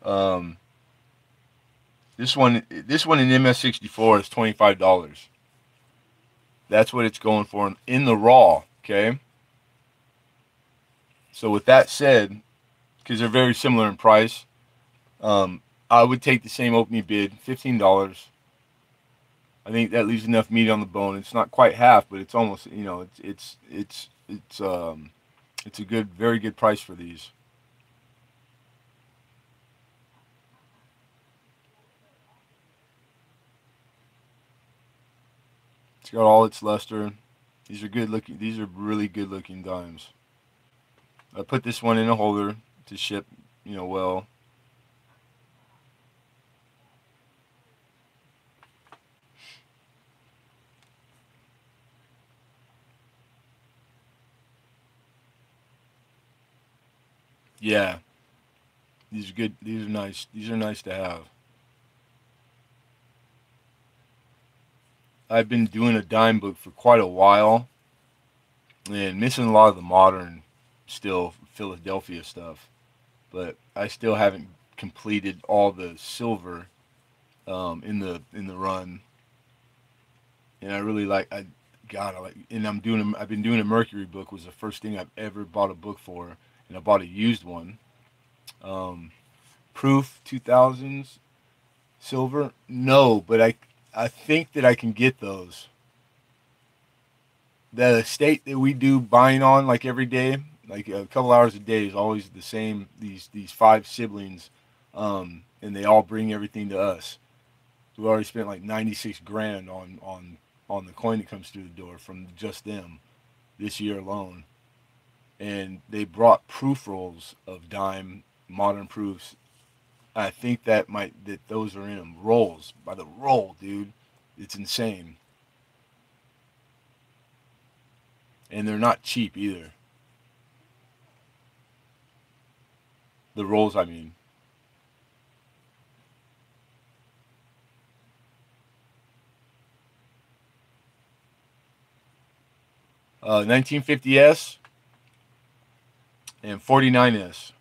Um, this one in MS64 is $25. That's what it's going for in the raw. Okay. So with that said, because they're very similar in price, I would take the same opening bid, $15. I think that leaves enough meat on the bone. It's not quite half, but it's almost, it's a good, very good price for these. It's got all its luster. These are good looking. These are really good looking dimes. I put this one in a holder to ship, well. Yeah, these are good. These are nice. These are nice to have. I've been doing a dime book for quite a while and missing a lot of the modern, still Philadelphia stuff. But I still haven't completed all the silver in the run, and I really like. I like, and I've been doing a Mercury book. Was the first thing I've ever bought a book for, and I bought a used one. Um, Proof 2000s silver. No, but I think that I can get those. The estate that we do buying on like every day, like a couple hours a day, is always the same. These five siblings, and they all bring everything to us. We already spent like 96 grand on the coin that comes through the door from just them this year alone. And they brought proof rolls of dime modern proofs. I think that those are in them rolls by the roll, dude. It's insane, and they're not cheap either. The rolls, I mean. 1950s and 49s.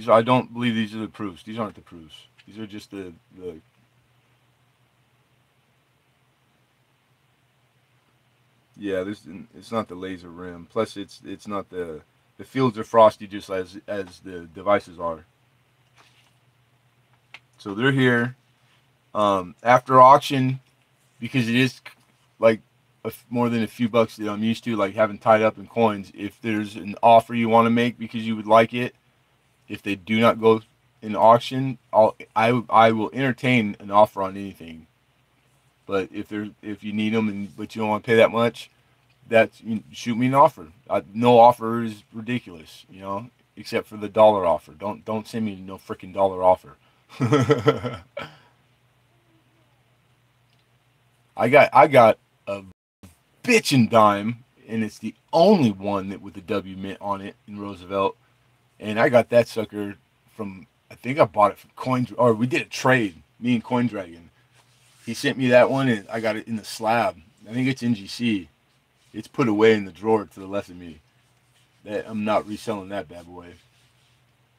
I don't believe these are the proofs. These aren't the proofs. These are just the. Yeah, this it's not the laser rim. Plus, it's not the fields are frosty just as the devices are. So they're here. After auction, because it is like more than a few bucks that I'm used to, like having tied up in coins. If there's an offer you want to make because you would like it, if they do not go in auction, I will entertain an offer on anything. But if you need them but you don't want to pay that much, shoot me an offer. No offer is ridiculous, except for the dollar offer. Don't send me no freaking dollar offer. I got a bitchin' dime, and it's the only one that with the W mint on it in Roosevelt. And I got that sucker from, I think I bought it from or we did a trade, me and Coin Dragon. He sent me that one, and I got it in the slab. I think it's NGC. It's put away in the drawer to the left of me. That I'm not reselling that bad boy.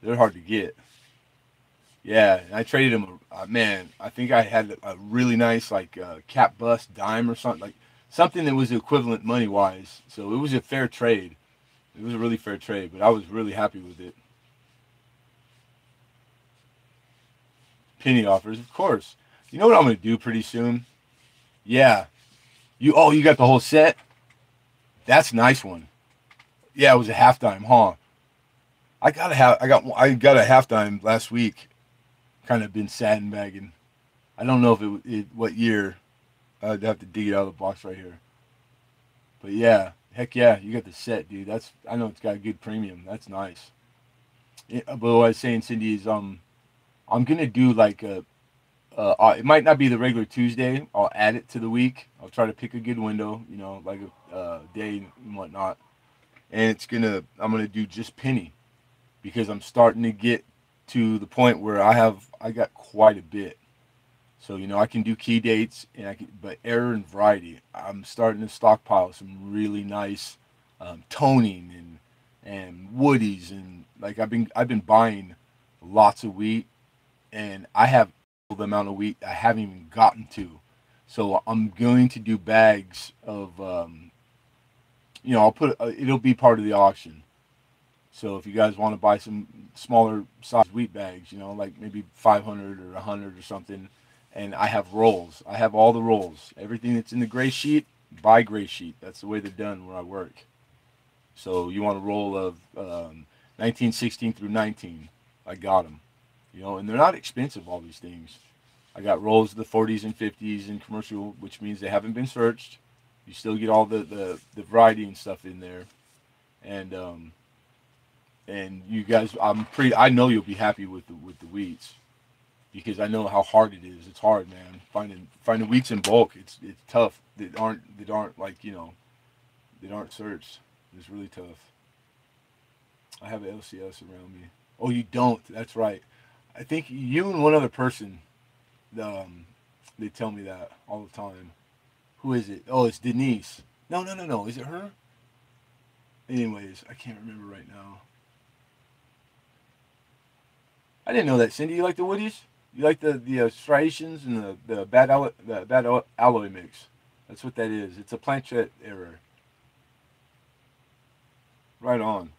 They're hard to get. Yeah, and I traded him. Man, I think I had a really nice like cap bust dime or something, like something that was equivalent money wise. So it was a fair trade. It was a really fair trade, but I was really happy with it. Penny offers, of course. You know what I'm gonna do pretty soon? Yeah. You got the whole set? That's a nice one. Yeah, it was a half dime, huh? I got a half dime last week. Kind of been sandbagging. I don't know if what year. I'd have to dig it out of the box right here. But yeah, heck yeah, you got the set, dude. I know it's got a good premium. That's nice. Yeah, but what I was saying, Cindy, is I'm gonna do like it might not be the regular Tuesday. I'll add it to the week. I'll try to pick a good window, like a day and whatnot. And I'm gonna do just penny because I'm starting to get to the point where I got quite a bit. So I can do key dates but error and variety. I'm starting to stockpile some really nice toning and woodies, and like I've been buying lots of wheat, and I have the amount of wheat I haven't even gotten to. So I'm going to do bags of I'll it'll be part of the auction. So if you guys want to buy some smaller size wheat bags, like maybe 500 or 100 or something, and I have rolls. I have all the rolls. Everything that's in the gray sheet, buy gray sheet. That's the way they're done where I work. So you want a roll of 1916 through 19. I got them. And they're not expensive, all these things. I got rolls of the 40s and 50s in commercial, which means they haven't been searched. You still get all the variety and stuff in there, and you guys, I know you'll be happy with the wheats because I know how hard it is. It's hard, man. Finding wheats in bulk, it's tough. They aren't like they aren't searched. It's really tough. I have an LCS around me. Oh, you don't? That's right. I think you and one other person. They tell me that all the time. Who is it? Oh, it's Denise. No, no, no, no. Is it her? Anyways, I can't remember right now. I didn't know that. Cindy, you like the Woodies? You like the striations and the bad alloy mix? That's what that is. It's a planchette error. Right on.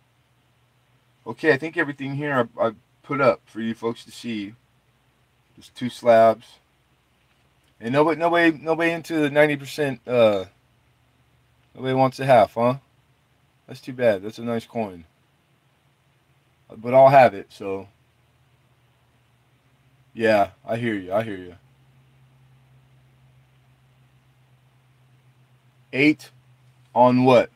Okay, I think everything here I put up for you folks to see. Just two slabs. And nobody into the 90%. Nobody wants a half, huh? That's too bad. That's a nice coin. But I'll have it. So yeah, I hear you. I hear you. 8 on what?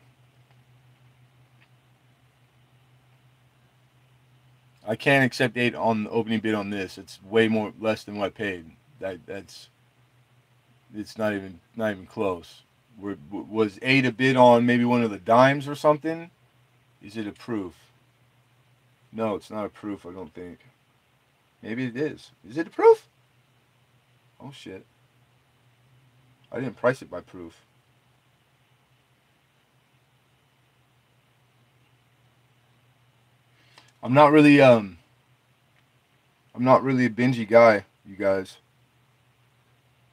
I can't accept 8 on the opening bid on this. It's way more less than what I paid. That's it's not even close. Was 8 a bid on maybe one of the dimes or something? Is it a proof? No, it's not a proof. I don't think. Maybe it is. Is it a proof? Oh shit! I didn't price it by proof. I'm not really I'm not really a bingy guy, you guys.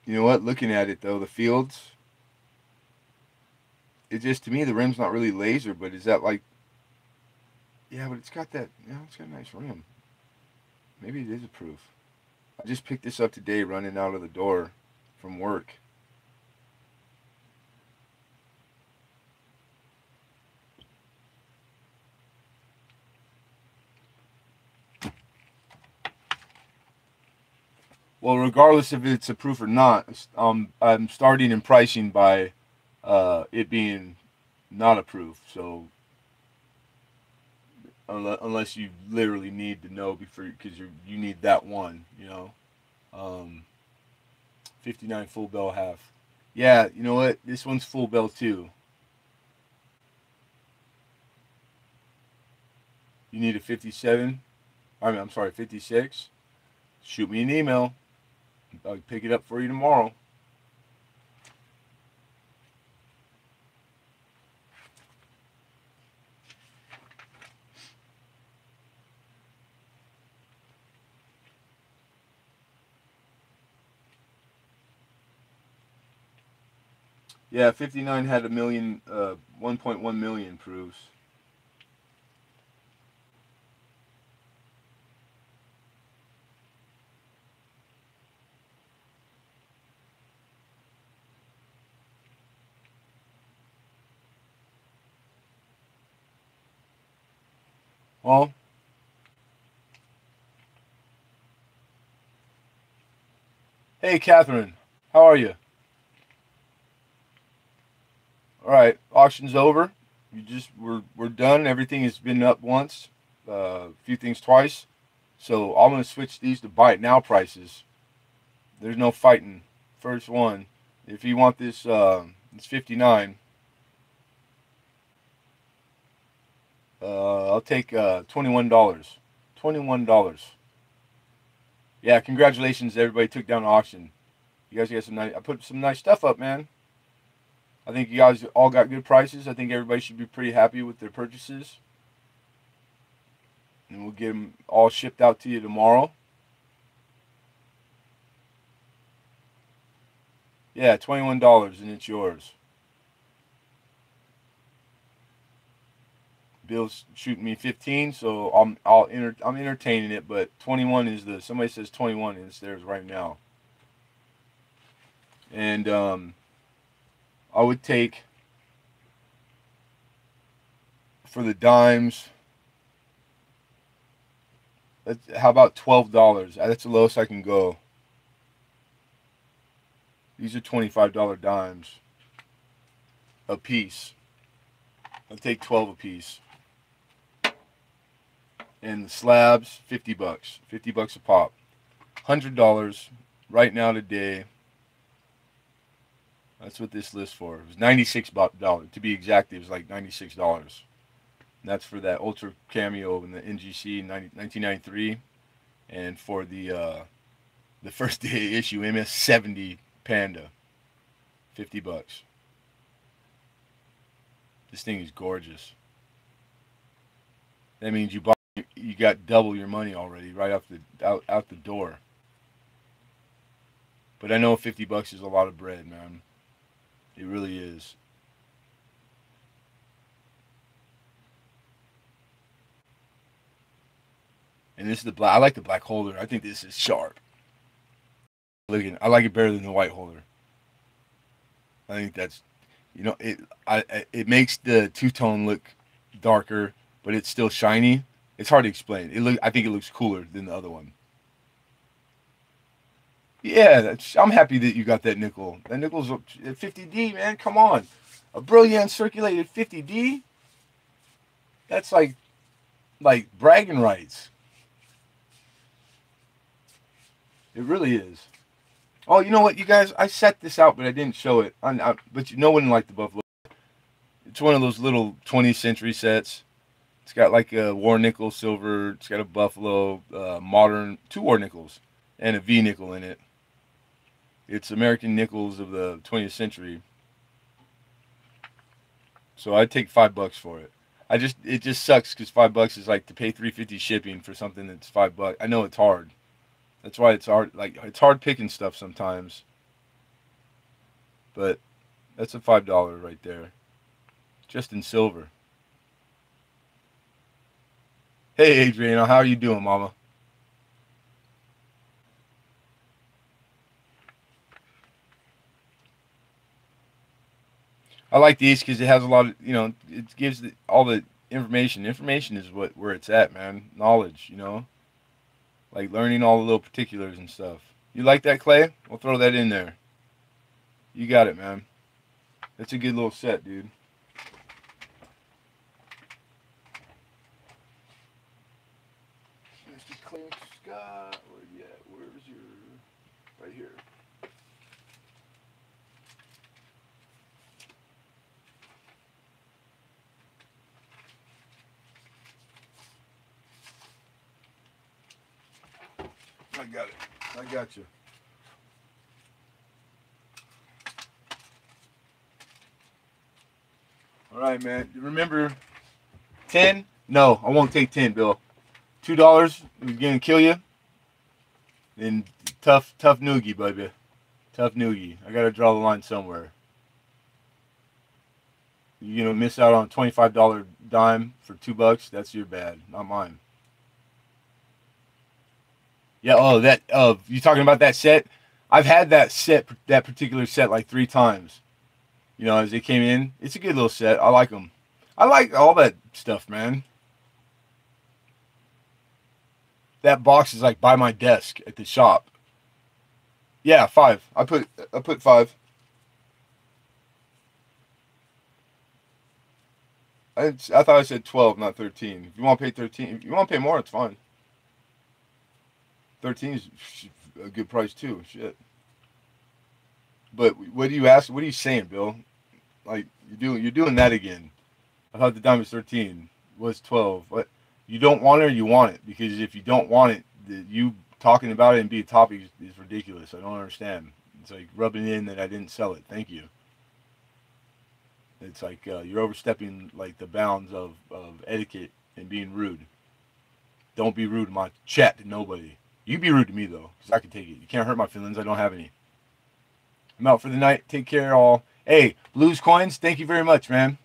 You know what? Looking at it though, the fields, it just to me the rim's not really laser, but is that like yeah, but it's got that it's got a nice rim. Maybe it is a proof. I just picked this up today running out of the door from work. Well, regardless if it's a proof or not, I'm starting in pricing by it being not a proof. So unless you literally need to know before, because you need that one, 59 full bell half. Yeah, you know what? This one's full bell too. You need a 57. I'm sorry, 56. Shoot me an email. I'll pick it up for you tomorrow. Yeah, 59 had 1.1 million proofs. Well, hey, Catherine, how are you? All right, auction's over. We're done. Everything has been up once, a few things twice. So I'm gonna switch these to buy it now prices. There's no fighting. First one. If you want this, it's 59. I'll take $21. $21. Yeah, congratulations, everybody took down the auction. You guys got some nice. I put some nice stuff up, man. I think you guys all got good prices. I think everybody should be pretty happy with their purchases. And we'll get them all shipped out to you tomorrow. Yeah, $21 and it's yours. Bill's shooting me 15, so I'm entertaining it, but 21 is somebody says 21 and it's theirs right now. And I would take for the dimes. How about $12? That's the lowest I can go. These are $25 dimes a piece. I'll take 12 a piece. And the slabs, $50. $50 a pop. $100 right now today. That's what this list for. It was $96. To be exact, it was like $96. And that's for that Ultra Cameo in the NGC 1993. And for the first day issue MS-70 Panda. $50. This thing is gorgeous. That means you got double your money already right off out the door. But I know $50 is a lot of bread, man. It really is. And this is the black. I like the black holder. I think this is sharp. I like it better than the white holder. I think that's, it makes the two-tone look darker, but it's still shiny. It's hard to explain. I think it looks cooler than the other one. Yeah, I'm happy that you got that nickel. That nickel's at 50D, man. Come on. A Brilliant circulated 50D? That's like bragging rights. It really is. Oh, you know what, you guys? I set this out, but I didn't show it. But no one liked the Buffalo. It's one of those little 20th century sets. It's got like a war nickel silver. It's got a Buffalo modern 2 war nickels and a V nickel in it. It's American nickels of the 20th century. So I'd take $5 for it. It just sucks because $5 is like to pay $3.50 shipping for something that's $5. I know it's hard. That's why it's hard. Like, it's hard picking stuff sometimes. But that's a $5 right there, just in silver. Hey, Adriana, how are you doing, Mama? I like these because it has a lot of, it gives all the information. Information is where it's at, man. Knowledge, like learning all the little particulars and stuff. You like that, Clay? We'll throw that in there. You got it, man. That's a good little set, dude. Mr. Clint Scott, where you at? Where's your... Right here. I got it. I got you. All right, man. Remember, 10? No, I won't take 10, Bill. $2 is gonna kill you. Then tough noogie, baby. Tough noogie. I gotta draw the line somewhere. You're gonna miss out on a $25 dime for $2. That's your bad, not mine. Yeah. Oh, you talking about that set? I've had that particular set like 3 times. As they came in. It's a good little set. I like them. I like all that stuff, man. That box is like by my desk at the shop. Yeah, 5. I put 5. I thought I said 12, not 13. If you want to pay 13, if you want to pay more, it's fine. 13 is a good price too. Shit. But what do you ask? What are you saying, Bill? Like you're doing that again. I thought the dime was 13. Was 12. What? You don't want it or you want it? Because if you don't want it, you talking about it and be a topic is ridiculous. I don't understand. It's like rubbing in that I didn't sell it. Thank you. It's like you're overstepping like the bounds of etiquette and being rude. Don't be rude in my chat to nobody. You be rude to me though, because I can take it. You can't hurt my feelings. I don't have any. I'm out for the night. Take care, all. Hey, Blues Coins, thank you very much, man.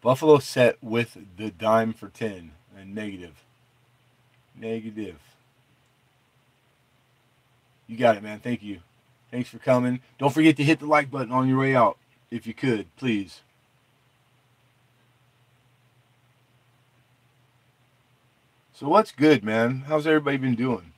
Buffalo set with the dime for 10 and negative. Negative. You got it, man. Thank you. Thanks for coming. Don't forget to hit the like button on your way out, if you could, please. So what's good, man? How's everybody been doing?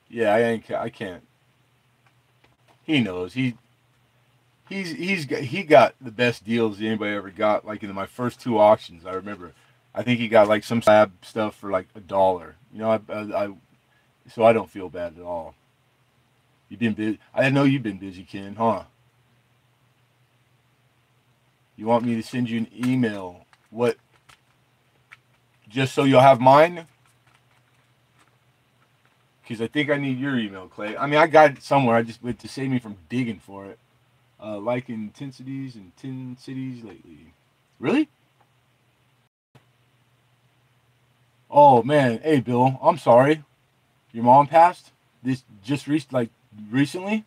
Yeah, I can't. He knows. He got the best deals anybody ever got. Like in my first two auctions, I remember. I think he got like some slab stuff for like $1. You know, so I don't feel bad at all. You've been busy. I know you've been busy, Ken, huh? You want me to send you an email? What? Just so you'll have mine? Because I think I need your email, Clay. I mean, I got it somewhere. I just went to save me from digging for it. Like intensities in 10 cities lately. Really? Oh man, hey Bill, I'm sorry. Your mom passed. This just like recently.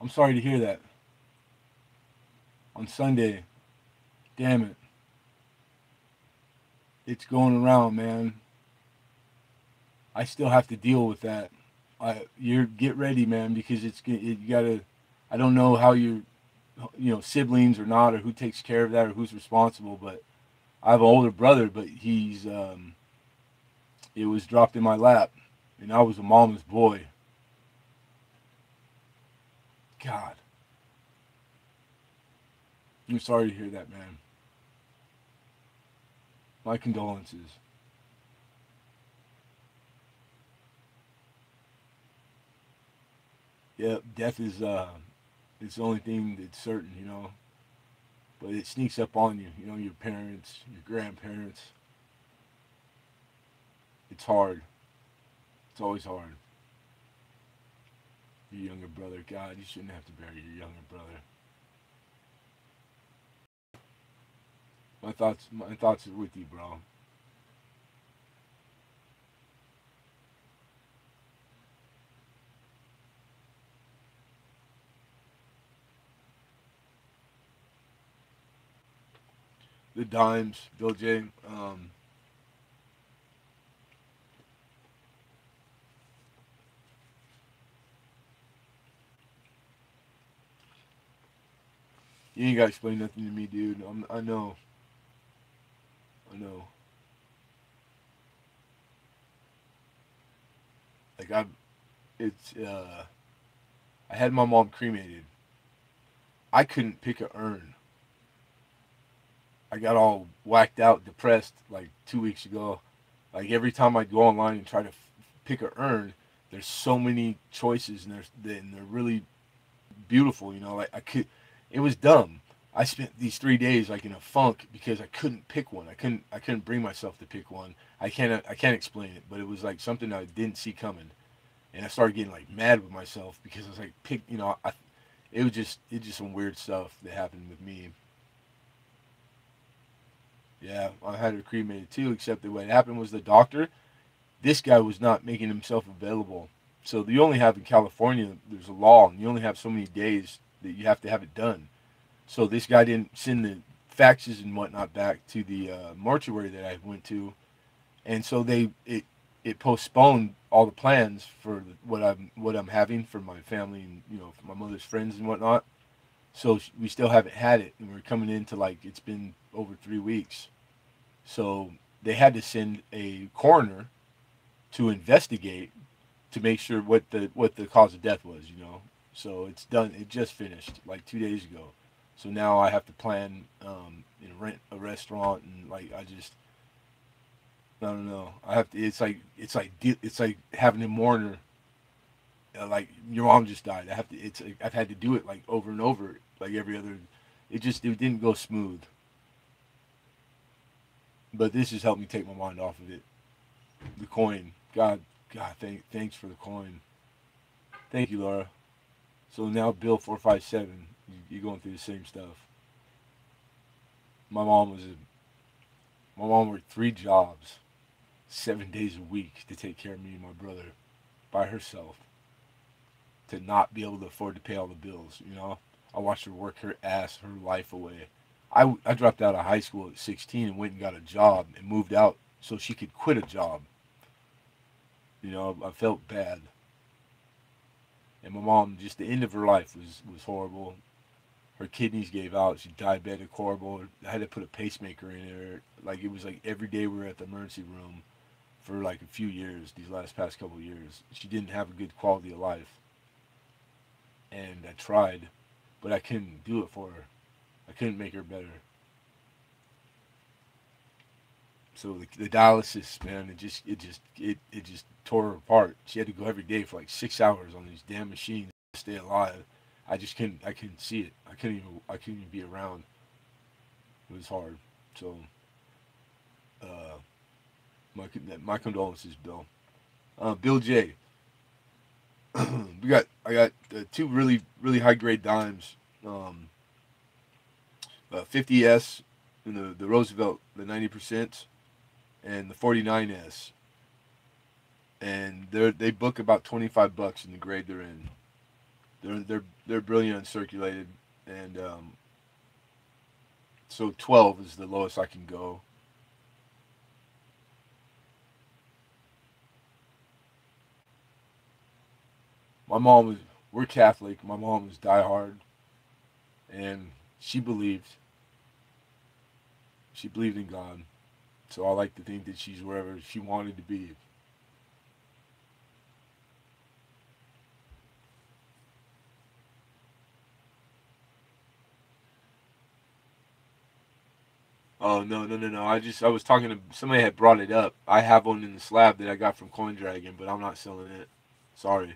I'm sorry to hear that. On Sunday. Damn it. It's going around, man. I still have to deal with that. You're get ready, man, because you gotta. I don't know how you siblings or not, or who takes care of that, or who's responsible. But I have an older brother, but it was dropped in my lap, and I was a mama's boy. God, I'm sorry to hear that, man. My condolences. Yeah, death is it's the only thing that's certain. But it sneaks up on you. Your parents, your grandparents. It's hard. It's always hard. Your younger brother. God, you shouldn't have to bury your younger brother. My thoughts are with you, bro. The dimes, Bill J. You ain't gotta explain nothing to me, dude. I know. I know. Like it's. I had my mom cremated. I couldn't pick a urn. I got all whacked out, depressed like 2 weeks ago. Like every time I go online and try to pick a urn, there's so many choices, and they're really beautiful. Like it was dumb. I spent these 3 days like in a funk because I couldn't pick one. I couldn't bring myself to pick one. I can't explain it, but it was like something I didn't see coming, and I started getting like mad with myself because I was like pick. It was just some weird stuff that happened with me. Yeah, I had her cremated too. Except that what happened was the doctor. This guy was not making himself available. So you only have in California. There's a law, and you only have so many days that you have to have it done. So this guy didn't send the faxes and whatnot back to the mortuary that I went to, and so it postponed all the plans for what I'm having for my family and for my mother's friends and whatnot. So we still haven't had it, and we're coming into like it's been over 3 weeks. So they had to send a coroner to investigate to make sure what the cause of death was. So it's done. It just finished like 2 days ago. So now I have to plan rent a restaurant, and like I don't know. I have to. It's like having a mourner. Like your mom just died. I have to. I've had to do it like over and over, like every other. It didn't go smooth. But this has helped me take my mind off of it. The coin. God, thanks for the coin. Thank you, Laura. So now Bill 457, you're going through the same stuff. My mom was a, my mom worked 3 jobs, 7 days a week to take care of me and my brother by herself, to not be able to afford to pay all the bills. I watched her work her ass, her life away. I dropped out of high school at 16 and went and got a job and moved out so she could quit a job. I felt bad. And my mom, just the end of her life was horrible. Her kidneys gave out. She diabetic, horrible. I had to put a pacemaker in her. Like it was like every day we were at the emergency room for like a few years, these last past couple of years. She didn't have a good quality of life. And I tried, but I couldn't do it for her. I couldn't make her better. So the dialysis, man, it just tore her apart. She had to go every day for like 6 hours on these damn machines to stay alive. I couldn't see it. I couldn't even be around. It was hard. So uh, my condolences, Bill. Bill J. I got two really high grade dimes. Um, 50S and the Roosevelt, the 90%, and the 49S. And they book about $25 in the grade they're in. They're brilliant uncirculated, and so 12 is the lowest I can go. My mom was We're Catholic. My mom was diehard, and she believed she believed in God. So I like to think that she's wherever she wanted to be. Oh no, no, no, no! I was talking to somebody had brought it up. I have one in the slab that I got from Coin Dragon, but I'm not selling it. Sorry.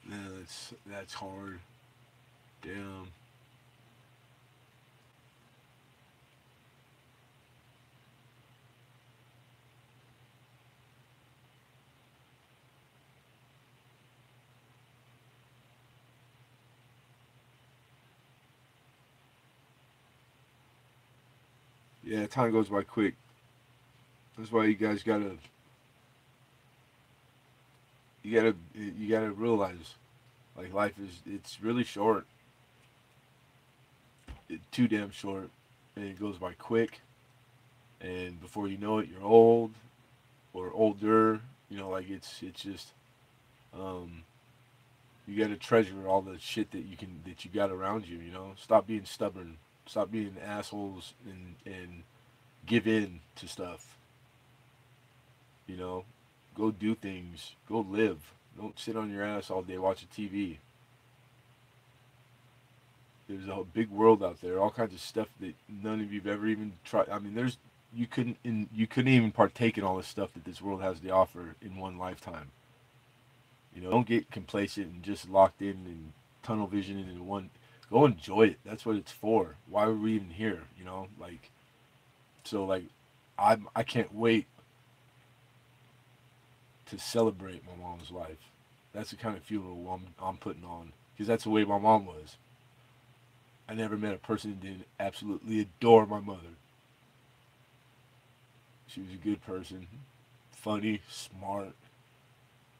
Yeah, that's hard. Damn. Yeah, time goes by quick. That's why you gotta realize like life is it's really short. Too damn short, and it goes by quick. And before you know it, you're old or older. Like it's just um, you got to treasure all the shit that you got around you. Stop being stubborn. Stop being assholes and give in to stuff. You know, go do things. Go live. Don't sit on your ass all day watching TV. There's a big world out there. All kinds of stuff that none of you've ever even tried. I mean, you couldn't even partake in all the stuff that this world has to offer in one lifetime. Don't get complacent and just locked in and tunnel vision into one. Go enjoy it. That's what it's for. Why are we even here? Like so. Like I can't wait to celebrate my mom's life. That's the kind of funeral I'm putting on because that's the way my mom was. I never met a person that didn't absolutely adore my mother. She was a good person, funny, smart.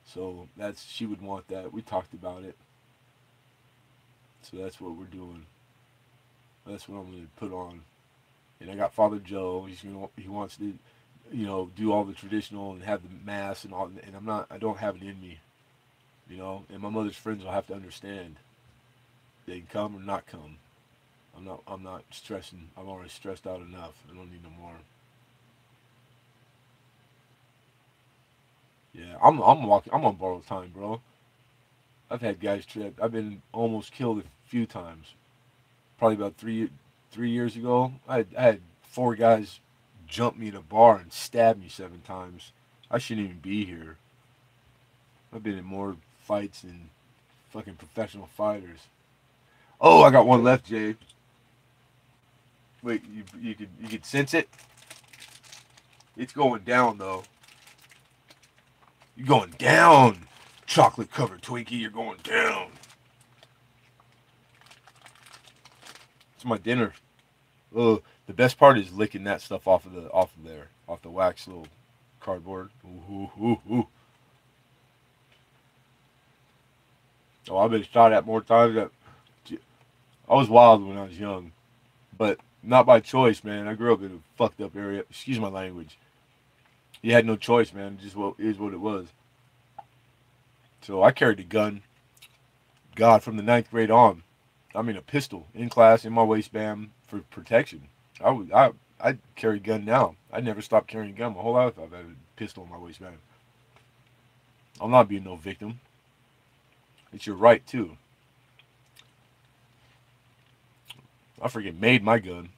So she would want that. We talked about it. So that's what we're doing. That's what I'm gonna put on. And I got Father Joe. He wants to, do all the traditional and have the mass and all. And I don't have it in me, And my mother's friends will have to understand. They can come or not come. I'm not stressing. I'm already stressed out enough. I don't need no more. Yeah, I'm walking. I'm on borrowed time, bro. I've had guys trip. I've been almost killed a few times. Probably about 3 years ago. I had four guys jump me in a bar and stab me 7 times. I shouldn't even be here. I've been in more fights than fucking professional fighters. Oh, I got one left, Jay. Wait, you could sense it. It's going down though. You're going down. Chocolate covered Twinkie, you're going down. It's my dinner. Oh, the best part is licking that stuff off the wax little cardboard. Ooh, ooh, ooh, ooh. Oh, I've been shot at more times. I was wild when I was young, but not by choice, man. I grew up in a fucked up area. Excuse my language. You had no choice, man. Just what is what it was. So I carried a gun. God, from the ninth grade on, I mean a pistol in class in my waistband for protection. I carry a gun now. I never stopped carrying a gun my whole life. I've had a pistol in my waistband. I'm not being no victim. It's your right too. I freaking made my gun.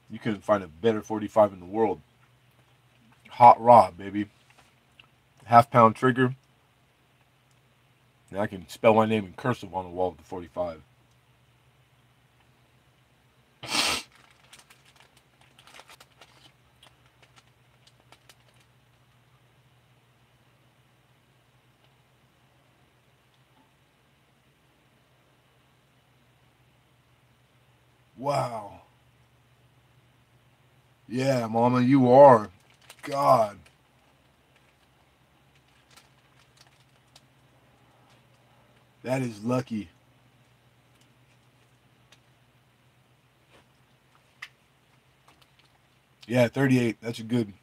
You couldn't find a better 45 in the world. Hot rod, baby. Half pound trigger. And I can spell my name in cursive on the wall with the 45. Wow. Yeah, Mama, you are. God. That is lucky. Yeah, 38. That's a good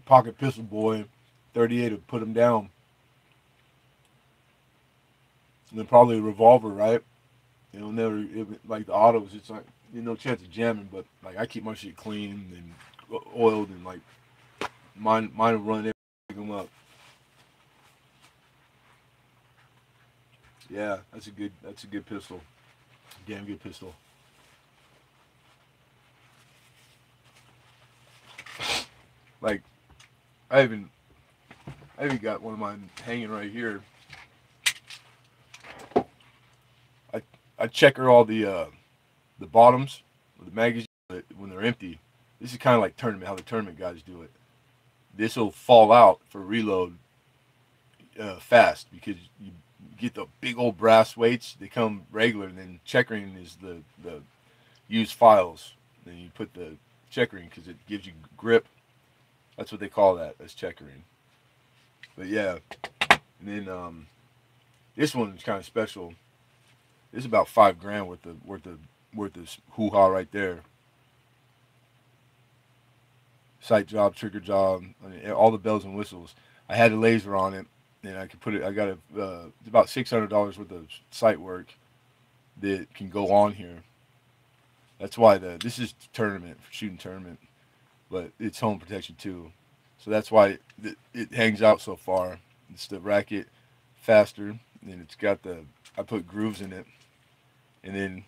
pocket pistol, boy. 38 would put him down. And then probably a revolver, right? You know, never like the autos. It's like no chance of jamming, but like I keep my shit clean and oiled and like mine will run every pick them up. Yeah, that's a good pistol. Damn good pistol. Like I even I even got one of mine hanging right here. I I checker all the bottoms of the magazine when they're empty. This is kind of like tournament how the tournament guys do it. This will fall out for reload fast because you get the big old brass weights. They come regular, and then checkering is the used files. Then you put the checkering because it gives you grip. That's what they call that. That's checkering. But yeah, and then this one is kind of special. It's about 5 grand worth of hoo ha right there. Sight job, trigger job, I mean, all the bells and whistles. I had a laser on it, and I could put it. I got it's about $600 worth of sight work that can go on here. That's why this is tournament for shooting tournament, but it's home protection too. So that's why it hangs out so far. It's the racket faster, and it's got the I put grooves in it, and then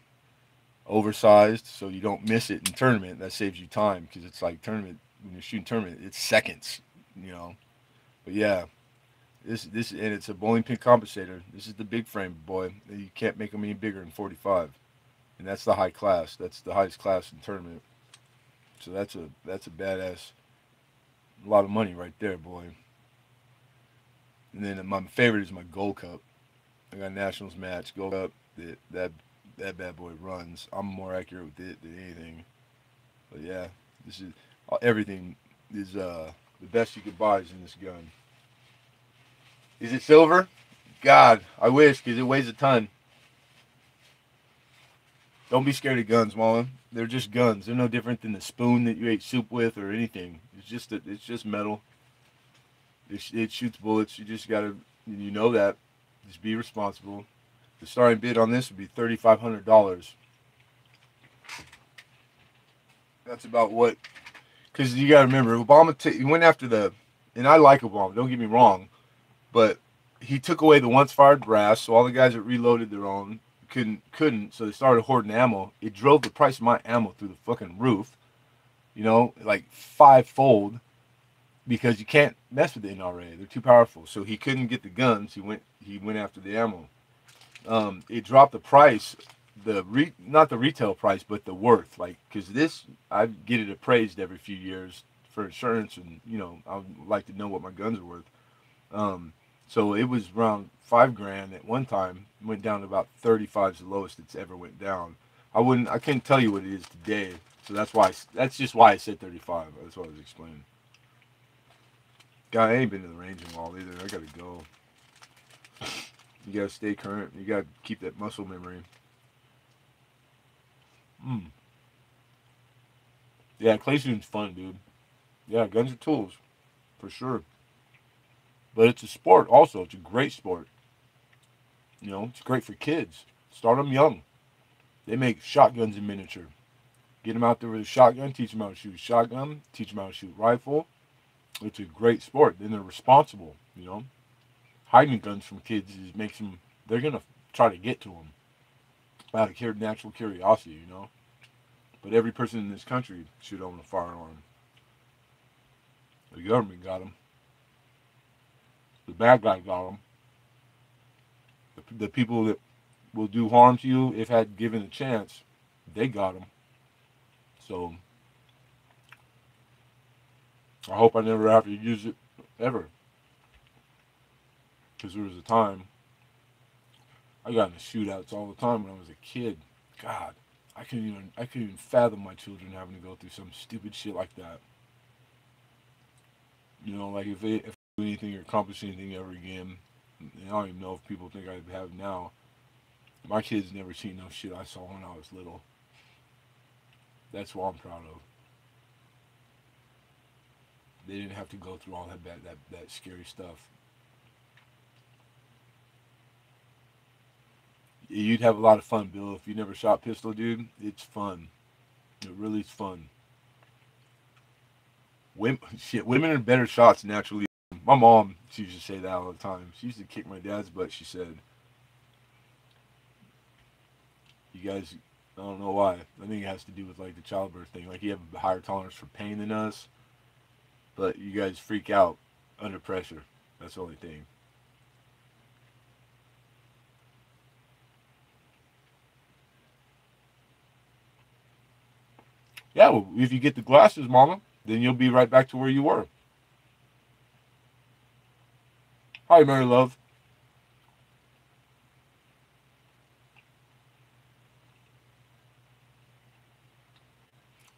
oversized so you don't miss it in tournament. That saves you time because it's like tournament when you're shooting tournament, it's seconds, you know. But yeah, this and it's a bowling pin compensator. This is the big frame, boy. You can't make them any bigger than 45, and that's the high class. That's the highest class in tournament. So that's a badass, a lot of money right there, boy. And then my favorite is my Gold Cup. I got a Nationals match Gold Cup. That bad boy runs. I'm more accurate with it than anything. But yeah, this is everything is the best you could buy is in this gun. Is it silver? God, I wish because it weighs a ton. Don't be scared of guns, Mullen. They're just guns. They're no different than the spoon that you ate soup with or anything. It's just metal. It shoots bullets. You just gotta you know that. Just be responsible. The starting bid on this would be $3,500. That's about what. Because you got to remember, he went after and I like Obama. Don't get me wrong, but he took away the once fired brass, so all the guys that reloaded their own couldn't. So they started hoarding ammo. It drove the price of my ammo through the fucking roof. You know, like fivefold. Because you can't mess with the NRA. They're too powerful. So he couldn't get the guns. He went after the ammo. It dropped the price, not the retail price, but the worth. Like, because this, I get it appraised every few years for insurance, and I would like to know what my guns are worth. So it was around 5 grand at one time. Went down to about 35 is the lowest it's ever went down. I couldn't tell you what it is today. So that's just why I said 35. That's what I was explaining. God, I ain't been to the range in a while either. I gotta go. You gotta stay current. You gotta keep that muscle memory. Yeah, clay shooting's fun, dude. Yeah, guns are tools, for sure. But it's a sport also. It's a great sport. You know, it's great for kids. Start them young. They make shotguns in miniature. Get them out there with a shotgun, teach them how to shoot a shotgun, teach them how to shoot rifle. It's a great sport. Then they're responsible, you know. Hiding guns from kids is makes them, they're going to try to get to them out of natural curiosity, you know. But every person in this country should own a firearm. The government got them. The bad guy got them. The people that will do harm to you, if had given a chance, they got them. So I hope I never have to use it ever. Because there was a time I got into shootouts all the time when I was a kid. God, I couldn't even fathom my children having to go through some stupid shit like that. You know, like if I do anything or accomplish anything ever again, and I don't even know if people think I have now. My kids never seen no shit I saw when I was little. That's what I'm proud of. They didn't have to go through all that scary stuff. You'd have a lot of fun, Bill. If you never shot pistol, dude, it's fun. It really is fun. Women are better shots naturally. My mom, she used to say that all the time. She used to kick my dad's butt. She said, "You guys, I don't know why. I think it has to do with like the childbirth thing. Like you have a higher tolerance for pain than us, but you guys freak out under pressure. That's the only thing." Yeah, well, if you get the glasses, Mama, then you'll be right back to where you were. Hi, Mary Love.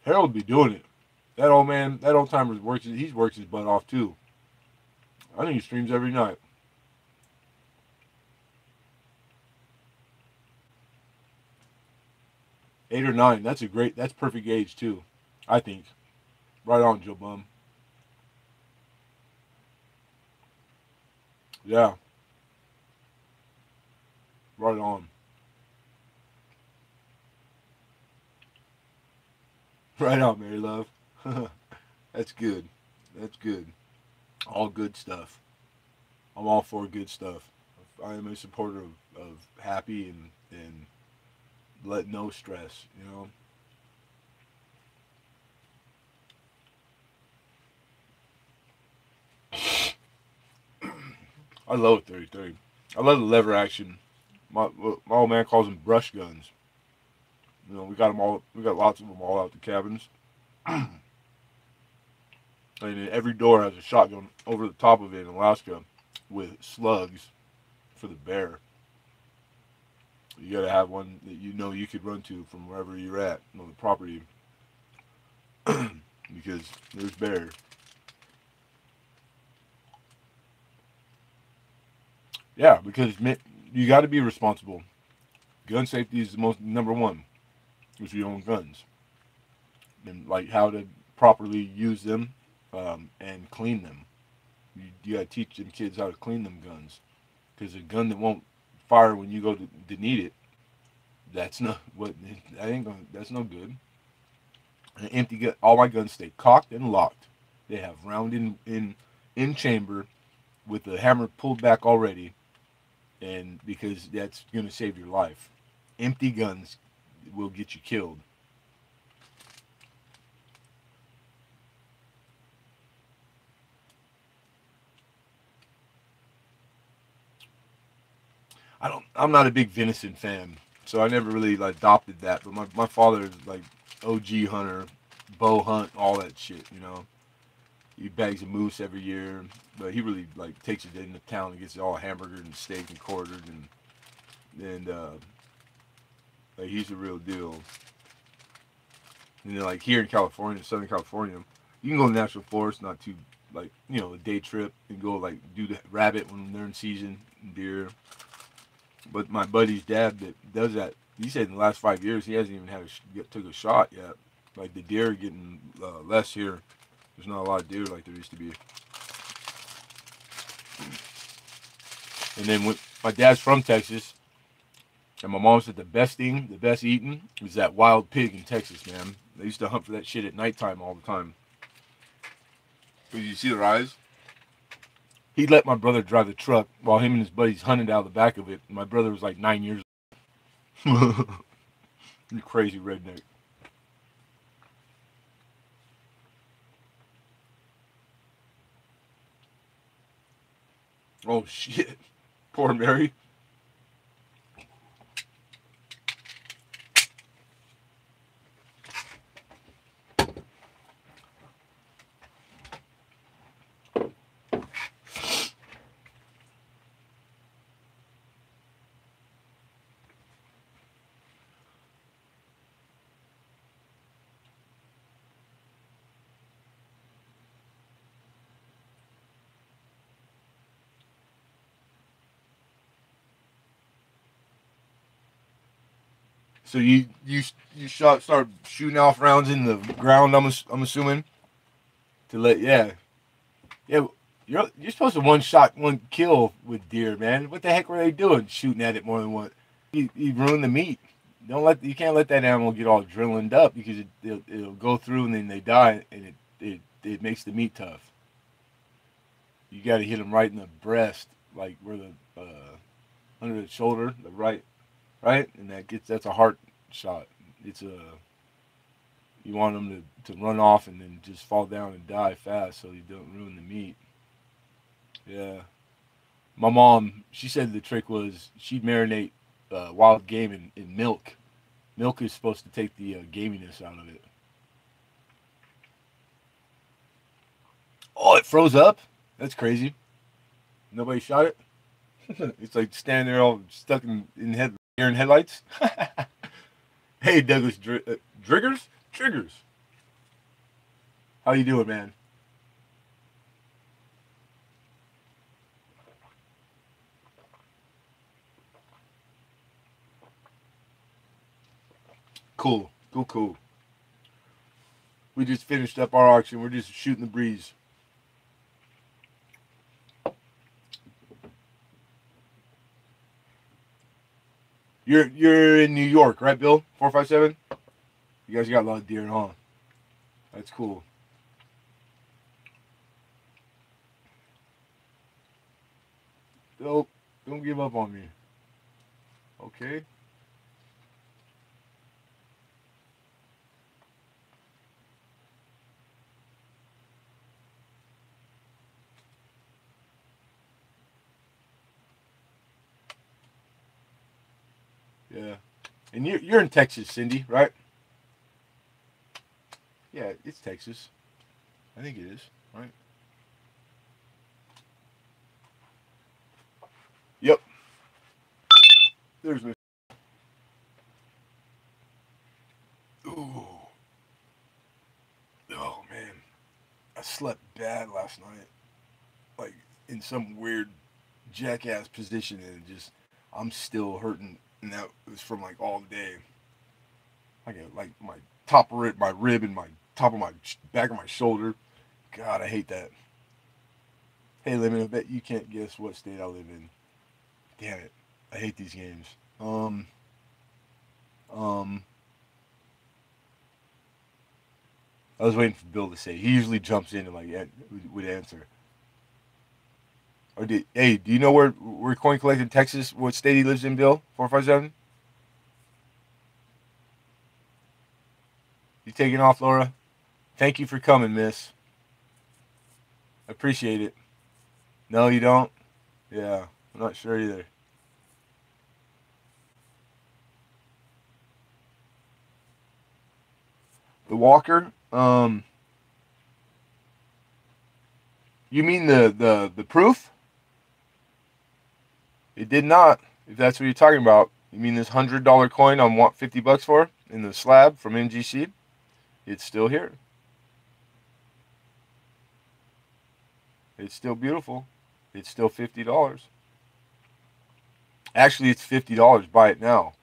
Harold be doing it. That old man, that old timer works. He works his butt off too. I think he streams every night. 8 or 9. That's a great. That's perfect age too. I think. Right on, Joe Bum. Yeah, right on. Right on, Mary Love. That's good. That's good. All good stuff. I'm all for good stuff. I am a supporter of happy and let no stress. You know. I love 30-30. I love the lever action. My old man calls them brush guns. You know, we got them all. We got lots of them all out the cabins. And every door has a shotgun over the top of it in Alaska with slugs for the bear. You gotta have one that you know you could run to from wherever you're at on the property because there's bears. Yeah, because you got to be responsible. Gun safety is the most number one. If you own guns and like how to properly use them and clean them. You got to teach them kids how to clean them guns because a gun that won't fire when you go to need it, that's not what that ain't gonna. That's no good. An empty gun. All my guns stay cocked and locked. They have round in chamber with the hammer pulled back already, and because that's gonna save your life. Empty guns will get you killed. I'm not a big venison fan, so I never really like, adopted that. But my father is like OG hunter, bow hunt, all that shit. You know, he bags a moose every year, but he really like takes it into town and gets it all hamburgered and steak and quartered and like he's the real deal. And then like here in California, Southern California, you can go to national forest, not too like a day trip and go like do the rabbit when they're in season, deer. But my buddy's dad that does that, he said in the last 5 years he hasn't even took a shot yet. Like the deer are getting less here. There's not a lot of deer like there used to be. And then when my dad's from Texas, and my mom said the best eating is that wild pig in Texas, man. They used to hunt for that shit at nighttime all the time. Did you see their eyes? He let my brother drive the truck while him and his buddies hunted out of the back of it. My brother was like 9 years old. You crazy redneck. Oh shit. Poor Mary. So you start shooting off rounds in the ground. I'm assuming to let yeah. You're supposed to one shot one kill with deer, man. What the heck were they doing shooting at it more than one? You ruin the meat. You can't let that animal get all adrenalined up because it'll go through and then they die and it makes the meat tough. You got to hit them right in the breast, like where the under the shoulder, the right, and that's a heart shot. It's a you want them to run off and then just fall down and die fast so you don't ruin the meat. Yeah. My mom, she said the trick was she'd marinate wild game in milk. Milk is supposed to take the gaminess out of it. Oh, it froze up? That's crazy. Nobody shot it? It's like standing there all stuck in headlights. Hey, Douglas Driggers? Triggers. How you doing, man? Cool. We just finished up our auction. We're just shooting the breeze. You're in New York, right, Bill? 457. You guys got a lot of deer, huh? That's cool. Don't give up on me. Okay. Yeah. And you're in Texas, Cindy, right? Yeah, it's Texas. I think it is, right? Yep. There's Miss. Ooh. Oh man, I slept bad last night. Like in some weird jackass position, and I'm still hurting, and that was from like all day. I get like my my rib, and my top of my back of my shoulder. God, I hate that. Hey, Lemon, I bet you can't guess what state I live in. Damn it, I hate these games. Um, um, I was waiting for Bill to say. He usually jumps in and like would answer. Hey, do you know where Coin Collected Texas? What state he lives in, Bill? 457. You taking off, Laura? Thank you for coming, Miss. I appreciate it. No, you don't. Yeah, I'm not sure either. The Walker. You mean the proof? It did not. If that's what you're talking about, you mean this $100 coin I want $50 for in the slab from NGC? It's still here. It's still beautiful. It's still $50. Actually, it's $50. Buy it now.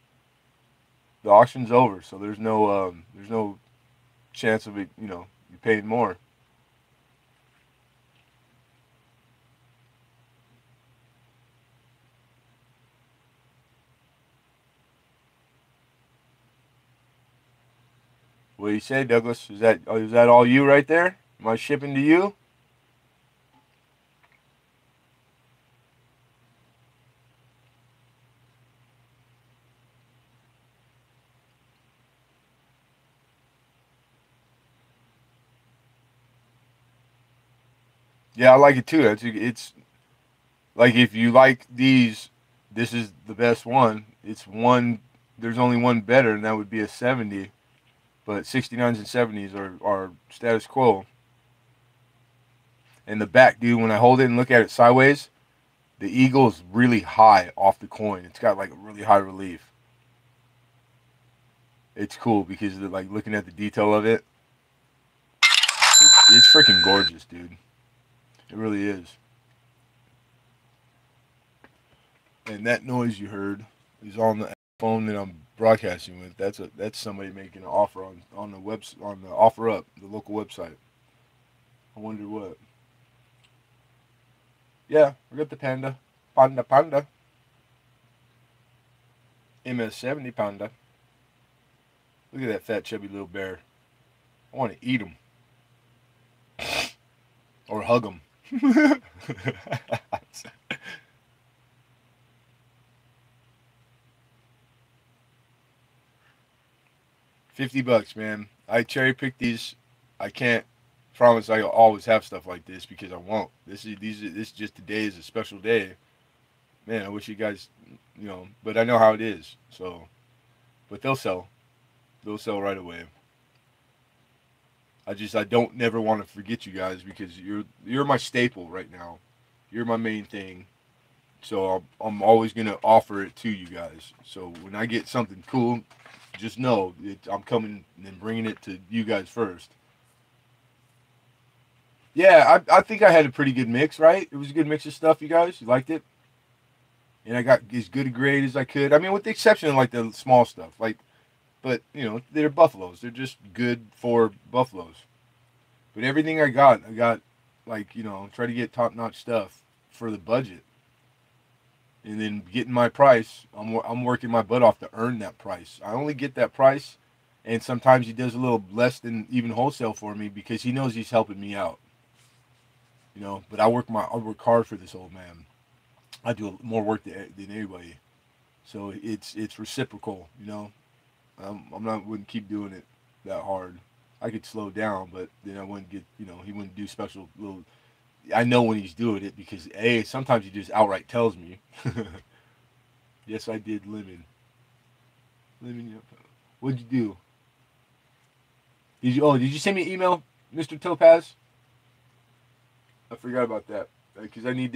The auction's over, so there's no chance of it. You paying more. What do you say, Douglas? Is that all you right there? Am I shipping to you? Yeah, I like it too. It's like if you like these, this is the best one. It's one. There's only one better, and that would be a 70. But 69s and 70s are status quo. And the back, dude, when I hold it and look at it sideways, the eagle is really high off the coin. It's got like a really high relief. It's cool because like looking at the detail of it, it's freaking gorgeous, dude. It really is. And that noise you heard is on the phone that I'm broadcasting with. That's somebody making an offer on the on the offer up the local website. I wonder what. Yeah, we got the panda, MS-70 panda. Look at that fat chubby little bear. I want to eat him or hug him. 50 bucks, man. I cherry picked these. I can't promise I always have stuff like this because I won't. This is just today is a special day. Man, I wish you guys, but I know how it is. So, but they'll sell. They'll sell right away. I don't never want to forget you guys because you're my staple right now. You're my main thing. So I'm always gonna offer it to you guys. So when I get something cool, just know I'm coming and bringing it to you guys first. Yeah, I think I had a pretty good mix, right? It was a good mix of stuff, you guys. You liked it? And I got as good a grade as I could. I mean, with the exception of like the small stuff. But, they're buffaloes. They're just good for buffaloes. But everything I got like, try to get top notch stuff for the budget. And then getting my price, I'm working my butt off to earn that price. I only get that price, and sometimes he does a little less than even wholesale for me because he knows he's helping me out. But I work hard for this old man. I do more work than anybody, so it's reciprocal. I'm not wouldn't keep doing it that hard. I could slow down, but then I wouldn't get he wouldn't do special little. I know when he's doing it because sometimes he just outright tells me. Yes, I did lemon. Lemon. Yep. What'd you do? Did you send me an email, Mr. Topaz? I forgot about that because I need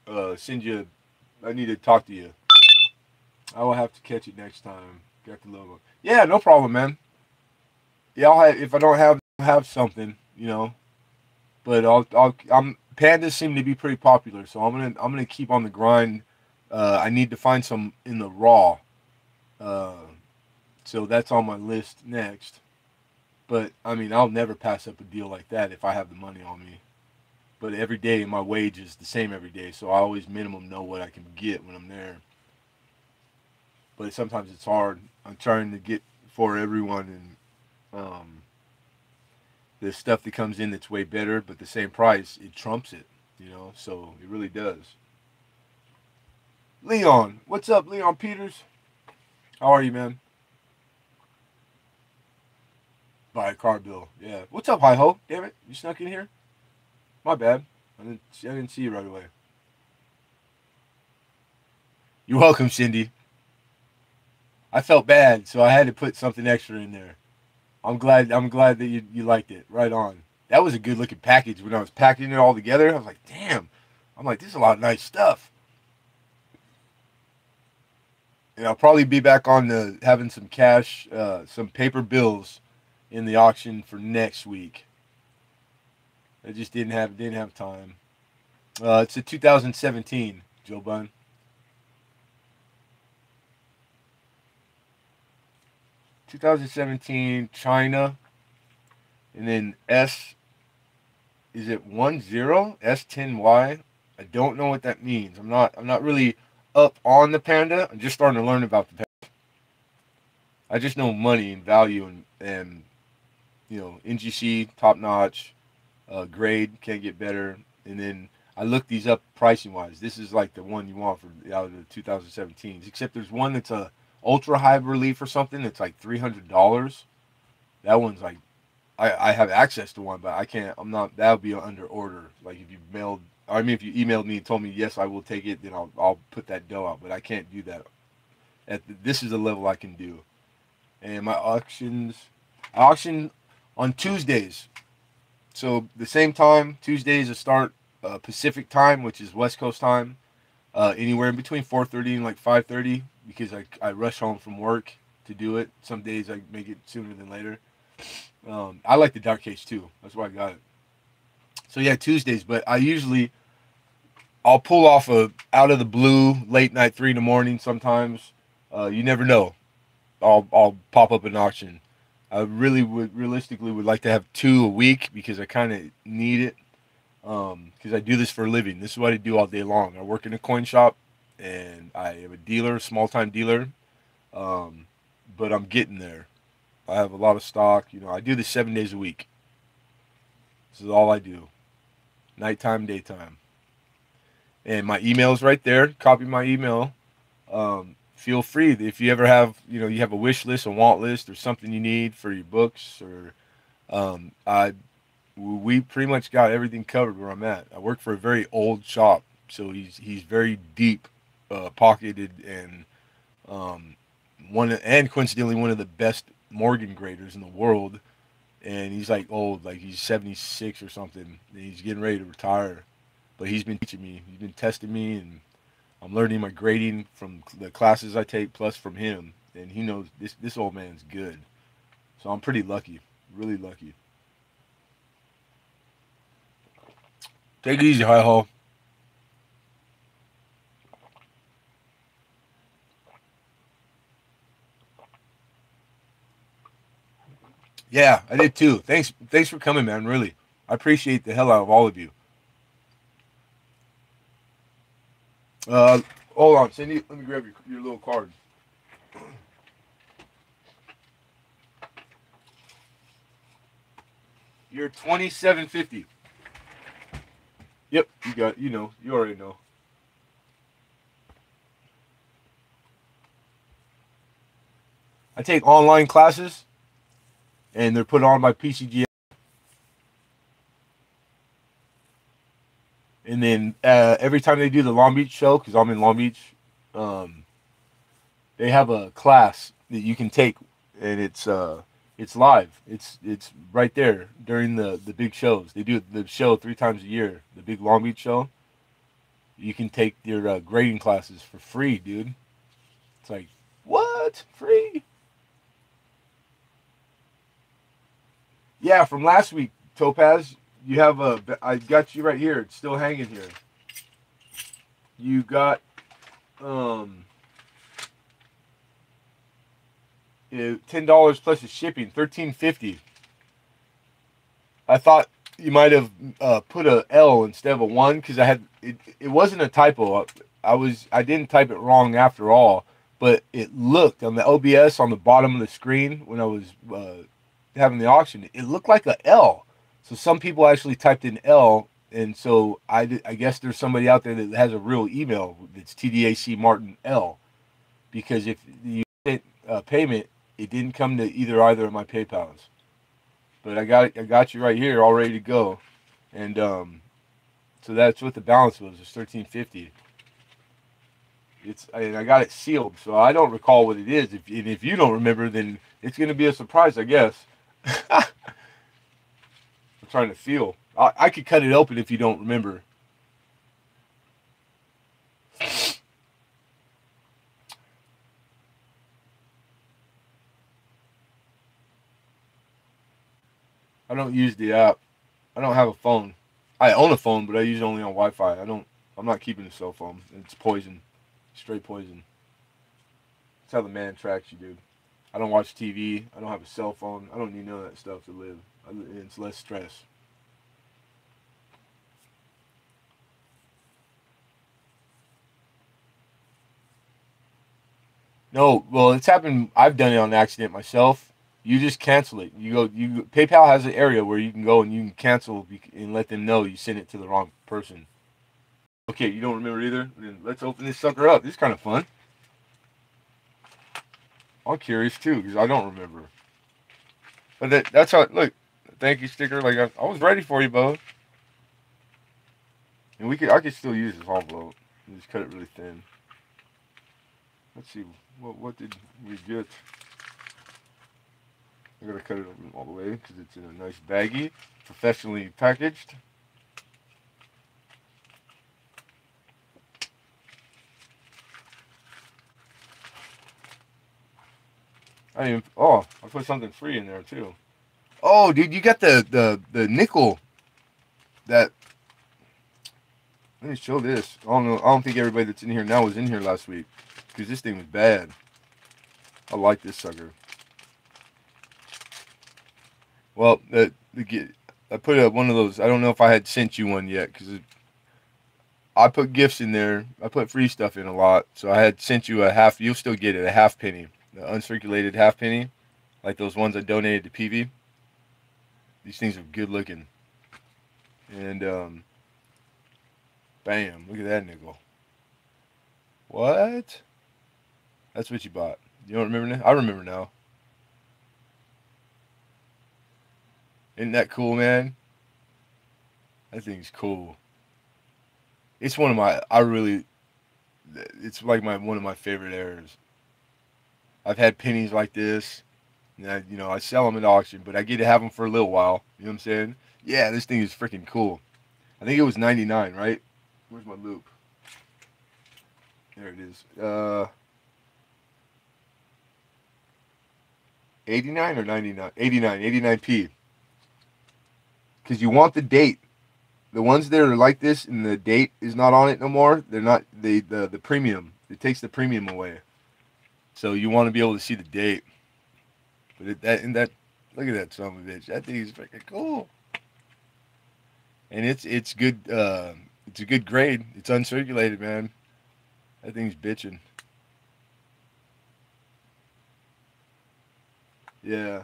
to send you. I need to talk to you. I will have to catch it next time. Got the logo. Yeah, no problem, man. Yeah, if I don't have something, but pandas seem to be pretty popular, so I'm gonna keep on the grind. I need to find some in the raw, uh, so that's on my list next. But I mean, I'll never pass up a deal like that if I have the money on me. But every day my wage is the same every day, so I always minimum know what I can get when I'm there. But sometimes it's hard. I'm trying to get for everyone, and there's stuff that comes in that's way better, but the same price it trumps it. So it really does. Leon, what's up, Leon Peters? How are you, man? Buy a car bill. Yeah. What's up, hi ho? Damn it, you snuck in here. My bad. I didn't see you right away. You're welcome, Cindy. I felt bad, so I had to put something extra in there. I'm glad that you liked it. Right on. That was a good looking package when I was packing it all together. I was like, damn. I'm like, this is a lot of nice stuff. And I'll probably be back on the having some cash, some paper bills in the auction for next week. I just didn't have time. It's a 2017, Joe Bun. 2017 China, and then S. Is it 10 S10Y? I don't know what that means. I'm not really up on the Panda. I'm just starting to learn about the Panda. I just know money and value and you know, NGC top notch, grade can't get better. And then I looked these up pricing wise. This is like the one you want for out of the 2017s. Except there's one that's a ultra high relief or something that's like $300. That one's like I have access to one, but I can't. I'm not. That would be under order. Like if you mailed, I mean, if you emailed me and told me yes, I will take it, then I'll put that dough out. But I can't do that. This is the level I can do. And my I auction on Tuesdays. So the same time, Tuesdays to start Pacific time, which is West Coast time, anywhere in between 4:30 and like 5:30, because I rush home from work to do it. Some days I make it sooner than later. I like the dark case too. That's why I got it. So yeah, Tuesdays. But I'll pull off a out of the blue late night 3 in the morning. Sometimes you never know. I'll pop up an auction. I realistically would like to have 2 a week because I kind of need it. Because I do this for a living. This is what I do all day long. I work in a coin shop, and I am a dealer, small time dealer. But I'm getting there. I have a lot of stock. You know, I do this 7 days a week. This is all I do. Nighttime, daytime. And my email is right there. Copy my email. Feel free. If you ever have, you know, you have a wish list, a want list, or something you need for your books, or we pretty much got everything covered where I'm at. I work for a very old shop, so he's very deep pocketed and coincidentally one of the best Morgan graders in the world, and he's like old, like he's 76 or something, and he's getting ready to retire, but he's been teaching me, he's been testing me, and I'm learning my grading from the classes I take plus from him, and he knows this old man's good, so I'm pretty lucky, really lucky. Take it easy, Hi Ho. Yeah, I did too. Thanks for coming, man. Really, I appreciate the hell out of all of you. Uh, Hold on, Cindy. Let me grab your little card. You're 2750. Yep, you got. You know, you already know. I take online classes, and they're put on by PCG. And then every time they do the Long Beach show, because I'm in Long Beach, um, they have a class that you can take, and it's live. It's right there during the big shows. They do the show 3 times a year. The big Long Beach show. You can take your grading classes for free, dude. It's like, what? Free? Yeah, from last week, Topaz. You have I got you right here. It's still hanging here. You got $10 plus the shipping, $13.50. I thought you might have put a L instead of a 1 because I had it. It wasn't a typo. I didn't type it wrong after all, but it looked on the OBS on the bottom of the screen when I was having the auction. It looked like a L. So some people actually typed in L, and so I guess there's somebody out there that has a real email that's TDAC Martin L. Because if you sent payment, it didn't come to either of my PayPal's. But I got you right here, all ready to go, and so that's what the balance was. It's $13.50. I got it sealed, so I don't recall what it is. If you don't remember, then it's gonna be a surprise, I guess. I'm trying to feel. I could cut it open if you don't remember. I don't use the app. I don't have a phone. I own a phone, but I use it only on Wi-Fi. I'm not keeping a cell phone. It's poison. Straight poison. That's how the man tracks you, dude. I don't watch TV. I don't have a cell phone. I don't need none of that stuff to live. It's less stress. No, well, it's happened. I've done it on accident myself. You just cancel it. PayPal has an area where you can go and you can cancel and let them know you sent it to the wrong person. Okay, you don't remember either? Then let's open this sucker up. This is kind of fun. I'm curious too because I don't remember. But that's how. Look, thank you sticker. Like I was ready for you, Bo. And I could still use this envelope. Just cut it really thin. Let's see. What did we get? I gotta cut it all the way because it's in a nice baggie, professionally packaged. I put something free in there too. Oh, dude, you got the nickel. That. Let me show this. I don't know. I don't think everybody that's in here now was in here last week because this thing was bad. I like this sucker. Well, I put one of those. I don't know if I had sent you one yet because I put gifts in there. I put free stuff in a lot, so I had sent you a half. You'll still get it, a half penny, the uncirculated half penny, like those ones I donated to PV. These things are good looking, and bam! Look at that nickel. What? That's what you bought. You don't remember now? I remember now. Isn't that cool, man? That thing's cool. It's one of my. It's like one of my favorite errors. I've had pennies like this. And I sell them at auction, but I get to have them for a little while. You know what I'm saying? Yeah, this thing is freaking cool. I think it was 99, right? Where's my loop? There it is. 89 or 99? 89, 89p. Because you want the date. The ones that are like this and the date is not on it no more, they're not the premium. It takes the premium away. So you want to be able to see the date. But look at that son of a bitch. That thing is freaking cool. And it's good. It's a good grade. It's uncirculated, man. That thing's bitching. Yeah.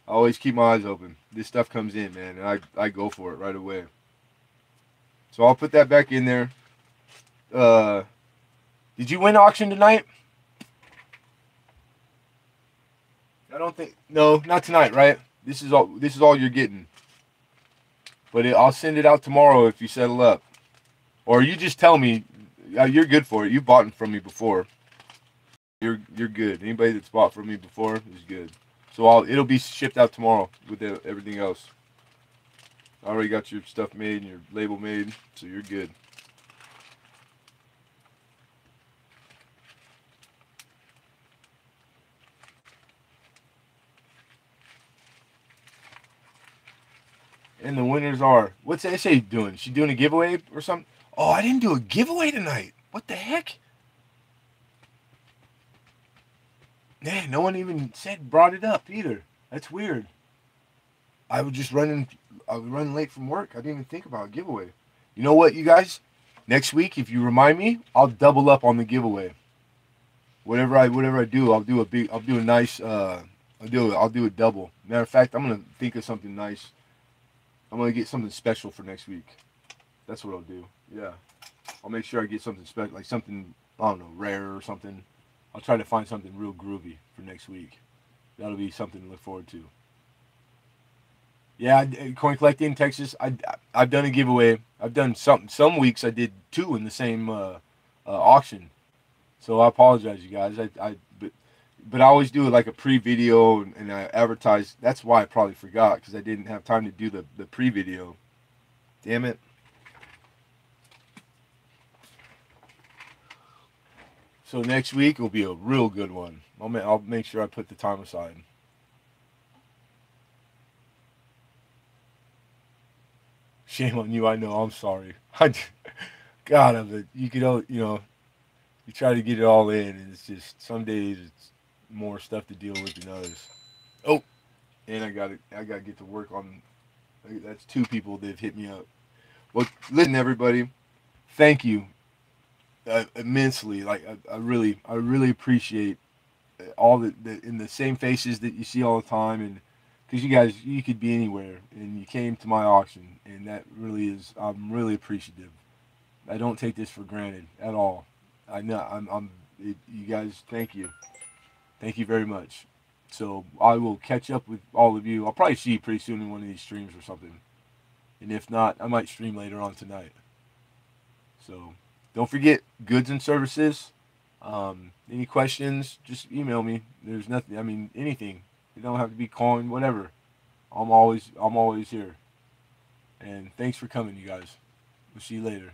I always keep my eyes open. This stuff comes in, man, and I go for it right away. So I'll put that back in there. Did you win auction tonight? I don't think. No, not tonight, right? This is all you're getting. But I'll send it out tomorrow if you settle up, or you just tell me. You're good for it. You bought it from me before. You're good. Anybody that's bought from me before is good. So it'll be shipped out tomorrow with everything else. I already got your stuff made and your label made, so you're good. And the winners are, what's SA doing? Is she doing a giveaway or something? Oh, I didn't do a giveaway tonight. What the heck? Man, no one even brought it up either. That's weird. I was running late from work. I didn't even think about a giveaway. You know what, you guys? Next week, if you remind me, I'll double up on the giveaway. Whatever I do, I'll do a nice. I'll do a double. Matter of fact, I'm gonna think of something nice. I'm gonna get something special for next week. That's what I'll do. Yeah, I'll make sure I get something special, like something, I don't know, rare or something. I'll try to find something real groovy for next week. That'll be something to look forward to. Yeah, coin collecting in Texas. I've done a giveaway. I've done some weeks I did two in the same auction. So I apologize, you guys. But I always do like a pre-video and I advertise. That's why I probably forgot, because I didn't have time to do the pre-video. Damn it. So next week will be a real good one. I'll make sure I put the time aside. Shame on you. I know. I'm sorry. God, you try to get it all in, and it's just some days more stuff to deal with than others. Oh, and I gotta get to work on. That's two people that have hit me up. Well, listen, everybody, thank you immensely. Like I really appreciate all the in the same faces that you see all the time, and because you guys, you could be anywhere, and you came to my auction, and that really is, I'm really appreciative. I don't take this for granted at all. I know you guys, thank you very much. So I will catch up with all of you. I'll probably see you pretty soon in one of these streams or something, and if not, I might stream later on tonight. So don't forget goods and services. Any questions? Just email me. There's nothing. I mean, anything. You don't have to be calling. Whatever. I'm always here. And thanks for coming, you guys. We'll see you later.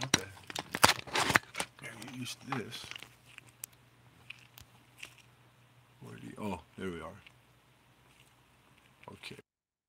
What the? Gotta get used to this. Where do you? Oh, there we are. Okay.